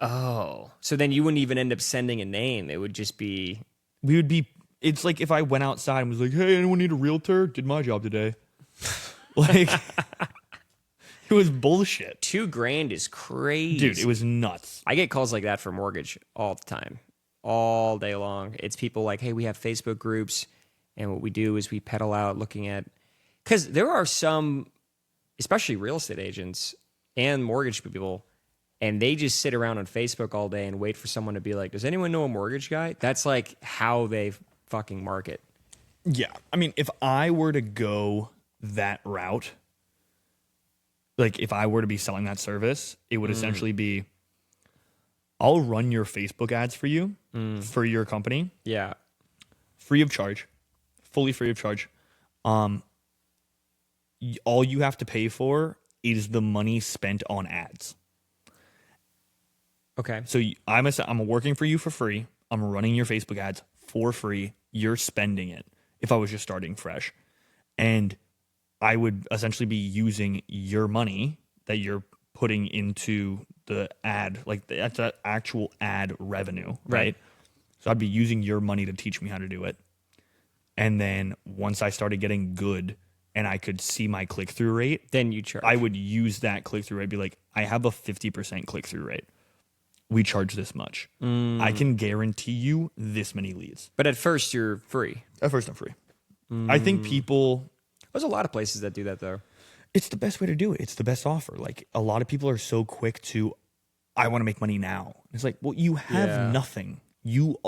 S2: Oh, so then you wouldn't even end up sending a name. It would just be.
S1: It's like if I went outside and was like, hey, anyone need a realtor? Did my job today. Like, it was bullshit.
S2: $2,000 is crazy.
S1: Dude, it was nuts.
S2: I get calls like that for mortgage all the time, all day long. It's people like, hey, we have Facebook groups, and what we do is we pedal out looking at, because there are some, especially real estate agents and mortgage people, and they just sit around on Facebook all day and wait for someone to be like, does anyone know a mortgage guy? That's like how they fucking market.
S1: Yeah. I mean, if I were to go that route, like if I were to be selling that service, it would essentially be, I'll run your Facebook ads for you, for your company.
S2: Yeah.
S1: Free of charge, fully free of charge. All you have to pay for is the money spent on ads.
S2: Okay.
S1: So I'm working for you for free. I'm running your Facebook ads for free. You're spending it if I was just starting fresh. And I would essentially be using your money that you're putting into the ad, like that's that actual ad revenue, right? So I'd be using your money to teach me how to do it. And then once I started getting good and I could see my click-through rate,
S2: then you charge.
S1: I would use that click-through rate, be like, I have a 50% click-through rate. We charge this much. I can guarantee you this many leads.
S2: But at first, you're free.
S1: At first, I'm free. I think people...
S2: There's a lot of places that do that, though.
S1: It's the best way to do it. It's the best offer. Like, a lot of people are so quick to, I want to make money now. It's like, well, you have nothing. You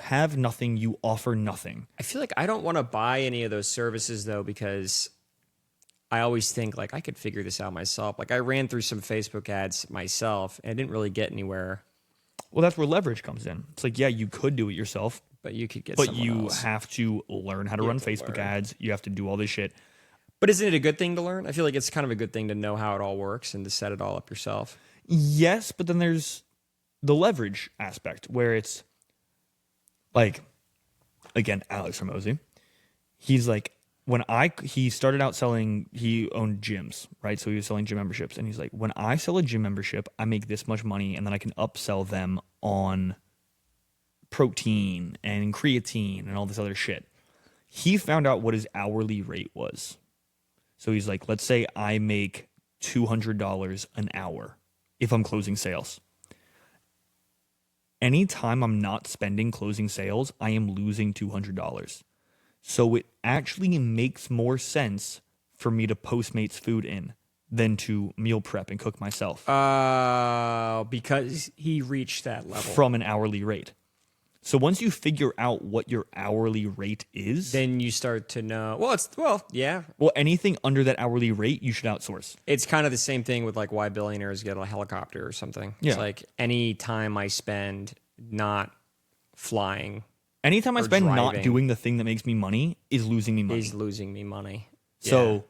S1: have nothing. You offer nothing.
S2: I feel like I don't want to buy any of those services, though, because I always think, like, I could figure this out myself. Like, I ran through some Facebook ads myself, and I didn't really get anywhere.
S1: Well, that's where leverage comes in. It's like, yeah, you could do it yourself.
S2: But you could get
S1: But
S2: someone
S1: you
S2: else.
S1: have to learn how to run Facebook ads. You have to do all this shit.
S2: But isn't it a good thing to learn? I feel like it's kind of a good thing to know how it all works and to set it all up yourself.
S1: Yes, but then there's the leverage aspect where it's like, again, Alex Ramosi, he's like, he started out selling, he owned gyms, right? So he was selling gym memberships. And he's like, when I sell a gym membership, I make this much money and then I can upsell them on protein and creatine and all this other shit. He found out what his hourly rate was. So he's like, let's say I make $200 an hour if I'm closing sales. Anytime I'm not spending closing sales, I am losing $200. So it actually makes more sense for me to Postmates food in than to meal prep and cook myself.
S2: Because he reached that level.
S1: From an hourly rate. So once you figure out what your hourly rate is,
S2: then you start to know. Yeah.
S1: Well, anything under that hourly rate, you should outsource.
S2: It's kind of the same thing with like why billionaires get a helicopter or something.
S1: Yeah.
S2: It's like any time I spend not flying,
S1: anytime I spend
S2: driving,
S1: not doing the thing that makes me money is losing me money.
S2: Is losing me money.
S1: So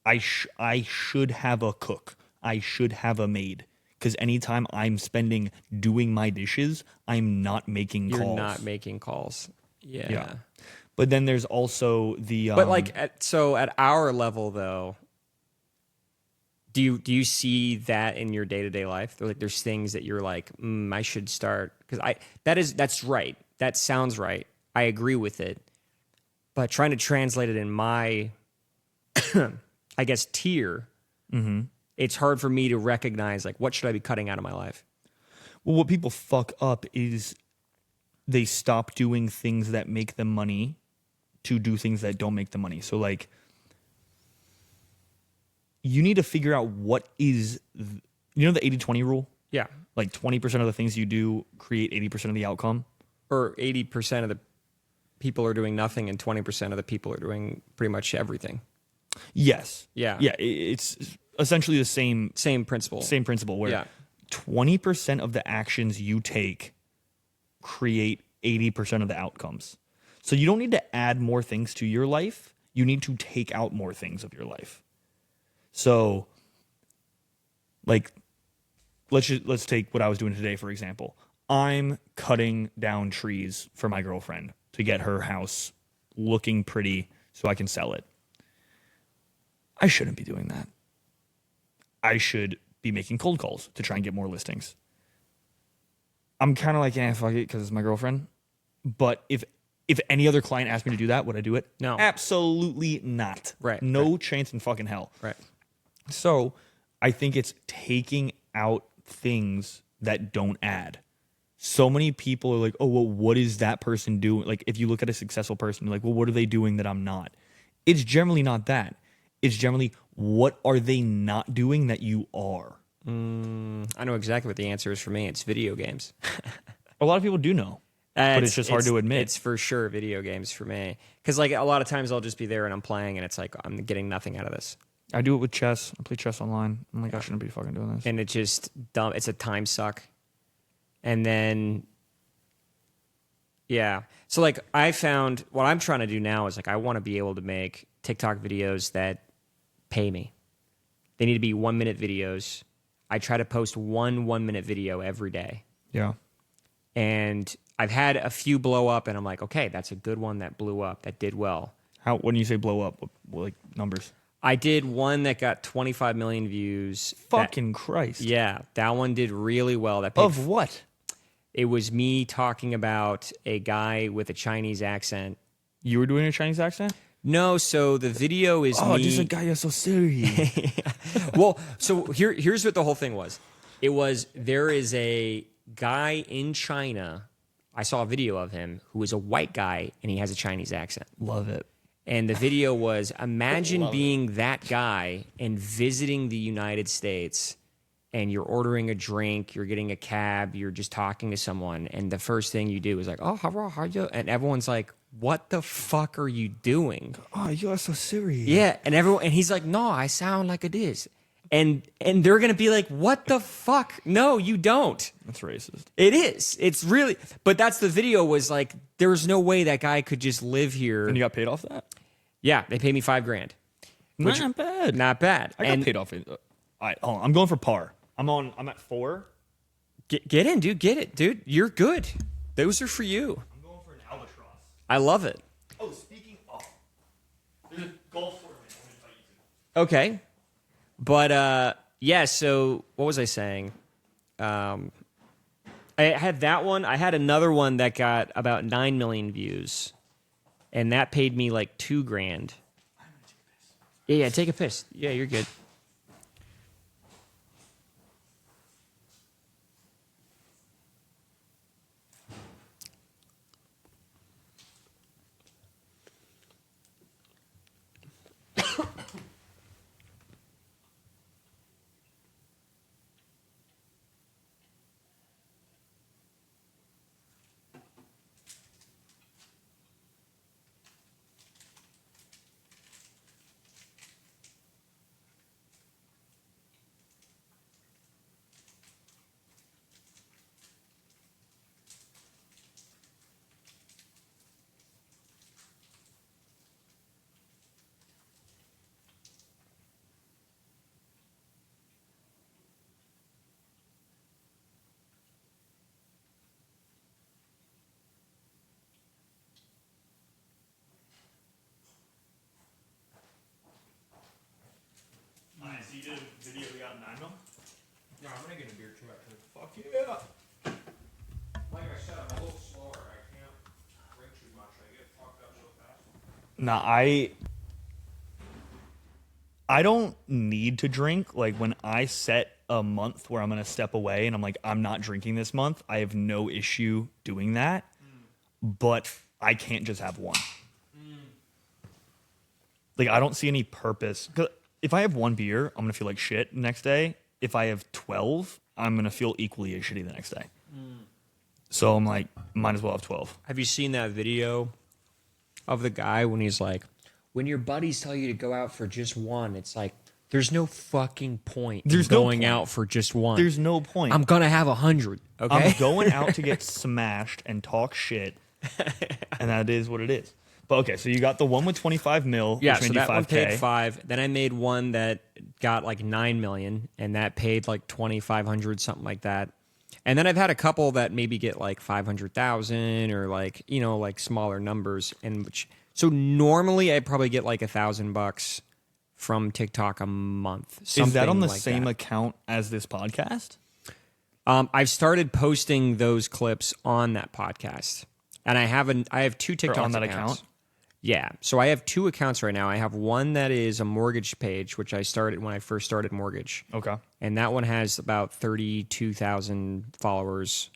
S1: I should have a cook. I should have a maid. Because anytime I'm spending doing my dishes, I'm not making calls.
S2: You're not making calls. Yeah.
S1: But then there's also the...
S2: but like, at our level, though, do you see that in your day-to-day life? There's things that you're like, I should start. Because that's right. That sounds right. I agree with it. But trying to translate it in my, I guess, tier... Mm-hmm. It's hard for me to recognize, like, what should I be cutting out of my life?
S1: Well, what people fuck up is they stop doing things that make them money to do things that don't make them money. So, like, you need to figure out what is, the 80-20 rule?
S2: Yeah.
S1: Like, 20% of the things you do create 80% of the outcome?
S2: Or 80% of the people are doing nothing and 20% of the people are doing pretty much everything.
S1: Yes.
S2: Yeah.
S1: Yeah, it's... essentially the same
S2: principle.
S1: Same principle where 20% of the actions you take create 80% of the outcomes. So you don't need to add more things to your life. You need to take out more things of your life. So, like, let's take what I was doing today, for example. I'm cutting down trees for my girlfriend to get her house looking pretty so I can sell it. I shouldn't be doing that. I should be making cold calls to try and get more listings. I'm kind of like, fuck it, because it's my girlfriend. But if any other client asked me to do that, would I do it?
S2: No.
S1: Absolutely not.
S2: Right.
S1: No chance in fucking hell.
S2: Right.
S1: So I think it's taking out things that don't add. So many people are like, oh, well, what is that person doing? Like, if you look at a successful person, you're like, well, what are they doing that I'm not? It's generally not that. It's generally, what are they not doing that you are?
S2: I know exactly what the answer is for me. It's video games.
S1: A lot of people do know, but it's just hard to admit.
S2: It's for sure video games for me. Because like a lot of times I'll just be there and I'm playing and it's like, I'm getting nothing out of this.
S1: I do it with chess. I play chess online. I'm like, I shouldn't be fucking doing this.
S2: And it's just dumb. It's a time suck. And then, yeah. So like I found what I'm trying to do now is like I want to be able to make TikTok videos that pay me. They need to be 1-minute videos. I try to post one 1-minute video every day.
S1: Yeah.
S2: And I've had a few blow up and I'm like, okay, that's a good one that blew up, that did well.
S1: How, when you say blow up, what like numbers?
S2: I did one that got 25 million views.
S1: Fucking Christ.
S2: Yeah, that one did really well.
S1: Of what?
S2: It was me talking about a guy with a Chinese accent.
S1: You were doing a Chinese accent?
S2: No, so the video is me.
S1: Oh, this guy is so serious.
S2: Well, so here's what the whole thing was. It was, there is a guy in China, I saw a video of him, who is a white guy, and he has a Chinese accent.
S1: Love it.
S2: And the video was, imagine being that guy and visiting the United States, and you're ordering a drink, you're getting a cab, you're just talking to someone, and the first thing you do is like, oh, how are you? And everyone's like, what the fuck are you doing?
S1: Oh, you are so serious.
S2: Yeah, and he's like, no, I sound like it is. And they're gonna be like, what the fuck? No, you don't.
S1: That's racist.
S2: It is. It's really, but that's the video was like, there was no way that guy could just live here.
S1: And you got paid off that?
S2: Yeah, they paid me $5,000.
S1: Not bad.
S2: Not bad.
S1: I got paid off it. All right, hold on. I'm going for par. I'm at 4.
S2: Get in, dude. Get it, dude. You're good. Those are for you.
S1: I'm going for an albatross.
S2: I love it.
S1: Oh, speaking of, there's a golf tournament I'm going to invite you to.
S2: Okay. But, yeah, so what was I saying? I had that one. I had another one that got about 9 million views, and that paid me like $2,000. Yeah, take a piss. Yeah, you're good.
S1: Nice. You did a video we got 9 mil?
S2: No, I'm gonna get a beer too, actually.
S1: Fuck yeah.
S2: Like I said, I'm a little slower. I can't drink too much. I get fucked up so fast.
S1: Nah, I don't need to drink. Like, when I set a month where I'm going to step away and I'm like, I'm not drinking this month, I have no issue doing that. But I can't just have one. Like, I don't see any purpose. 'Cause if I have one beer, I'm going to feel like shit the next day. If I have 12, I'm going to feel equally as shitty the next day. So I'm like, might as well have 12.
S2: Have you seen that video of the guy when he's like, when your buddies tell you to go out for just one, it's like There's no fucking point
S1: There's
S2: in
S1: no
S2: going
S1: point.
S2: out for just one.
S1: There's no point.
S2: I'm going to have 100, okay?
S1: I'm going out to get smashed and talk shit, and that is what it is. But okay, so you got the one with 25 mil,
S2: Yeah,
S1: which made
S2: so
S1: you
S2: that
S1: 5K.
S2: one paid 5. Then I made one that got like 9 million, and that paid like 2,500, something like that. And then I've had a couple that maybe get like 500,000 or like, you know, like smaller numbers. And which, so normally I probably get like $1,000 from TikTok a month.
S1: Is that on the
S2: like
S1: same
S2: that.
S1: account as this podcast?
S2: I've started posting those clips on that podcast, and I have 2 TikTok
S1: on that
S2: accounts.
S1: account?
S2: Yeah, so I have 2 accounts right now. I have one that is a mortgage page, which I started when I first started mortgage.
S1: Okay.
S2: And that one has about 32,000 followers.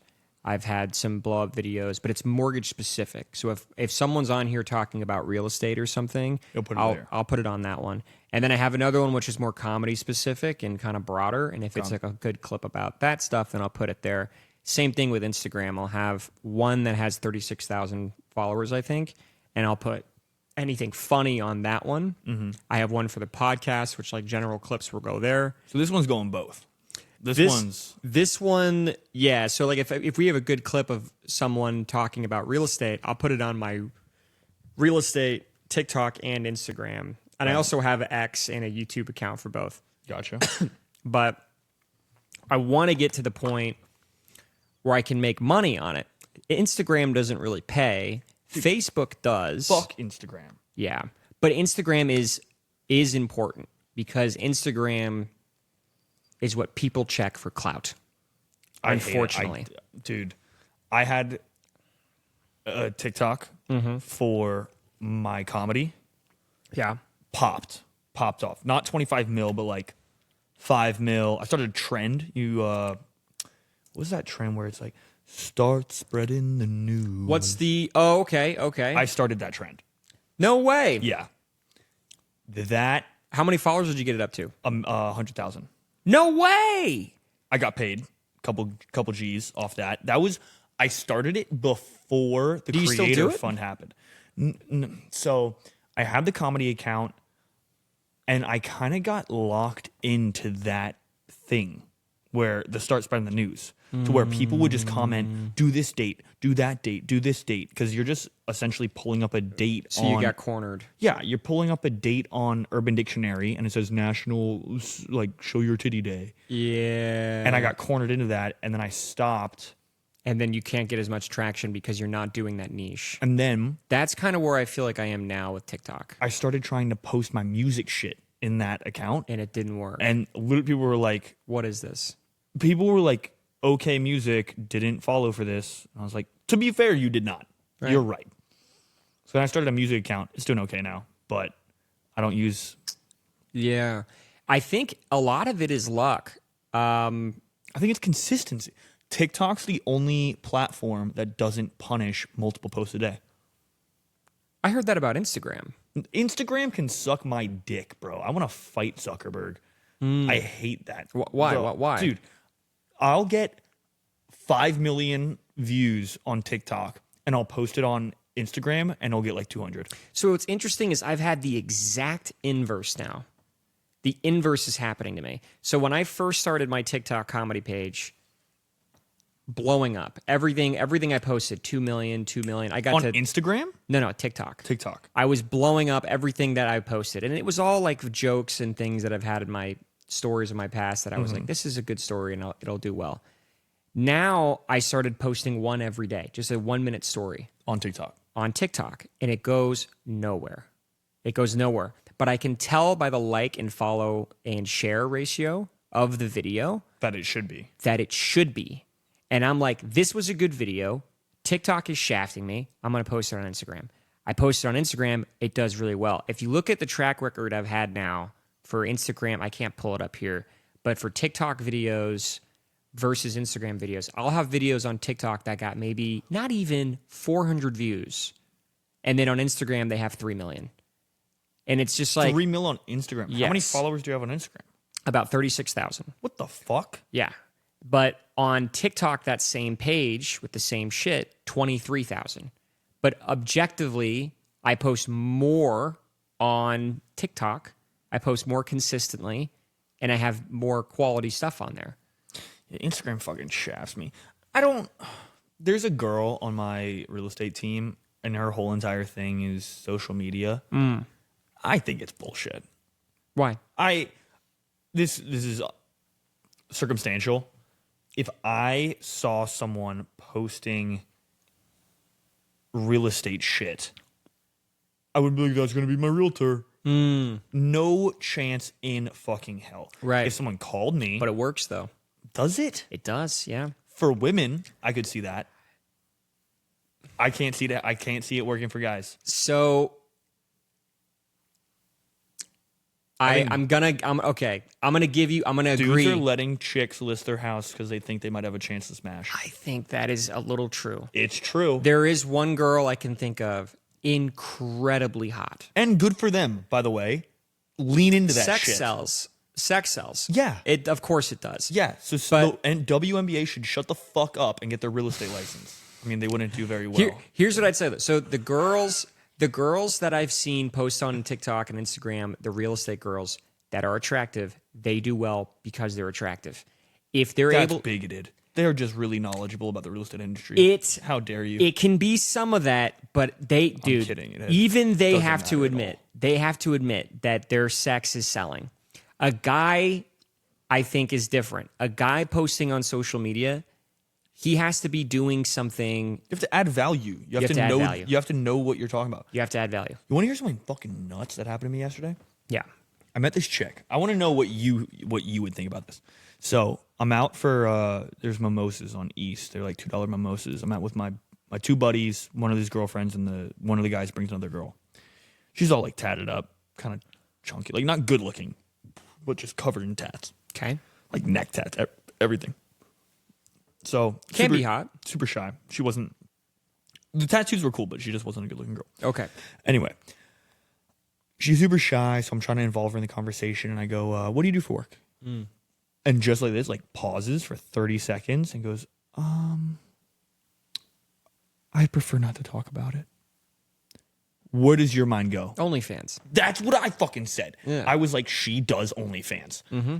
S2: I've had some blow up videos, but it's mortgage specific. So if someone's on here talking about real estate or something,
S1: You'll put it there.
S2: I'll put it on that one. And then I have another one which is more comedy specific and kind of broader. And if it's like a good clip about that stuff, then I'll put it there. Same thing with Instagram. I'll have one that has 36,000 followers, I think, and I'll put anything funny on that one. Mm-hmm. I have one for the podcast, which like general clips will go there.
S1: So this one's going both.
S2: This one, yeah. So like if we have a good clip of someone talking about real estate, I'll put it on my real estate TikTok and Instagram. And I also have an X and a YouTube account for both.
S1: Gotcha.
S2: But I want to get to the point where I can make money on it. Instagram doesn't really pay. Facebook does.
S1: Fuck Instagram.
S2: Yeah. But Instagram is important because Instagram is what people check for clout. Unfortunately.
S1: Dude, I had a TikTok for my comedy.
S2: Yeah.
S1: Popped off. Not 25 mil, but like 5 mil. I started a trend. What was that trend where it's like, start spreading the news?
S2: What's the... Oh, okay.
S1: I started that trend.
S2: No way.
S1: Yeah. That,
S2: How many followers did you get it up to?
S1: 100,000.
S2: No way.
S1: I got paid couple G's off that. I started it before the
S2: Do you still do
S1: creator
S2: it?
S1: fund happened. So I had the comedy account, and I kind of got locked into that thing where the start spreading the news to where people would just comment, do this date, do that date, do this date, because you're just essentially pulling up a date.
S2: So you got cornered.
S1: Yeah, you're pulling up a date on Urban Dictionary, and it says National, like, Show Your Titty Day.
S2: Yeah.
S1: And I got cornered into that, and then I stopped.
S2: And then you can't get as much traction because you're not doing that niche.
S1: And then
S2: That's kind of where I feel like I am now with TikTok.
S1: I started trying to post my music shit in that account.
S2: And it didn't work.
S1: And literally people were like,
S2: What is this?
S1: okay, music, didn't follow for this. And I was like, to be fair, you did not.
S2: Right.
S1: You're right. So then I started a music account. It's doing okay now, but I don't use...
S2: Yeah. I think a lot of it is luck.
S1: I think it's consistency. TikTok's the only platform that doesn't punish multiple posts a day.
S2: I heard that about Instagram.
S1: Instagram can suck my dick, bro. I want to fight Zuckerberg. I hate that.
S2: Why?
S1: Bro,
S2: Why?
S1: Dude, I'll get 5 million views on TikTok, and I'll post it on Instagram, and I'll get like 200.
S2: So what's interesting is I've had the exact inverse now. The inverse is happening to me. So when I first started my TikTok comedy page, blowing up. Everything I posted, 2 million. I got
S1: On
S2: to
S1: Instagram?
S2: No, TikTok.
S1: TikTok.
S2: I was blowing up everything that I posted. And it was all like jokes and things that I've had in my stories in my past that I was like, this is a good story and it'll do well. Now I started posting one every day, just a 1-minute story
S1: On TikTok.
S2: on TikTok, and it goes nowhere. It goes nowhere. But I can tell by the like and follow and share ratio of the video
S1: That it should be.
S2: that it should be. And I'm like, this was a good video. TikTok is shafting me. I'm going to post it on Instagram. I post it on Instagram. It does really well. If you look at the track record I've had now for Instagram, I can't pull it up here, but for TikTok videos versus Instagram videos, I'll have videos on TikTok that got maybe not even 400 views. And then on Instagram, they have 3 million. And it's just like
S1: 3 mil on Instagram. How many
S2: Yes.
S1: followers do you have on Instagram?
S2: about 36,000.
S1: What the fuck?
S2: Yeah. But on TikTok, that same page with the same shit, 23,000. But objectively, I post more on TikTok. I post more consistently, and I have more quality stuff on there.
S1: Yeah, Instagram fucking shafts me. There's a girl on my real estate team, and her whole entire thing is social media. I think it's bullshit.
S2: Why?
S1: This is circumstantial. If I saw someone posting real estate shit, I would be like, that's going to be my realtor. No chance in fucking hell.
S2: Right.
S1: If someone called me.
S2: But it works, though.
S1: Does it?
S2: It does, yeah.
S1: For women, I could see that. I can't see that. I can't see it working for guys.
S2: So I'm gonna agree.
S1: Dudes are letting chicks list their house because they think they might have a chance to smash.
S2: I think that is a little true.
S1: It's true.
S2: There is one girl I can think of, incredibly hot.
S1: And good for them, by the way. Lean into that
S2: Sex
S1: shit.
S2: sells. Sex sells.
S1: Yeah.
S2: Of course it does.
S1: Yeah. And WNBA should shut the fuck up and get their real estate license. I mean, they wouldn't do very well.
S2: Here's what I'd say, though. So the girls that I've seen post on TikTok and Instagram, the real estate girls that are attractive, they do well because they're attractive. If they're
S1: That's
S2: able,
S1: bigoted. They're just really knowledgeable about the real estate industry. How dare you?
S2: It can be some of that, but dude,
S1: kidding.
S2: Even they
S1: doesn't
S2: have to
S1: matter at
S2: admit,
S1: all.
S2: they have to admit that their sex is selling. A guy, I think, is different. A guy posting on social media, he has to be doing something.
S1: You have to add value. You have to
S2: add
S1: know.
S2: value.
S1: You have to know what you're talking about.
S2: You have to add value.
S1: You want to hear something fucking nuts that happened to me yesterday?
S2: Yeah.
S1: I met this chick. I want to know what you would think about this. So I'm out for there's mimosas on East. They're like $2 mimosas. I'm out with my two buddies, one of his girlfriends, and one of the guys brings another girl. She's all like tatted up, kind of chunky, like not good looking, but just covered in tats.
S2: Okay.
S1: Like neck tats, everything. So
S2: Can be hot.
S1: Super shy. She wasn't. The tattoos were cool, but she just wasn't a good looking girl.
S2: Okay.
S1: Anyway, she's super shy, so I'm trying to involve her in the conversation, and I go, "What do you do for work?" And just like this, like pauses for 30 seconds and goes, I prefer not to talk about it. Where does your mind go?
S2: OnlyFans.
S1: That's what I fucking said.
S2: Yeah.
S1: I was like, she does OnlyFans. Mm-hmm.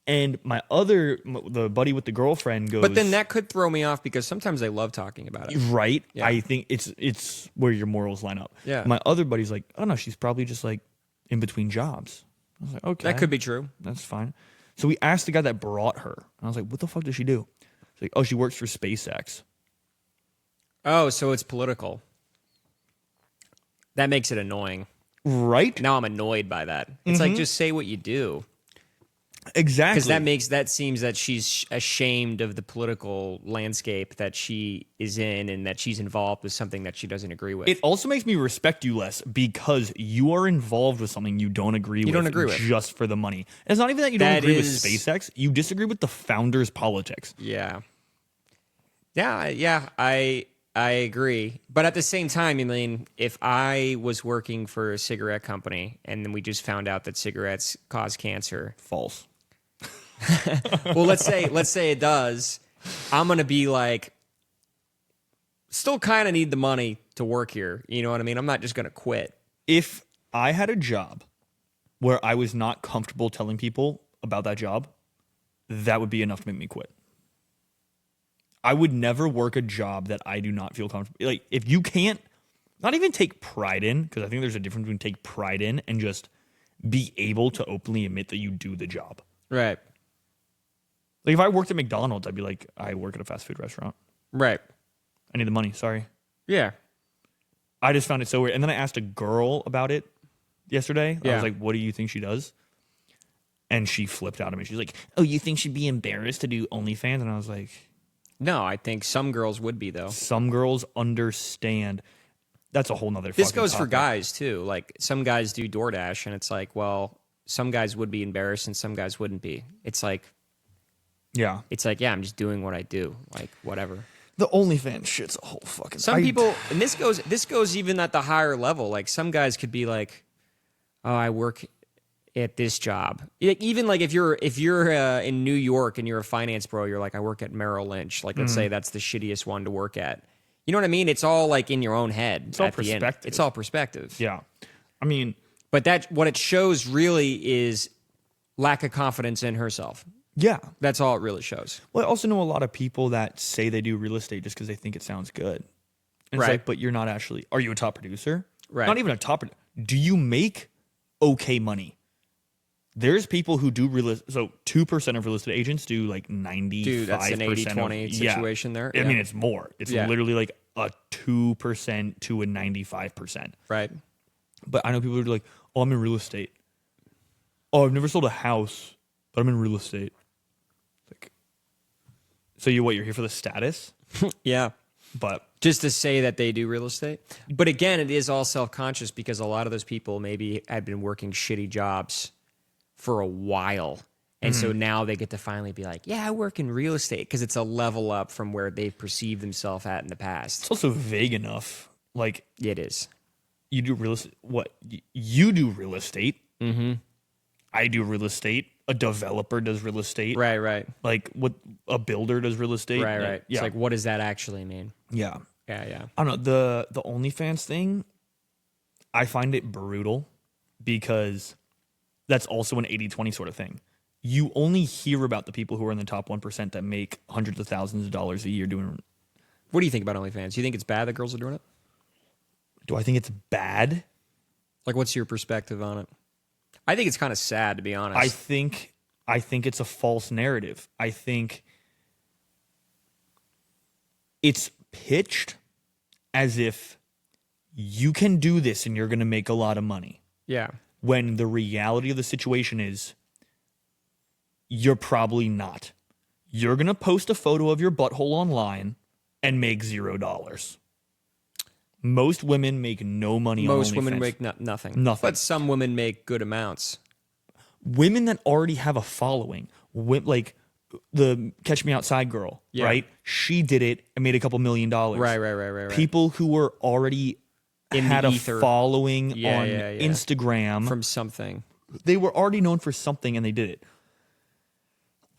S1: And the buddy with the girlfriend goes,
S2: But then that could throw me off because sometimes I love talking about it.
S1: right?
S2: Yeah.
S1: I think it's where your morals line up.
S2: Yeah.
S1: My other buddy's like, oh no, she's probably just like in between jobs. I was like, okay.
S2: That could be true.
S1: That's fine. So we asked the guy that brought her. And I was like, what the fuck does she do? She's like, oh, she works for SpaceX.
S2: Oh, so it's political. That makes it annoying.
S1: Right?
S2: Now I'm annoyed by that. It's like, just say what you do.
S1: Exactly.
S2: Because that seems that she's ashamed of the political landscape that she is in and that she's involved with something that she doesn't agree with.
S1: It also makes me respect you less because you are involved with something you don't agree with. Just for the money. And it's not even that you don't agree with SpaceX. You disagree with the founder's politics.
S2: Yeah. Yeah, I agree. But at the same time, I mean, if I was working for a cigarette company and then we just found out that cigarettes cause cancer.
S1: False.
S2: Well, let's say it does. I'm going to be like, still kind of need the money to work here. You know what I mean? I'm not just going to quit.
S1: If I had a job where I was not comfortable telling people about that job, that would be enough to make me quit. I would never work a job that I do not feel comfortable. Like, if you can't, not even take pride in, because I think there's a difference between take pride in and just be able to openly admit that you do the job.
S2: Right.
S1: Like, if I worked at McDonald's, I'd be like, I work at a fast food restaurant.
S2: Right.
S1: I need the money. Sorry.
S2: Yeah.
S1: I just found it so weird. And then I asked a girl about it yesterday.
S2: Yeah.
S1: I was like, what do you think she does? And she flipped out at me. She's like, oh, you think she'd be embarrassed to do OnlyFans? And I was like,
S2: no, I think some girls would be, though.
S1: some girls understand. That's a whole nother
S2: This
S1: fucking
S2: goes for
S1: topic.
S2: guys, too. Like, some guys do DoorDash, and it's like, well, some guys would be embarrassed and some guys wouldn't be. It's like,
S1: Yeah.
S2: yeah, I'm just doing what I do. Like, whatever.
S1: The OnlyFans shit's a whole fucking...
S2: Some people, and this goes even at the higher level. Like, some guys could be like, oh, I work at this job. Even like if you're in New York and you're a finance bro, you're like, I work at Merrill Lynch. Like, let's say that's the shittiest one to work at. You know what I mean? It's all like in your own head.
S1: It's all perspective.
S2: It's all perspective.
S1: Yeah. I mean,
S2: But what it shows really is lack of confidence in herself.
S1: Yeah.
S2: That's all it really shows.
S1: Well, I also know a lot of people that say they do real estate just because they think it sounds good. And
S2: Right.
S1: it's like, but you're not actually. Are you a top producer?
S2: Right.
S1: Not even a top. Do you make okay money? There's people who do real estate. So 2% of real estate agents do like 95%.
S2: Dude, that's an 80-20 situation there.
S1: I mean, it's more. It's
S2: Yeah.
S1: literally like a 2% to a 95%.
S2: Right.
S1: But I know people who are like, oh, I'm in real estate. Oh, I've never sold a house, but I'm in real estate. Like, so you're here for the status?
S2: Yeah.
S1: But
S2: Just to say that they do real estate. But again, it is all self-conscious because a lot of those people maybe had been working shitty jobs for a while. And so now they get to finally be like, yeah, I work in real estate because it's a level up from where they've perceived themselves at in the past.
S1: it's also vague enough. Like,
S2: It is.
S1: you do real estate. What? You do real estate. Mm-hmm. I do real estate. A developer does real estate.
S2: Right, right.
S1: Like, what? A builder does real estate.
S2: Right,
S1: Like,
S2: right.
S1: Yeah.
S2: It's like, what does that actually mean?
S1: Yeah.
S2: Yeah, yeah.
S1: I don't know. The OnlyFans thing, I find it brutal because that's also an 80-20 sort of thing. You only hear about the people who are in the top 1% that make hundreds of thousands of dollars a year doing.
S2: What do you think about OnlyFans? Do you think it's bad that girls are doing it?
S1: Do I think it's bad?
S2: Like, what's your perspective on it? I think it's kind of sad, to be honest.
S1: I think it's a false narrative. I think it's pitched as if you can do this and you're going to make a lot of money.
S2: Yeah.
S1: When the reality of the situation is you're probably not. You're going to post a photo of your butthole online and make $0. Most women make no money on OnlyFans.
S2: Most women make nothing.
S1: Nothing.
S2: But some women make good amounts.
S1: Women that already have a following, like the Catch Me Outside girl,
S2: Yeah.
S1: right? She did it and made a couple $1 million.
S2: Right.
S1: People who were already
S2: In the
S1: had a
S2: ether.
S1: following
S2: Yeah,
S1: on
S2: yeah, yeah.
S1: Instagram.
S2: From something.
S1: They were already known for something and they did it.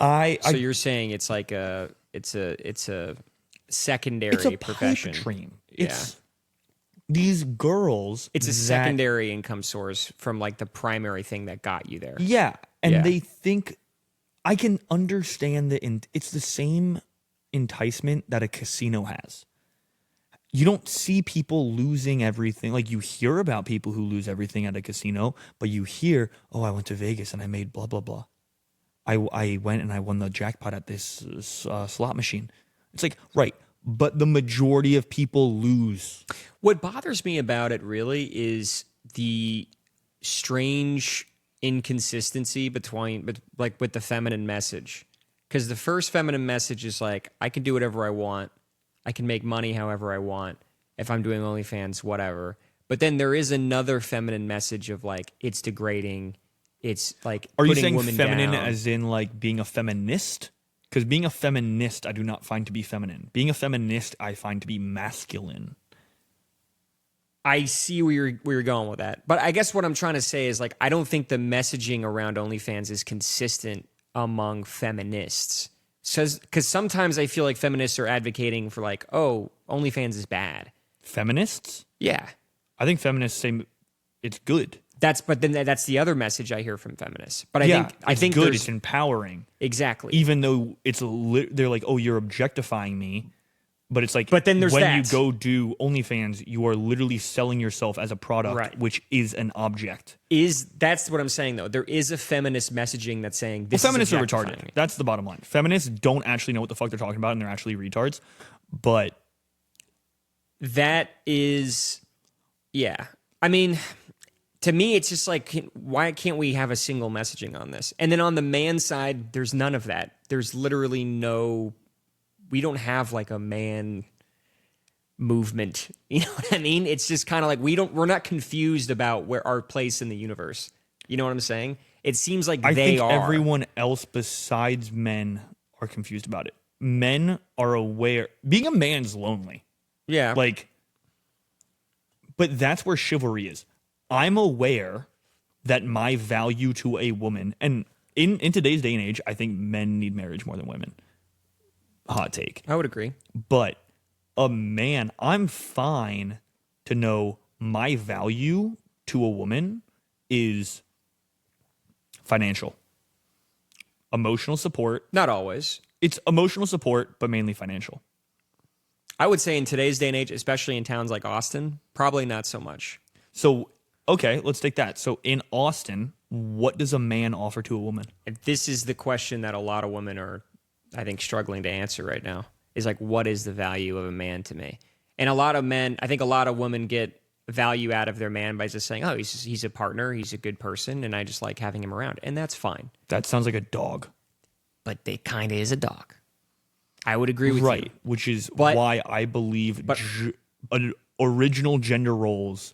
S2: So you're saying it's like it's a secondary
S1: it's a
S2: profession.
S1: pipe dream.
S2: Yeah.
S1: It's these girls.
S2: It's a
S1: that-
S2: secondary income source from like the primary thing that got you there.
S1: Yeah, and
S2: Yeah.
S1: they think I can understand it's the same enticement that a casino has. You don't see people losing everything. Like, you hear about people who lose everything at a casino, but you hear, oh, I went to Vegas and I made blah, blah, blah. I went and I won the jackpot at this slot machine. It's like, right, but the majority of people lose.
S2: What bothers me about it really is the strange inconsistency between, like, with the feminine message. Because the first feminine message is like, I can do whatever I want. I can make money however I want. If I'm doing OnlyFans, whatever. But then there is another feminine message of like, it's degrading. It's like,
S1: Are you
S2: putting
S1: saying
S2: women
S1: feminine
S2: down.
S1: as in like being a feminist? Because being a feminist, I do not find to be feminine. Being a feminist, I find to be masculine.
S2: I see where you're going with that. But I guess what I'm trying to say is like, I don't think the messaging around OnlyFans is consistent among feminists. Because sometimes I feel like feminists are advocating for like, oh, OnlyFans is bad.
S1: Feminists?
S2: Yeah.
S1: I think feminists say it's good.
S2: But then that's the other message I hear from feminists. But
S1: I
S2: I think
S1: good.
S2: there's
S1: It's empowering.
S2: exactly.
S1: Even though they're like, oh, you're objectifying me. But it's like,
S2: But then there's
S1: when
S2: that.
S1: you go do OnlyFans, you are literally selling yourself as a product,
S2: Right.
S1: which is an object.
S2: That's what I'm saying though. There is a feminist messaging that's saying this
S1: Feminists
S2: is
S1: are
S2: objectifying
S1: retarded.
S2: me.
S1: That's the bottom line. Feminists don't actually know what the fuck they're talking about, and they're actually retards. But
S2: That is, yeah. I mean, to me, it's just like, why can't we have a single messaging on this? And then on the man side, there's none of that. There's literally no, we don't have like a man movement. You know what I mean? It's just kind of like, we're not confused about where our place in the universe. You know what I'm saying? It seems like
S1: I
S2: they
S1: think
S2: are.
S1: everyone else besides men are confused about it. Men are aware. Being a man's lonely.
S2: Yeah.
S1: Like, but that's where chivalry is. I'm aware that my value to a woman, and in today's day and age, I think men need marriage more than women. Hot take.
S2: I would agree.
S1: But a man, I'm fine to know my value to a woman is financial. Emotional support.
S2: Not always.
S1: It's emotional support, but mainly financial.
S2: I would say in today's day and age, especially in towns like Austin, probably not so much.
S1: So, okay, let's take that. So in Austin, what does a man offer to a woman?
S2: And this is the question that a lot of women are, I think, struggling to answer right now. Is like, what is the value of a man to me? And a lot of men, I think a lot of women get value out of their man by just saying, oh, he's a partner, he's a good person, and I just like having him around. And that's fine.
S1: That sounds like a dog.
S2: But they kind of is a dog. I would agree with you.
S1: Right, which is why I believe original gender roles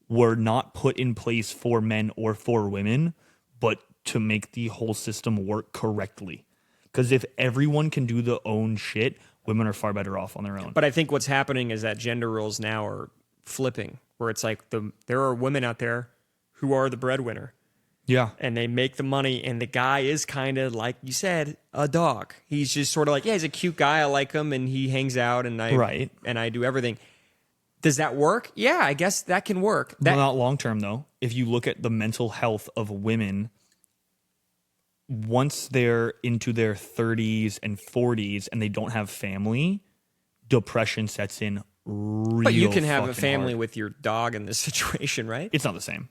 S1: were not put in place for men or for women, but to make the whole system work correctly. Because if everyone can do their own shit, women are far better off on their own.
S2: But I think what's happening is that gender roles now are flipping, where it's like there are women out there who are the breadwinner.
S1: Yeah.
S2: And they make the money, and the guy is kind of, like you said, a dog. He's just sort of like, yeah, he's a cute guy. I like him, and he hangs out, and I do everything. Does that work? Yeah, I guess that can work.
S1: Well, not long term, though. If you look at the mental health of women, once they're into their 30s and 40s and they don't have family, depression sets in real.
S2: But you can have a family
S1: hard.
S2: With your dog in this situation, right?
S1: It's not the same.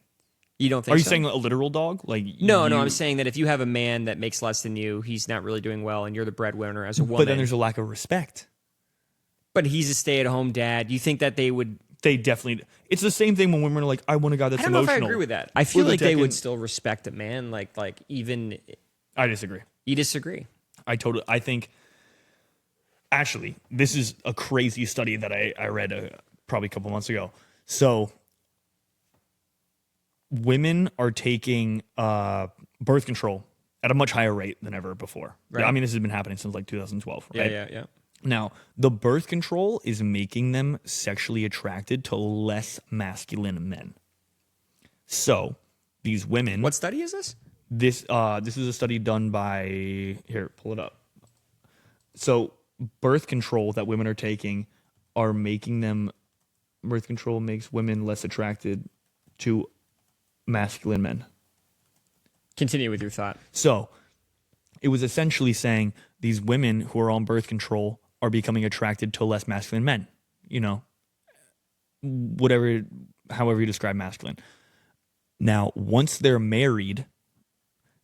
S2: You don't think
S1: Are you
S2: so?
S1: saying a literal dog?
S2: No, I'm saying that if you have a man that makes less than you, he's not really doing well, and you're the breadwinner as a woman.
S1: But then there's a lack of respect.
S2: But he's a stay-at-home dad. You think that they would...
S1: They definitely... It's the same thing when women are like, I want a guy that's
S2: emotional. I don't know if I agree with that. I feel like they would still respect a man, like even...
S1: I disagree.
S2: You disagree?
S1: I think... Actually, this is a crazy study that I read probably a couple months ago. So... Women are taking birth control at a much higher rate than ever before.
S2: Right.
S1: Yeah, I mean, this has been happening since like 2012, right?
S2: Yeah.
S1: Now, the birth control is making them sexually attracted to less masculine men. So, these women...
S2: What study is this?
S1: This is a study done by... Here, pull it up. So, birth control that women are taking are making them... Birth control makes women less attracted to masculine men.
S2: Continue with your thought.
S1: So, it was essentially saying these women who are on birth control are becoming attracted to less masculine men. You know, however you describe masculine. Now, once they're married,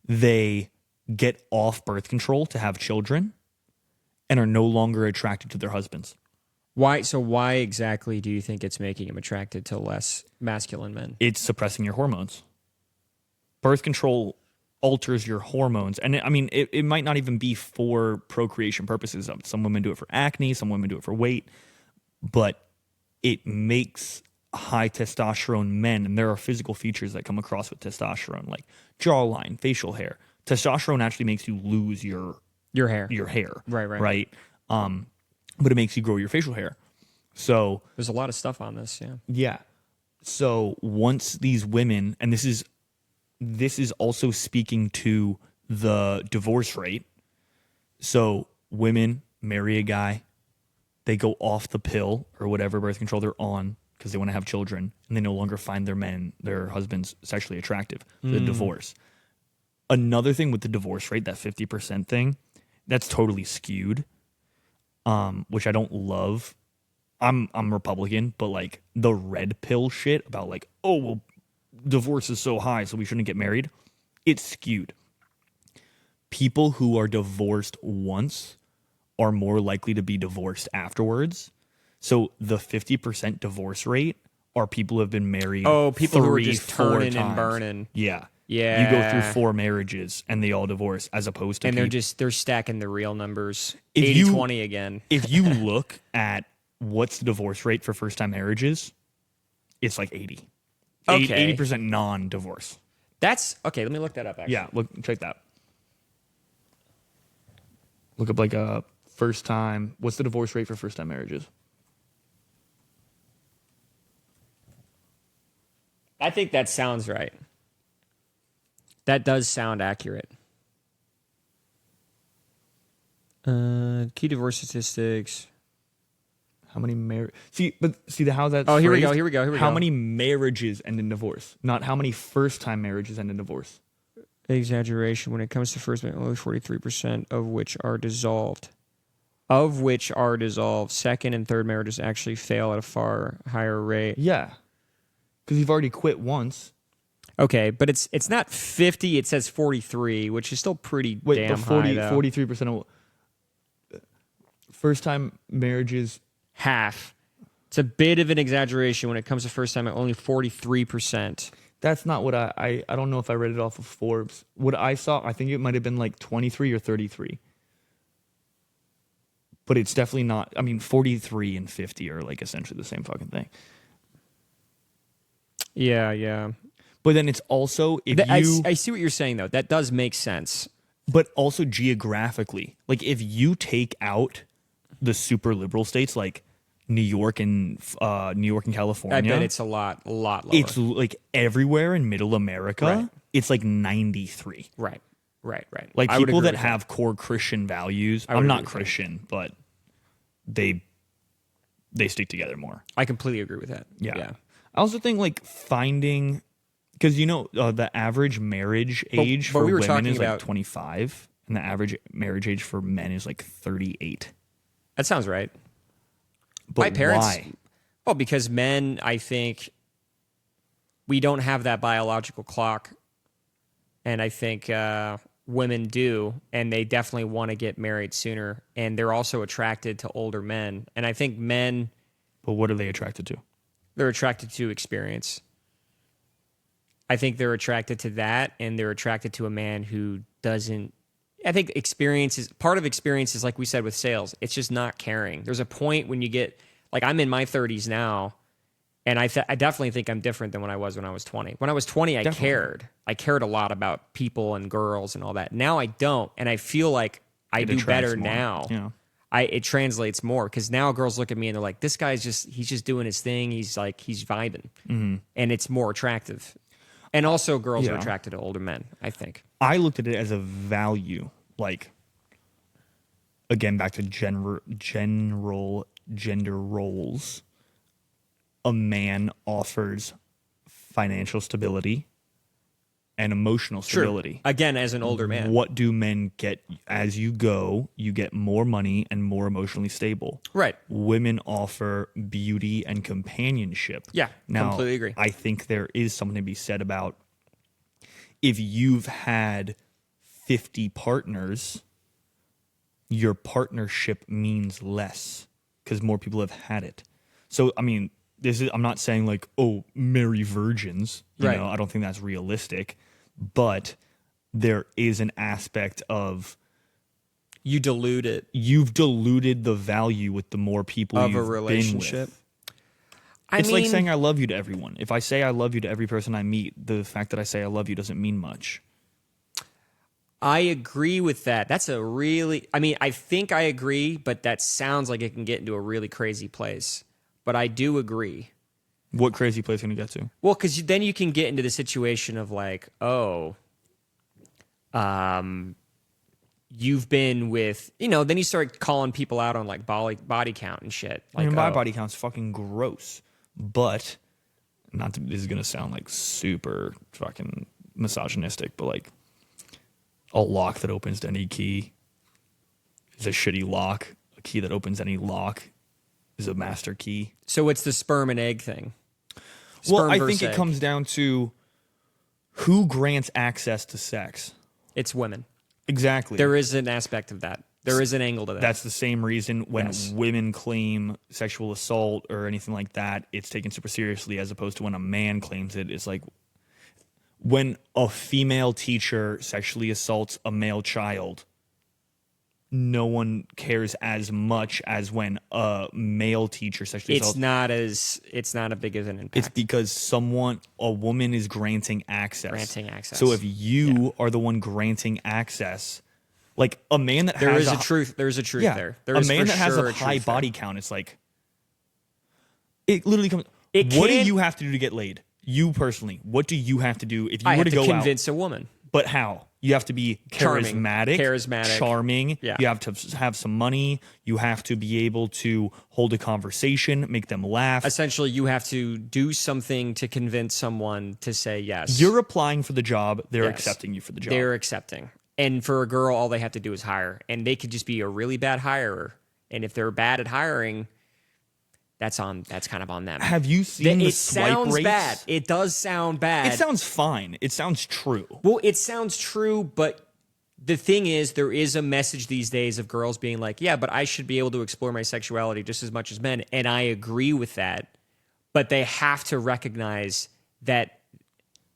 S1: they get off birth control to have children and are no longer attracted to their husbands.
S2: Why? So why exactly do you think it's making them attracted to less masculine men?
S1: It's suppressing your hormones. Birth control alters your hormones. And I mean, it might not even be for procreation purposes. Some women do it for acne, some women do it for weight, but it makes high testosterone men, and there are physical features that come across with testosterone, like jawline, facial hair. Testosterone actually makes you lose your
S2: hair.
S1: Right. But it makes you grow your facial hair. So
S2: there's a lot of stuff on this, yeah.
S1: Yeah. So once these women, and this is also speaking to the divorce rate. So women marry a guy, they go off the pill or whatever birth control they're on because they want to have children, and they no longer find their husbands sexually attractive. The divorce. Another thing with the divorce rate, that 50% thing, that's totally skewed, which I don't love. I'm Republican, but like the red pill shit about like, oh, well, divorce is so high, so we shouldn't get married. It's skewed. People who are divorced once are more likely to be divorced afterwards. So the 50% divorce rate are people who have been married.
S2: Oh, people who are
S1: 3,
S2: just
S1: 4
S2: turning
S1: times.
S2: and burning.
S1: Yeah.
S2: Yeah.
S1: You go through 4 marriages and they all divorce, as opposed to
S2: and they're stacking the real numbers.
S1: If
S2: 80-20 again.
S1: If you look at what's the divorce rate for first-time marriages, it's like 80.
S2: Okay.
S1: 80% non-divorce.
S2: That's okay. Let me look that up. Actually,
S1: Yeah, check that. Look up like a first-time. What's the divorce rate for first-time marriages?
S2: I think that sounds right. That does sound accurate. Key divorce statistics.
S1: How many see how that's
S2: Oh, here we
S1: phrased?
S2: go.
S1: How many marriages end in divorce? Not how many first-time marriages end in divorce.
S2: Exaggeration. When it comes to first marriage, only 43% of which are dissolved. Of which are dissolved. Second and third marriages actually fail at a far higher rate.
S1: Yeah, because you've already quit once.
S2: Okay, but it's not 50. It says 43, which is still pretty damn high, though.
S1: 43% of first-time marriages.
S2: Half. It's a bit of an exaggeration when it comes to first time. Only 43%.
S1: That's not what I don't know if I read it off of Forbes. What I saw, I think it might have been like 23 or 33. But it's definitely not. I mean, 43 and 50 are like essentially the same fucking thing.
S2: Yeah.
S1: But then it's also
S2: I see what you're saying, though. That does make sense.
S1: But also geographically, like if you take out the super liberal states like New York and California,
S2: I bet it's a lot lower.
S1: It's like everywhere in Middle America,
S2: Right.
S1: It's like 93.
S2: Right.
S1: Like
S2: I would
S1: people
S2: agree
S1: that
S2: with
S1: have core Christian values.
S2: would
S1: I'm
S2: agree
S1: not
S2: with
S1: Christian, but they stick together more.
S2: I completely agree with that.
S1: Yeah. I also think like finding, because the average marriage age
S2: but
S1: for
S2: we were
S1: women
S2: talking
S1: is like
S2: about-
S1: 25, and the average marriage age for men is like 38.
S2: That sounds right.
S1: But
S2: My parents,
S1: why?
S2: well, because men, I think, we don't have that biological clock, and I think women do, and they definitely want to get married sooner, and they're also attracted to older men, and I think men,
S1: But what are they attracted to?
S2: they're attracted to experience. I think they're attracted to that, and they're attracted to a man who doesn't. I think part of experience is like we said with sales. It's just not caring. There's a point when you get, like, I'm in my 30s now, and I definitely think I'm different than when I was 20. When I was 20, I cared. I cared a lot about people and girls and all that. Now I don't, and I feel like I do better
S1: more.
S2: now.
S1: Yeah.
S2: It translates more because now girls look at me and they're like, "This guy's he's just doing his thing. He's vibing," and it's more attractive. And also, girls are attracted to older men, I think.
S1: I looked at it as a value, like, again, back to general gender roles. A man offers financial stability and emotional stability.
S2: Again, as an older man.
S1: What do men get as you go? You get more money and more emotionally stable.
S2: Right.
S1: Women offer beauty and companionship.
S2: Yeah,
S1: now,
S2: completely agree.
S1: I think there is something to be said about if you've had 50 partners, your partnership means less because more people have had it. So, I mean, I'm not saying like, oh, marry virgins. You know, I don't think that's realistic. But there is an aspect of
S2: You dilute it.
S1: you've diluted the value with the more people
S2: Of a
S1: you've
S2: relationship.
S1: been with. It's like saying I love you to everyone. If I say I love you to every person I meet, the fact that I say I love you doesn't mean much.
S2: I agree with that. That's I think I agree, but that sounds like it can get into a really crazy place. But I do agree.
S1: What crazy place can you get to?
S2: Well, because then you can get into the situation of like, you've been with, then you start calling people out on like body count and shit. Like,
S1: I mean, my body count's fucking gross. But, this is going to sound like super fucking misogynistic, but like a lock that opens to any key is a shitty lock. A key that opens any lock is a master key.
S2: So it's the sperm and egg thing.
S1: Well, I think it comes down to who grants access to sex.
S2: It's women.
S1: Exactly.
S2: There is an aspect of that. There is an angle to that.
S1: That's the same reason when women claim sexual assault or anything like that, it's taken super seriously, as opposed to when a man claims it. It's like when a female teacher sexually assaults a male child, no one cares as much as when a male teacher sexually assaults.
S2: It's not a big of an impact.
S1: It's because a woman is granting access. So if you are the one granting access, like a man that
S2: there's a truth there. There is
S1: a man that has a high body count, it's like it literally comes. What do you have to do to get laid? You personally, what do you have to do if you were to go out?
S2: I have to convince a woman.
S1: But how? You have to be
S2: Charming.
S1: charismatic, charming.
S2: Yeah.
S1: You have to have some money. You have to be able to hold a conversation, make them laugh.
S2: Essentially, you have to do something to convince someone to say yes.
S1: You're applying for the job. They're
S2: Yes.
S1: accepting you for the job.
S2: They're accepting. And for a girl, all they have to do is hire. And they could just be a really bad hirer. And if they're bad at hiring, that's kind of on them.
S1: Have you seen the
S2: It
S1: swipe
S2: sounds
S1: rates?
S2: bad. It does sound bad.
S1: It sounds fine. It sounds true.
S2: Well, it sounds true, but the thing is, there is a message these days of girls being like, yeah, but I should be able to explore my sexuality just as much as men. And I agree with that. But they have to recognize that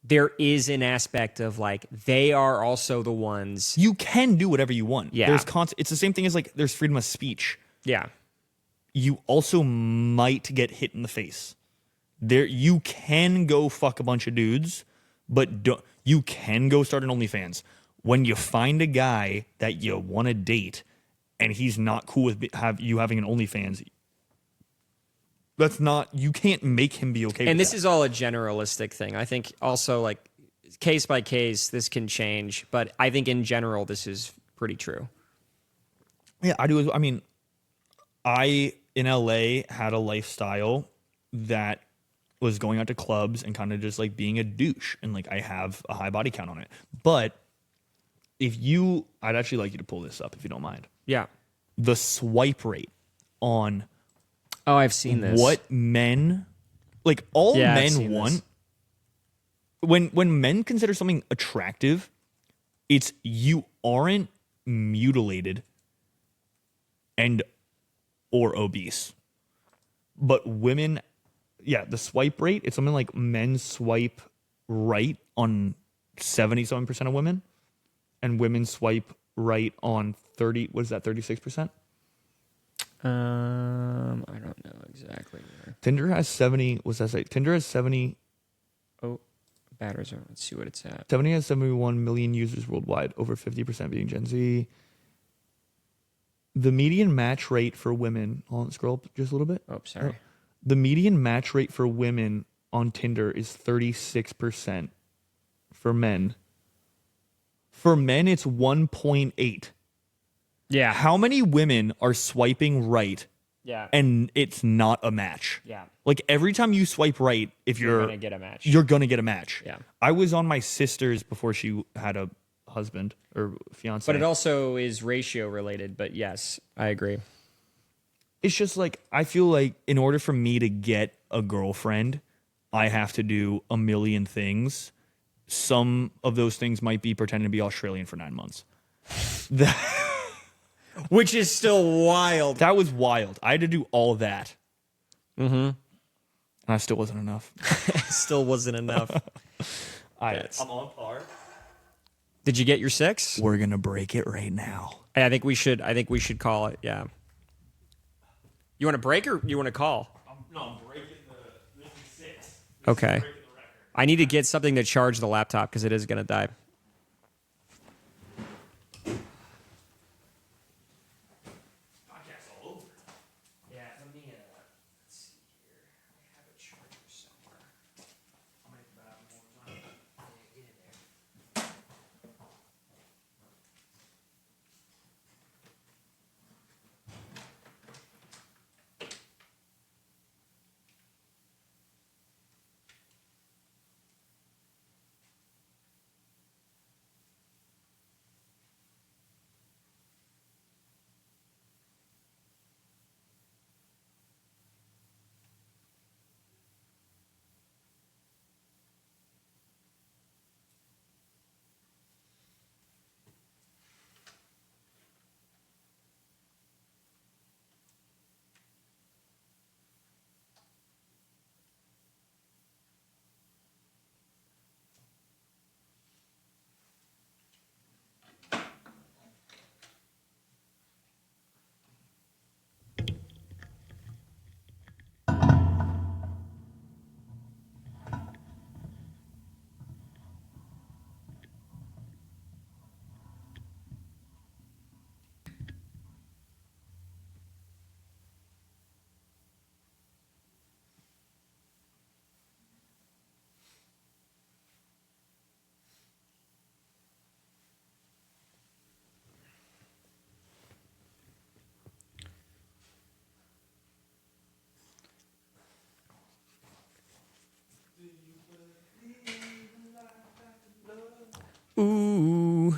S2: there is an aspect of like, they are also the ones.
S1: You can do whatever you want.
S2: Yeah.
S1: It's the same thing as like there's freedom of speech.
S2: Yeah.
S1: You also might get hit in the face. You can go fuck a bunch of dudes, but you can go start an OnlyFans. When you find a guy that you want to date and he's not cool with you having an OnlyFans, you can't make him be okay with
S2: And this
S1: that.
S2: is all a generalistic thing. I think also like case by case, this can change, but I think in general, this is pretty true.
S1: Yeah, I do. I mean, I in LA had a lifestyle that was going out to clubs and kind of just like being a douche, and like I have a high body count on it. But I'd actually like you to pull this up if you don't mind.
S2: Yeah.
S1: The swipe rate on
S2: Oh, I've seen this.
S1: what men, like all
S2: Yeah, I've
S1: men
S2: seen
S1: want.
S2: this.
S1: When men consider something attractive, it's you aren't mutilated or obese. But women, the swipe rate, it's something like men swipe right on 77% of women, and women swipe right on 36%?
S2: I don't know exactly where.
S1: Tinder has 70, what's that say? Tinder has 70.
S2: Oh, batteries are, let's see what it's at.
S1: 70 has 71 million users worldwide, over 50% being Gen Z. The median match rate for women, hold on, scroll up just a little bit.
S2: Oh, sorry.
S1: The median match rate for women on Tinder is 36%. For men. For men, it's 1.8.
S2: Yeah.
S1: How many women are swiping right
S2: Yeah.
S1: and it's not a match?
S2: Yeah.
S1: Like every time you swipe right, if
S2: You're
S1: you're
S2: going to get a match.
S1: you're gonna get a match.
S2: Yeah.
S1: I was on my sister's before she had a husband or fiance.
S2: But it also is ratio related, but yes, I agree.
S1: It's just like, I feel like in order for me to get a girlfriend, I have to do a million things. Some of those things might be pretending to be Australian for 9 months.
S2: Which is still wild.
S1: That was wild. I had to do all that.
S2: Mm-hmm.
S1: And I still wasn't enough.
S2: Still wasn't enough.
S1: I'm on par.
S2: Did you get your 6?
S1: We're going to break it right now.
S2: I think we should call it. Yeah. You want to break or you want to call?
S1: No, I'm breaking this is 6.
S2: Okay. I need to get something to charge the laptop because it is going to die.
S1: Podcast all over.
S2: Yeah, let me let's see here. I have a charger somewhere.
S1: I'll make that more time.
S2: Get in there. Ooh.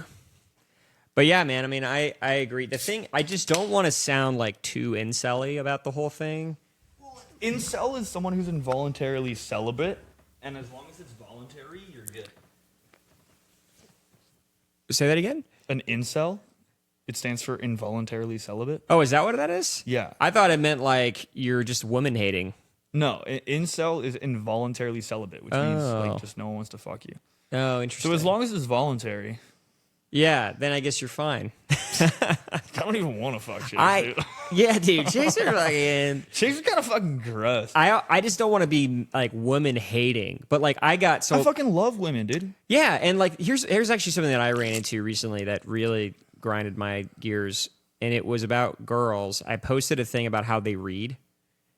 S2: But yeah, man, I mean, I agree. The thing, I just don't want to sound like too incel-y about the whole thing.
S1: Incel is someone who's involuntarily celibate, and as long as it's voluntary, you're good.
S2: Say that again?
S1: An incel, it stands for involuntarily celibate.
S2: Oh, is that what that is?
S1: Yeah.
S2: I thought it meant like you're just woman hating.
S1: No, incel is involuntarily celibate, which means like just no one wants to fuck you.
S2: Oh, interesting.
S1: So as long as it's voluntary,
S2: yeah, then I guess you're fine.
S1: I don't even want to fuck chicks. Dude.
S2: Yeah, dude, chicks are fucking.
S1: Chicks are kind of fucking gross.
S2: I just don't want to be like woman hating, but like I
S1: fucking love women, dude.
S2: Yeah, and like here's actually something that I ran into recently that really grinded my gears, and it was about girls. I posted a thing about how they read.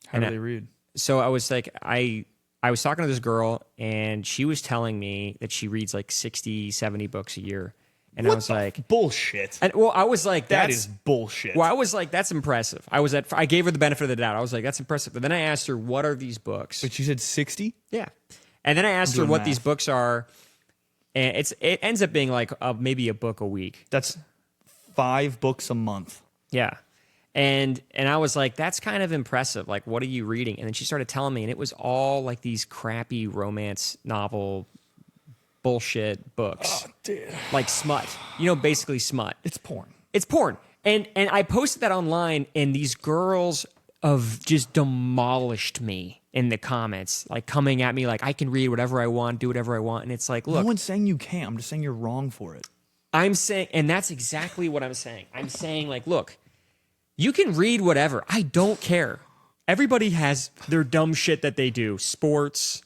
S1: How do they read?
S2: So I was like, I was talking to this girl, and she was telling me that she reads like 60, 70 books a year. And
S1: what
S2: I was like,
S1: bullshit.
S2: And well, I was like,
S1: that is bullshit.
S2: Well, I was like, that's impressive. I gave her the benefit of the doubt. I was like, that's impressive. But then I asked her, what are these books?
S1: But she said 60?
S2: Yeah. And then I asked her what these books are. And it ends up being like maybe a book a week.
S1: That's 5 books a month.
S2: Yeah. And I was like, that's kind of impressive. Like, what are you reading? And then she started telling me, and it was all like these crappy romance novel bullshit books.
S1: Oh, dude.
S2: Like Smut. You know, basically Smut.
S1: It's porn.
S2: It's porn. And I posted that online, and these girls have just demolished me in the comments, like coming at me like, I can read whatever I want, do whatever I want. And it's like, look.
S1: No one's saying you can't. I'm just saying you're wrong for it.
S2: I'm saying, and that's exactly what I'm saying. I'm saying, like, look, you can read whatever. I don't care. Everybody has their dumb shit that they do. Sports,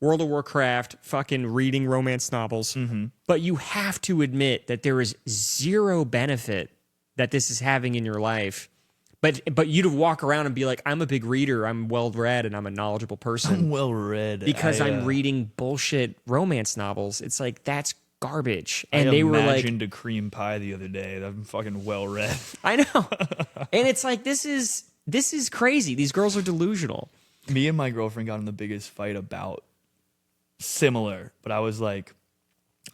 S2: World of Warcraft, fucking reading romance novels. Mm-hmm. But you have to admit that there is zero benefit that this is having in your life. But you to walk around and be like, I'm a big reader, I'm well-read, and I'm a knowledgeable person.
S1: I'm well-read.
S2: Because I'm reading bullshit romance novels. It's like, that's garbage. And
S1: they
S2: were like,
S1: imagined a cream pie the other day. I'm fucking well-read.
S2: I know. And it's like, this is crazy. These girls are delusional.
S1: Me and my girlfriend got in the biggest fight about similar, but I was like,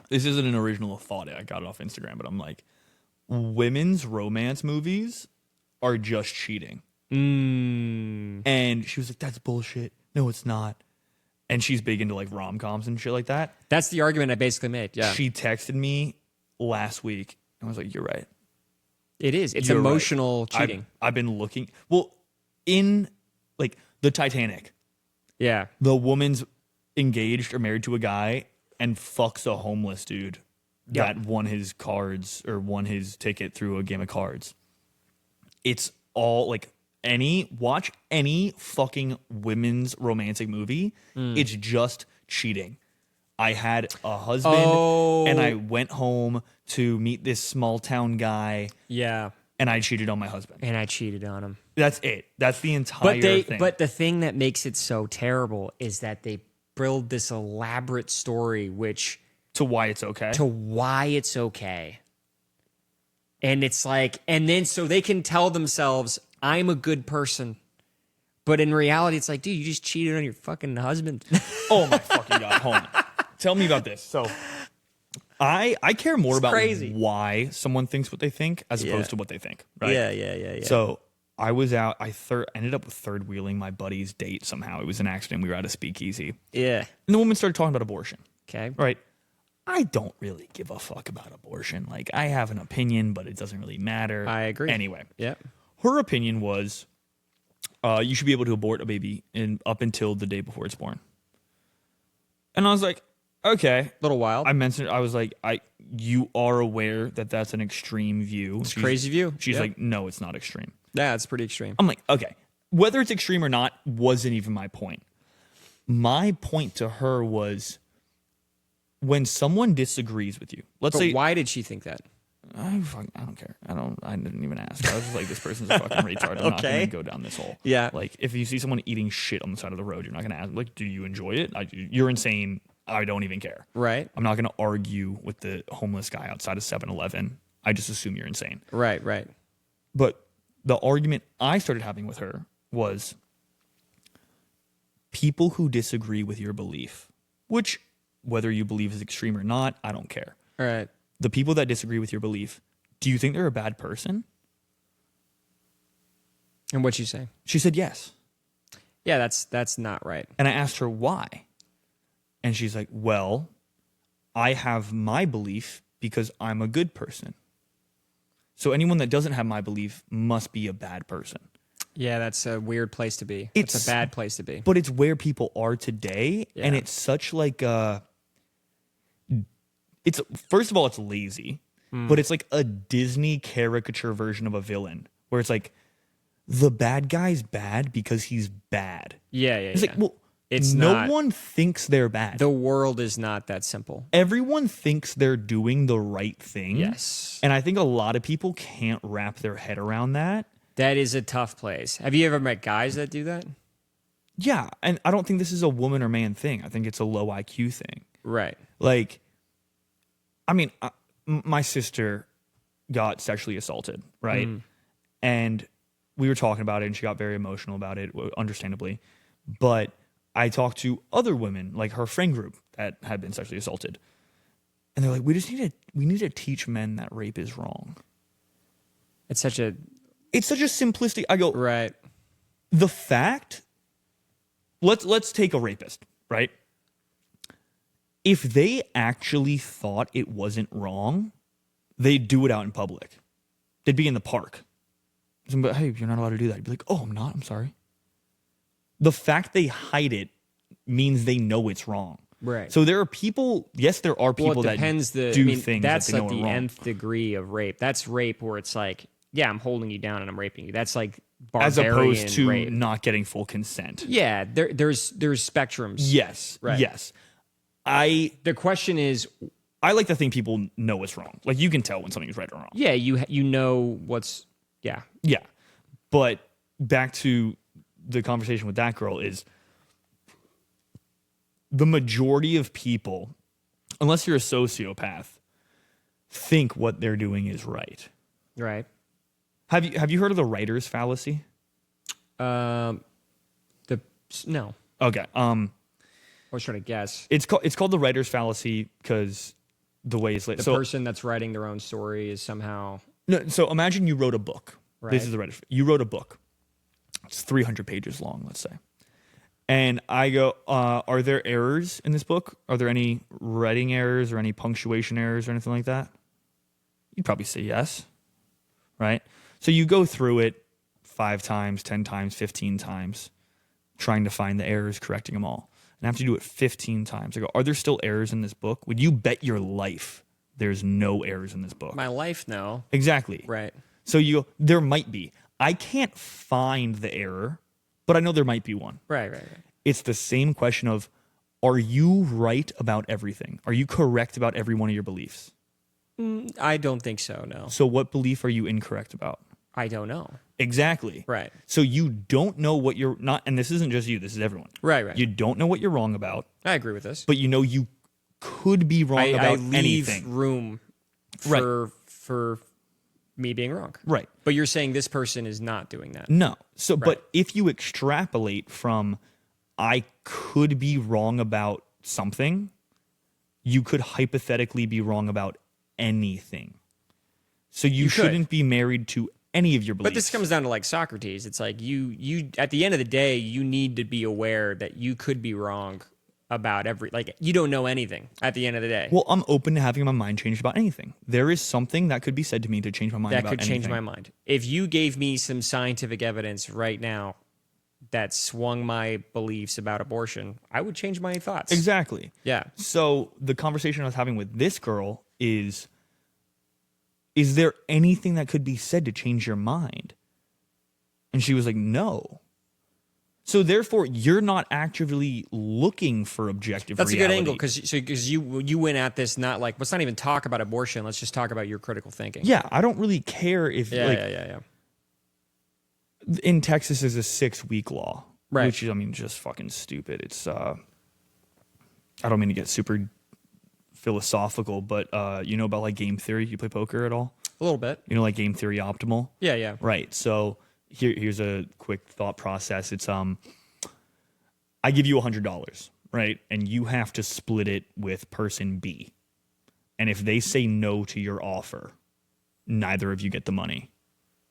S1: this isn't an original thought. I got it off Instagram, but I'm like, women's romance movies are just cheating. And she was like, that's bullshit. No, it's not. And she's big into like rom-coms and shit like that.
S2: That's the argument I basically made. Yeah.
S1: She texted me last week and I was like, you're right.
S2: It is. It's
S1: You're
S2: emotional
S1: right.
S2: cheating.
S1: I've been looking. Well, in like the Titanic,
S2: Yeah.
S1: the woman's engaged or married to a guy and fucks a homeless dude that won his cards or won his ticket through a game of cards. It's all like watch any fucking women's romantic movie. It's just cheating. I had a husband and I went home to meet this small town guy.
S2: Yeah.
S1: And I cheated on my husband.
S2: And I cheated on him.
S1: That's it. That's the entire thing.
S2: But the thing that makes it so terrible is that they build this elaborate story
S1: to why it's okay.
S2: And it's like, and then so they can tell themselves, I'm a good person. But in reality, it's like, dude, you just cheated on your fucking husband.
S1: Oh my fucking God. Hold on. Tell me about this. So I care more about why someone thinks what they think as opposed to what they think. Right?
S2: Yeah.
S1: So I was out. I ended up third wheeling my buddy's date somehow. It was an accident. We were at a speakeasy.
S2: Yeah.
S1: And the woman started talking about abortion.
S2: Okay.
S1: Right. I don't really give a fuck about abortion. Like, I have an opinion, but it doesn't really matter.
S2: I agree.
S1: Anyway.
S2: Yeah.
S1: Her opinion was you should be able to abort a baby up until the day before it's born. And I was like, okay.
S2: A little wild.
S1: I was like, you are aware that that's an extreme view.
S2: It's a crazy view.
S1: She's like, no, it's not extreme.
S2: Yeah, it's pretty extreme.
S1: I'm like, okay. Whether it's extreme or not wasn't even my point. My point to her was when someone disagrees with you, let's say.
S2: Why did she think that?
S1: I don't care. I didn't even ask. I was just like, this person's a fucking retard. I'm not going to go down this hole.
S2: Yeah.
S1: Like, if you see someone eating shit on the side of the road, you're not going to ask, like, do you enjoy it? You're insane. I don't even care.
S2: Right.
S1: I'm not going to argue with the homeless guy outside of 7-Eleven. I just assume you're insane.
S2: Right.
S1: But the argument I started having with her was people who disagree with your belief, which whether you believe is extreme or not, I don't care.
S2: All right.
S1: The people that disagree with your belief, do you think they're a bad person?
S2: And what'd you say?
S1: She said yes.
S2: Yeah, that's not right.
S1: And I asked her why. And she's like, well, I have my belief because I'm a good person. So anyone that doesn't have my belief must be a bad person.
S2: Yeah, that's a weird place to be. It's a bad place to be.
S1: But it's where people are today.
S2: Yeah.
S1: And it's such like it's first of all, it's lazy, but it's like a Disney caricature version of a villain where it's like the bad guy's bad because he's bad.
S2: Yeah.
S1: It's like, well,
S2: it's
S1: no
S2: not,
S1: one thinks they're bad.
S2: the world is not that simple.
S1: Everyone thinks they're doing the right thing.
S2: Yes.
S1: And I think a lot of people can't wrap their head around that.
S2: That is a tough place. Have you ever met guys that do that?
S1: Yeah. And I don't think this is a woman or man thing. I think it's a low IQ thing.
S2: Right.
S1: Like, I mean, my sister got sexually assaulted, right? And we were talking about it and she got very emotional about it, understandably. But I talked to other women, like her friend group, that had been sexually assaulted. And they're like, we need to teach men that rape is wrong.
S2: It's such a
S1: simplistic. I go,
S2: right.
S1: the fact, let's take a rapist, right? If they actually thought it wasn't wrong, they'd do it out in public. They'd be in the park. But hey, you're not allowed to do that. You'd be like, oh, I'm not. I'm sorry. The fact they hide it means they know it's wrong.
S2: Right.
S1: So there are people, yes, there are people that do things
S2: that's
S1: that they know
S2: like
S1: are
S2: the
S1: wrong.
S2: nth degree of rape. That's rape where it's like, yeah, I'm holding you down and I'm raping you. That's like barbarian
S1: As opposed to
S2: rape.
S1: not getting full consent.
S2: Yeah, there's spectrums.
S1: Yes.
S2: Right.
S1: Yes.
S2: The question is,
S1: I like to think people know what's wrong. Like you can tell when something is right or wrong.
S2: yeah, you know what's, yeah.
S1: Yeah. But back to the conversation with that girl is the majority of people, unless you're a sociopath, think what they're doing is right.
S2: Right.
S1: Have you heard of the writer's fallacy?
S2: No.
S1: Okay.
S2: I was trying to guess.
S1: It's called the writer's fallacy because the way it's
S2: The person that's writing their own story is somehow
S1: no. So imagine you wrote a book.
S2: Right.
S1: This is the writer's. You wrote a book. It's 300 pages long, let's say. And I go, are there errors in this book? Are there any writing errors or any punctuation errors or anything like that? You'd probably say yes, right? So you go through it 5 times, 10 times, 15 times, trying to find the errors, correcting them all. And after you do it 15 times, I go, are there still errors in this book? Would you bet your life there's no errors in this book?
S2: my life. No.
S1: Exactly.
S2: Right.
S1: So there might be. I can't find the error, but I know there might be one.
S2: Right.
S1: It's the same question of, are you right about everything? Are you correct about every one of your beliefs?
S2: I don't think so. No.
S1: So what belief are you incorrect about?
S2: I don't know.
S1: Exactly.
S2: Right.
S1: So you don't know what you're not, and this isn't just you, this is everyone.
S2: Right.
S1: You don't know what you're wrong about,
S2: I agree with this.
S1: but you know you could be wrong about
S2: I leave
S1: anything.
S2: room for me being wrong.
S1: Right.
S2: But you're saying this person is not doing that.
S1: No. So,
S2: Right.
S1: but if you extrapolate from I could be wrong about something, you could hypothetically be wrong about anything. So you
S2: could.
S1: shouldn't be married to any of your beliefs.
S2: But this comes down to like Socrates. It's like you at the end of the day, you need to be aware that you could be wrong about you don't know anything at the end of the day.
S1: Well, I'm open to having my mind changed about anything. There is something that could be said to me to change my mind
S2: that
S1: about
S2: could change
S1: anything.
S2: my mind. If you gave me some scientific evidence right now that swung my beliefs about abortion, I would change my thoughts.
S1: Exactly.
S2: Yeah.
S1: So the conversation I was having with this girl is there anything that could be said to change your mind? And she was like, no. So therefore, you're not actively looking for objective
S2: That's
S1: reality.
S2: a good angle because you went at this not like, let's not even talk about abortion. Let's just talk about your critical thinking.
S1: Yeah, I don't really care if
S2: Yeah.
S1: in Texas is a 6-week law,
S2: Right.
S1: which is, I mean, just fucking stupid. It's I don't mean to get super philosophical, but you know about like game theory? You play poker at all?
S2: A little bit.
S1: You know, like game theory optimal?
S2: Yeah.
S1: Right. So here's a quick thought process. It's I give you $100, right? And you have to split it with person B. and if they say no to your offer, neither of you get the money.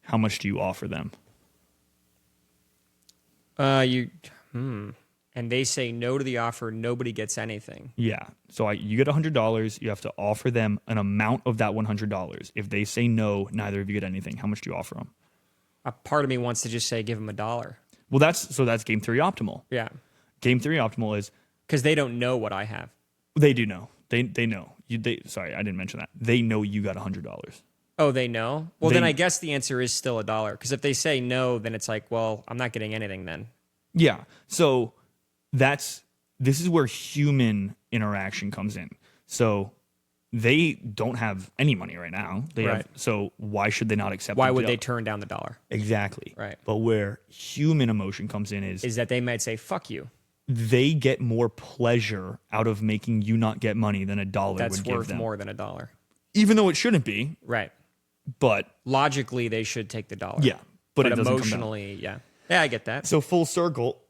S1: How much do you offer them?
S2: And they say no to the offer, nobody gets anything.
S1: Yeah. So you get $100. You have to offer them an amount of that $100. If they say no, neither of you get anything. How much do you offer them?
S2: A part of me wants to just say give them $1.
S1: Well, that's game theory optimal.
S2: Yeah.
S1: Game theory optimal is
S2: because they don't know what I have.
S1: They do know. They know. Sorry, I didn't mention that. They know you got $100.
S2: Oh, they know? Well, then I guess the answer is still $1. Because if they say no, then it's like, well, I'm not getting anything then.
S1: Yeah. So this is where human interaction comes in. So they don't have any money right now. So why should they not accept?
S2: Why would they turn down the $1?
S1: Exactly.
S2: Right.
S1: But where human emotion comes in is
S2: that they might say, fuck you.
S1: They get more pleasure out of making you not get money than $1 would give them.
S2: That's worth more than $1.
S1: Even though it shouldn't be.
S2: Right.
S1: But
S2: logically, they should take the $1.
S1: Yeah. But it doesn't
S2: emotionally, yeah. Yeah, I get that.
S1: So full circle,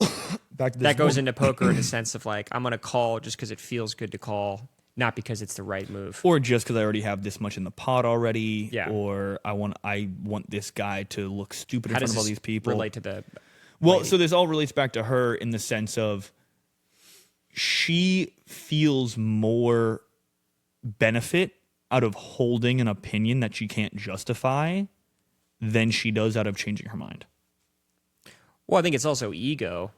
S1: back to this.
S2: That goes into poker in the sense of like, I'm going to call just because it feels good to call, not because it's the right move.
S1: Or just because I already have this much in the pot already.
S2: Yeah.
S1: Or I want this guy to look stupid in front of all these people.
S2: Relate to the
S1: Well, so this all relates back to her in the sense of she feels more benefit out of holding an opinion that she can't justify than she does out of changing her mind.
S2: Well, I think it's also ego.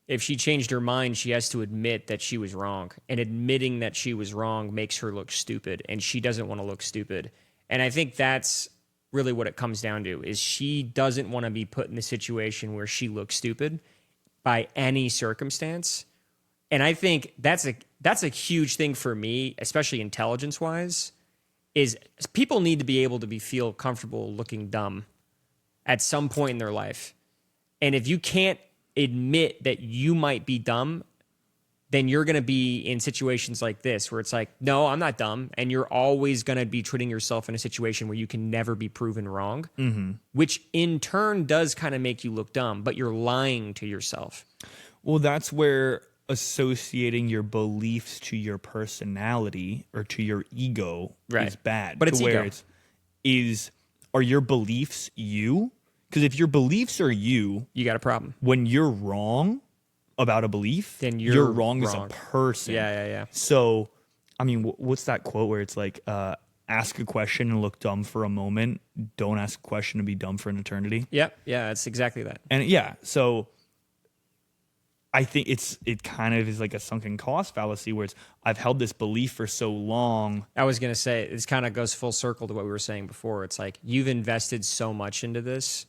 S2: If she changed her mind, she has to admit that she was wrong. And admitting that she was wrong makes her look stupid. And she doesn't want to look stupid. And I think that's really what it comes down to, is she doesn't want to be put in the situation where she looks stupid by any circumstance. And I think that's a huge thing for me, especially intelligence-wise, is people need to be able to feel comfortable looking dumb at some point in their life. And if you can't admit that you might be dumb, then you're going to be in situations like this where it's like, no, I'm not dumb. And you're always going to be treating yourself in a situation where you can never be proven wrong, which in turn does kind of make you look dumb, but you're lying to yourself.
S1: Well, that's where associating your beliefs to your personality or to your ego is bad.
S2: But it's ego.
S1: Are your beliefs you? Because if your beliefs are you
S2: got a problem.
S1: When you're wrong about a belief,
S2: then you're
S1: wrong as a person.
S2: Yeah.
S1: So, I mean, what's that quote where it's like, ask a question and look dumb for a moment. Don't ask a question and be dumb for an eternity.
S2: Yep. Yeah, it's exactly that.
S1: And yeah, so I think it kind of is like a sunken cost fallacy where I've held this belief for so long.
S2: I was going to say, this kind of goes full circle to what we were saying before. It's like you've invested so much into this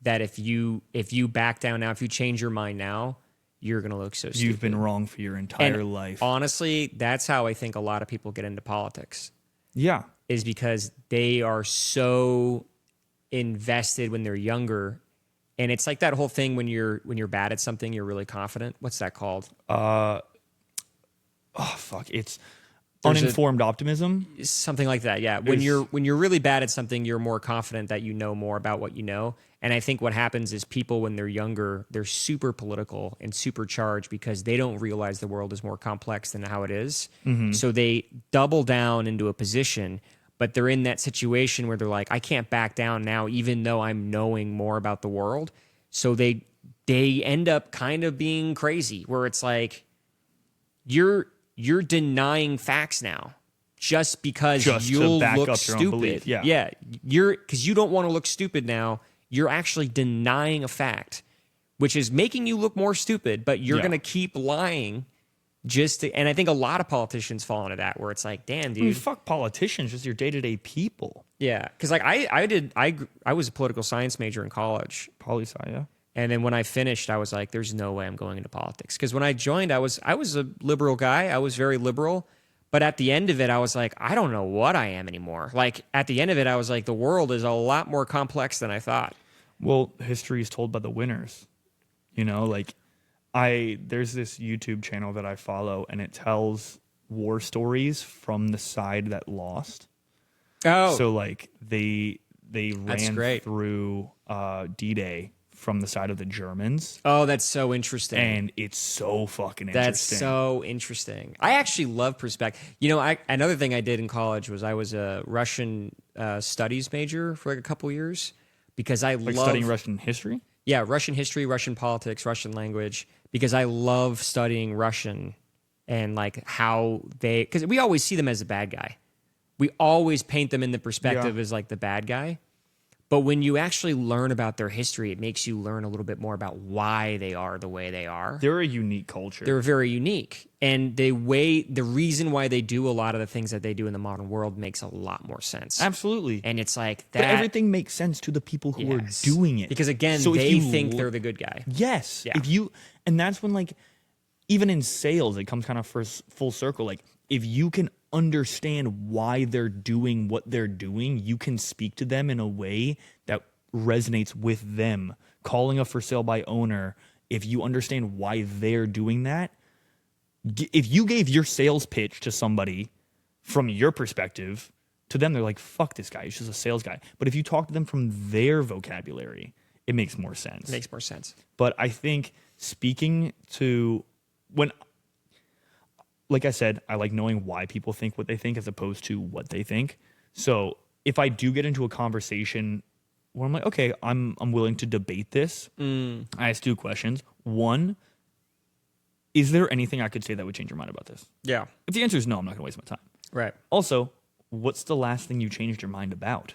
S2: that if you back down now, if you change your mind now, you're going to look so stupid.
S1: You've been wrong for your entire life.
S2: Honestly, that's how I think a lot of people get into politics.
S1: Yeah.
S2: Is because they are so invested when they're younger. And it's like that whole thing when you're bad at something, you're really confident. What's that called?
S1: It's uninformed optimism.
S2: Something like that, yeah. When you're really bad at something, you're more confident that you know more about what you know. And I think what happens is people, when they're younger, they're super political and super charged because they don't realize the world is more complex than how it is. Mm-hmm. So they double down into a position, but they're in that situation where they're like, I can't back down now, even though I'm knowing more about the world. So they end up kind of being crazy, where it's like, you're denying facts now just because you'll look stupid. Yeah. Because you don't want to look stupid now. You're actually denying a fact, which is making you look more stupid, but you're going to keep lying and I think a lot of politicians fall into that, where it's like, damn, dude.
S1: I mean, fuck politicians, just your day-to-day people.
S2: Yeah. Because like I was a political science major in college.
S1: Poli-sci, yeah.
S2: And then when I finished, I was like, there's no way I'm going into politics. Because when I joined, I was a liberal guy. I was very liberal. But at the end of it, I was like, I don't know what I am anymore. Like, at the end of it, I was like, the world is a lot more complex than I thought.
S1: Well, history is told by the winners. You know, like, there's this YouTube channel that I follow, and it tells war stories from the side that lost. Oh. So, like, they ran through D-Day from the side of the Germans.
S2: Oh, that's so interesting.
S1: And it's so fucking interesting.
S2: That's so interesting. I actually love perspective. You know, another thing I did in college was I was a Russian studies major for like a couple years because I love
S1: studying Russian history.
S2: Yeah, Russian history, Russian politics, Russian language, because I love studying Russian and like how because we always see them as a bad guy. We always paint them in the perspective as like the bad guy. But when you actually learn about their history, it makes you learn a little bit more about why they are the way they are.
S1: They're a unique culture.
S2: They're very unique. And the reason why they do a lot of the things that they do in the modern world makes a lot more sense.
S1: Absolutely.
S2: And it's like that.
S1: But everything makes sense to the people who are doing it.
S2: Because again, so they think they're the good guy.
S1: Yes.
S2: Yeah.
S1: And that's when like, even in sales, it comes kind of full circle. Like if you can understand why they're doing what they're doing, you can speak to them in a way that resonates with them. Calling a for sale by owner, if you understand why they're doing that, if you gave your sales pitch to somebody from your perspective, to them they're like, fuck this guy, he's just a sales guy. But if you talk to them from their vocabulary, it makes more sense.
S2: It makes more sense.
S1: But I think speaking to like I said, I like knowing why people think what they think as opposed to what they think. So if I do get into a conversation where I'm like, okay, I'm willing to debate this, I ask 2 questions. 1, is there anything I could say that would change your mind about this?
S2: Yeah.
S1: If the answer is no, I'm not going to waste my time.
S2: Right.
S1: Also, what's the last thing you changed your mind about?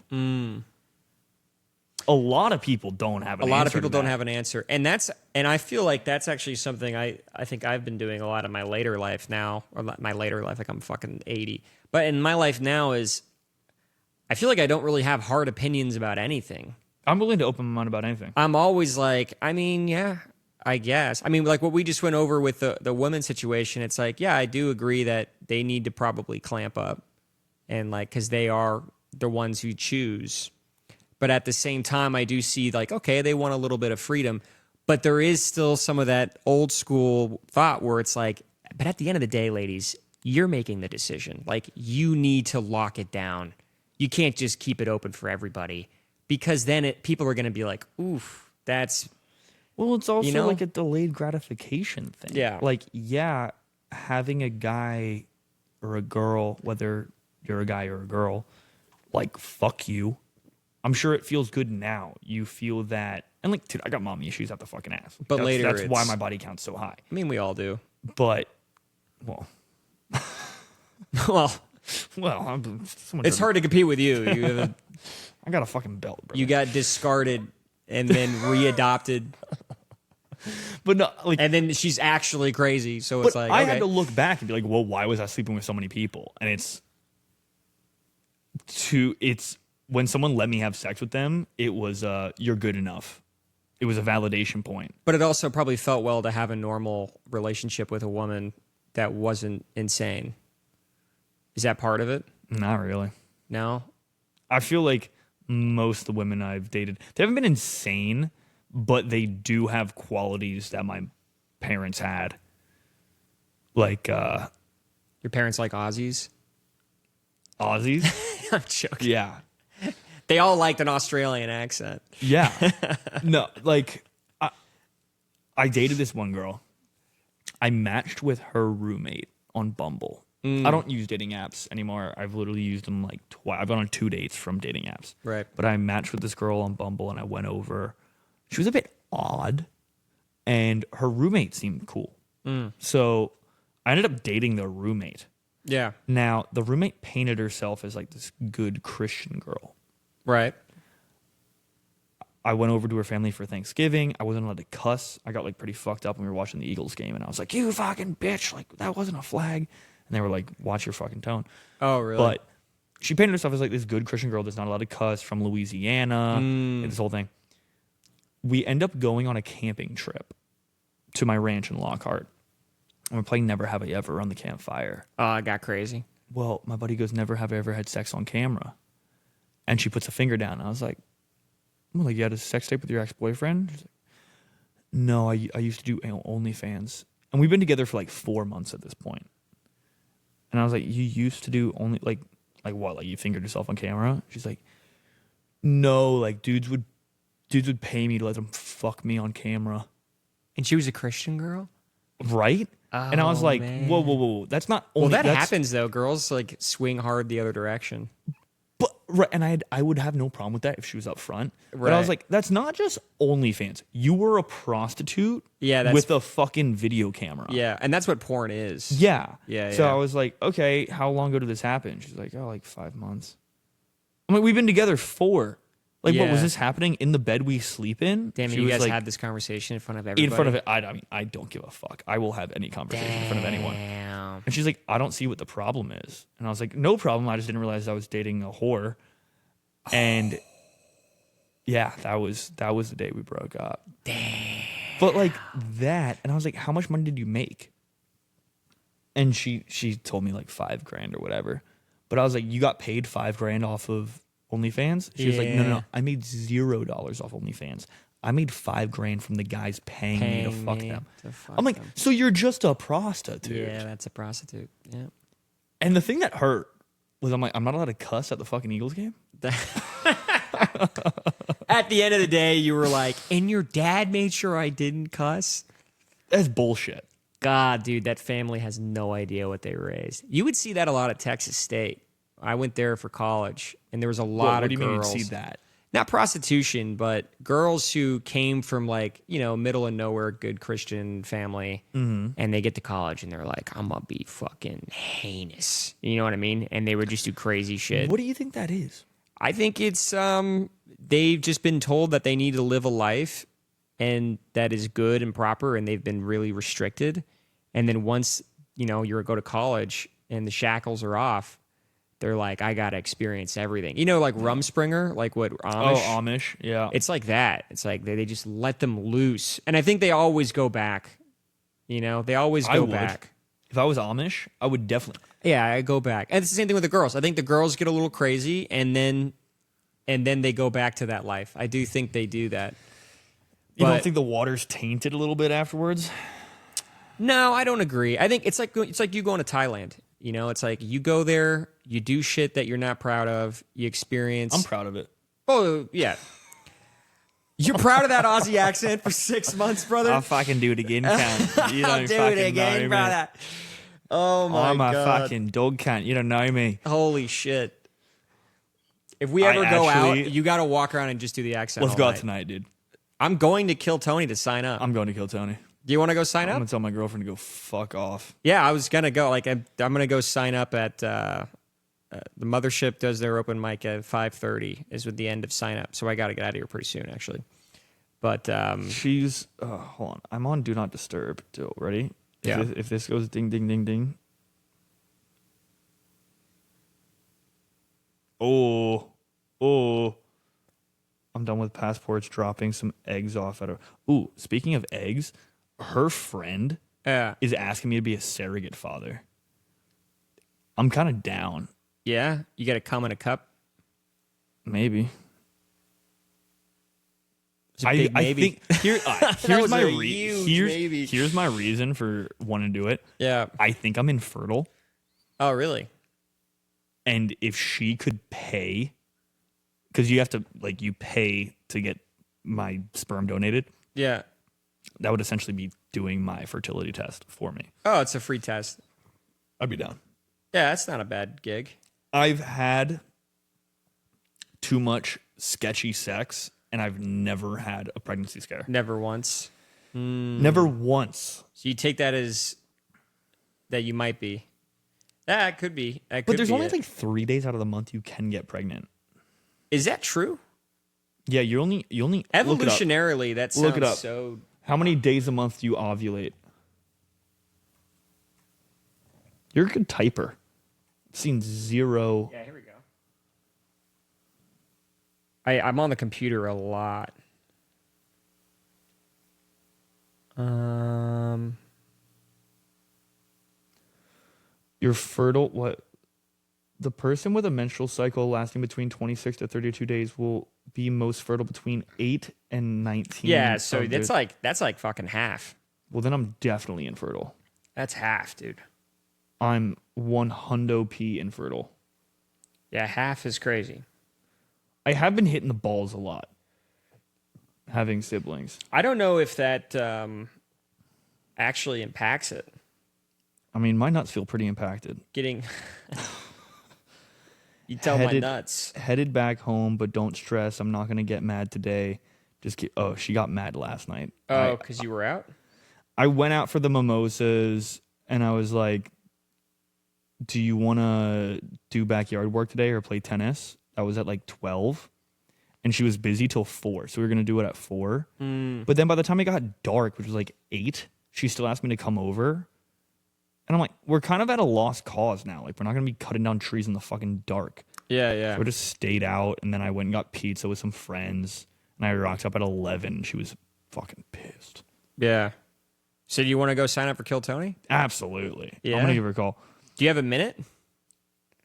S1: A lot of people don't have an answer.
S2: A lot of people don't have an answer. And I feel like that's actually something I think I've been doing a lot in my later life now, or my later life, like I'm fucking 80. But in my life now is, I feel like I don't really have hard opinions about anything.
S1: I'm willing to open my mind about anything.
S2: I'm always like, I mean, yeah, I guess. I mean, like what we just went over with the women's situation, it's like, yeah, I do agree that they need to probably clamp up and like, because they are the ones who choose. But at the same time, I do see like, okay, they want a little bit of freedom, but there is still some of that old school thought where it's like, but at the end of the day, ladies, you're making the decision. Like you need to lock it down. You can't just keep it open for everybody because then people are going to be like, oof, that's...
S1: Well, it's also like a delayed gratification thing.
S2: Yeah.
S1: Like, yeah, having a guy or a girl, whether you're a guy or a girl, like, fuck you. I'm sure it feels good now. You feel that, and like, dude, I got mommy issues out the fucking ass.
S2: But
S1: that's why my body count's so high.
S2: I mean, we all do.
S1: But, well,
S2: it's hard to compete with you.
S1: I got a fucking belt, bro.
S2: You got discarded and then readopted.
S1: But no, like,
S2: and then she's actually crazy. So it's like,
S1: I had to look back and be like, well, why was I sleeping with so many people? And it's when someone let me have sex with them, it was you're good enough. It was a validation point.
S2: But it also probably felt well to have a normal relationship with a woman that wasn't insane. Is that part of it?
S1: Not really.
S2: No?
S1: I feel like most of the women I've dated, they haven't been insane, but they do have qualities that my parents had. Like,
S2: your parents like Aussies?
S1: Aussies?
S2: I'm joking.
S1: Yeah.
S2: They all liked an Australian accent.
S1: Yeah. No, like, I dated this one girl. I matched with her roommate on Bumble. I don't use dating apps anymore. I've literally used them like twice. I've gone on 2 dates from dating apps.
S2: Right.
S1: But I matched with this girl on Bumble and I went over. She was a bit odd and her roommate seemed cool. So I ended up dating the roommate.
S2: Yeah.
S1: Now, the roommate painted herself as like this good Christian girl.
S2: Right.
S1: I went over to her family for Thanksgiving. I wasn't allowed to cuss. I got like pretty fucked up when we were watching the Eagles game and I was like, you fucking bitch. Like, that wasn't a flag. And they were like, watch your fucking tone.
S2: Oh, really?
S1: But she painted herself as like this good Christian girl that's not allowed to cuss, from Louisiana, and this whole thing. We end up going on a camping trip to my ranch in Lockhart. And we're playing Never Have I Ever on the campfire.
S2: Oh, I got crazy.
S1: Well, my buddy goes, never have I ever had sex on camera. And she puts a finger down. I was like, well, like, you had a sex tape with your ex-boyfriend? She's like, no, I used to do OnlyFans. And we've been together for like 4 months at this point. And I was like, you used to do only, like what? Like, you fingered yourself on camera? She's like, no, like, dudes would Dudes would pay me to let them fuck me on camera.
S2: And she was a Christian girl?
S1: Right? And I was like,
S2: man.
S1: whoa. That's not only...
S2: Well, that happens, though. Girls, like, swing hard the other direction.
S1: But, right, and I would have no problem with that if she was up front. But I was
S2: Right.
S1: like, that's not just OnlyFans. You were a prostitute with a fucking video camera.
S2: Yeah, and that's what porn is.
S1: Yeah.
S2: Yeah,
S1: So
S2: yeah.
S1: I was like, okay, how long ago did this happen? She's like, oh, like 5 months. I'm like, we've been together 4. Like, what was
S2: Yeah.
S1: this happening in the bed we sleep in?
S2: Damn,
S1: She
S2: you
S1: was
S2: guys
S1: like,
S2: had this conversation in front of everybody?
S1: in front of it. I mean, I don't give a fuck. I will have any conversation in front of anyone.
S2: Damn.
S1: And she's like, I don't see what the problem is. And I was like, no problem. I just didn't realize I was dating a whore. And yeah, that was the day we broke up.
S2: Damn.
S1: But like that, and I was like, how much money did you make? And she told me like $5,000 or whatever. But I was like, you got paid $5,000 off of OnlyFans? She was like, no. I made $0 off OnlyFans. I made $5,000 from the guys paying me to fuck them. I'm like, so you're just a prostitute.
S2: Yeah, that's a prostitute. Yeah.
S1: And the thing that hurt was I'm like, I'm not allowed to cuss at the fucking Eagles game?
S2: At the end of the day, you were like, and your dad made sure I didn't cuss?
S1: That's bullshit.
S2: God, dude, that family has no idea what they raised. You would see that a lot at Texas State. I went there for college, and there was a lot
S1: What
S2: of
S1: do you mean
S2: girls.
S1: you'd see that?
S2: Not prostitution, but girls who came from like, middle of nowhere, good Christian family, and they get to college and they're like, I'm gonna be fucking heinous. You know what I mean? And they would just do crazy shit.
S1: What do you think that is?
S2: I think it's they've just been told that they need to live a life and that is good and proper, and they've been really restricted. And then once, you go to college and the shackles are off, they're like, I got to experience everything. Like Rumspringer, like what Amish?
S1: Oh, Amish, yeah.
S2: It's like that. It's like they just let them loose. And I think they always go back. They always go back.
S1: If I was Amish, I would definitely.
S2: Yeah, I go back. And it's the same thing with the girls. I think the girls get a little crazy and then they go back to that life. I do think they do that.
S1: You don't think the water's tainted a little bit afterwards?
S2: No, I don't agree. I think it's like you going to Thailand. It's like you go there, you do shit that you're not proud of, you experience.
S1: I'm proud of it.
S2: Oh, yeah. You're proud of that Aussie accent for 6 months, brother?
S1: I'll fucking do it again, cunt. You
S2: I'll
S1: don't
S2: do
S1: fucking
S2: it again,
S1: know
S2: brother.
S1: me.
S2: Oh, my
S1: I'm
S2: God.
S1: a fucking dog cunt. You don't know me.
S2: Holy shit. If we ever go out, you got to walk around and just do the accent.
S1: Let's
S2: all
S1: go out
S2: night.
S1: tonight, dude.
S2: I'm going to kill Tony to sign up.
S1: I'm going to kill Tony.
S2: Do you want to go sign
S1: I'm
S2: up?
S1: going to tell my girlfriend to go fuck off.
S2: Yeah, I was going to go. Like, I'm going to go sign up at the Mothership does their open mic at 5:30 is with the end of sign up. So I got to get out of here pretty soon, actually. But
S1: she's, hold on. I'm on Do Not Disturb. Ready?
S2: Yeah.
S1: If this goes ding, ding, ding, ding. Oh. I'm done with passports dropping some eggs off at her. Ooh, speaking of eggs, her friend is asking me to be a surrogate father. I'm kind of down.
S2: yeah, you got to come in a cup.
S1: Maybe.
S2: It's a big maybe.
S1: think here's my
S2: maybe.
S1: here's my reason for wanting to do it.
S2: Yeah.
S1: I think I'm infertile,
S2: Oh, really?
S1: and if she could pay, because you have to you pay to get my sperm donated,
S2: Yeah.
S1: that would essentially be doing my fertility test for me.
S2: Oh, it's a free test.
S1: I'd be down.
S2: Yeah, that's not a bad gig.
S1: I've had too much sketchy sex, and I've never had a pregnancy scare.
S2: Never once.
S1: Never once.
S2: So you take that as that you might be. That could be. That
S1: But
S2: could
S1: there's
S2: be
S1: only
S2: it.
S1: like 3 days out of the month you can get pregnant.
S2: Is that true?
S1: Yeah, you only
S2: Evolutionarily, that sounds
S1: Look it up.
S2: so.
S1: How many days a month do you ovulate? You're a good typer. I've seen 0.
S2: Yeah, here we go. I'm on the computer a lot.
S1: You're fertile. What? The person with a menstrual cycle lasting between 26 to 32 days will be most fertile between 8 and 19.
S2: Yeah, so
S1: of
S2: that's
S1: their-
S2: like fucking half.
S1: Well, then I'm definitely infertile.
S2: That's half, dude.
S1: I'm 100p infertile.
S2: Yeah, half is crazy.
S1: I have been hitting the balls a lot. having siblings.
S2: I don't know if that actually impacts it.
S1: I mean, my nuts feel pretty impacted.
S2: Getting you tell my nuts.
S1: Headed back home, but don't stress. I'm not gonna get mad today. She got mad last night.
S2: Oh, because you were out?
S1: I went out for the mimosas, and I was like, do you want to do backyard work today or play tennis? I was at like 12, and she was busy till 4, so we were going to do it at 4. But then by the time it got dark, which was like 8, she still asked me to come over. And I'm like, we're kind of at a lost cause now. Like, we're not going to be cutting down trees in the fucking dark.
S2: Yeah.
S1: So I just stayed out, and then I went and got pizza with some friends, and I rocked up at 11. She was fucking pissed.
S2: Yeah. So do you want to go sign up for Kill Tony?
S1: Absolutely.
S2: Yeah.
S1: I'm going to give her a call.
S2: Do you have a minute?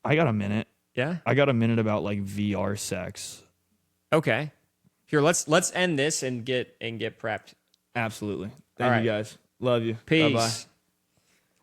S1: I got a minute.
S2: Yeah.
S1: I got a minute about like VR sex.
S2: Okay. Here, let's end this and get prepped.
S1: Absolutely.
S2: All
S1: Thank
S2: right.
S1: you guys. Love you.
S2: Peace.
S1: Bye-bye.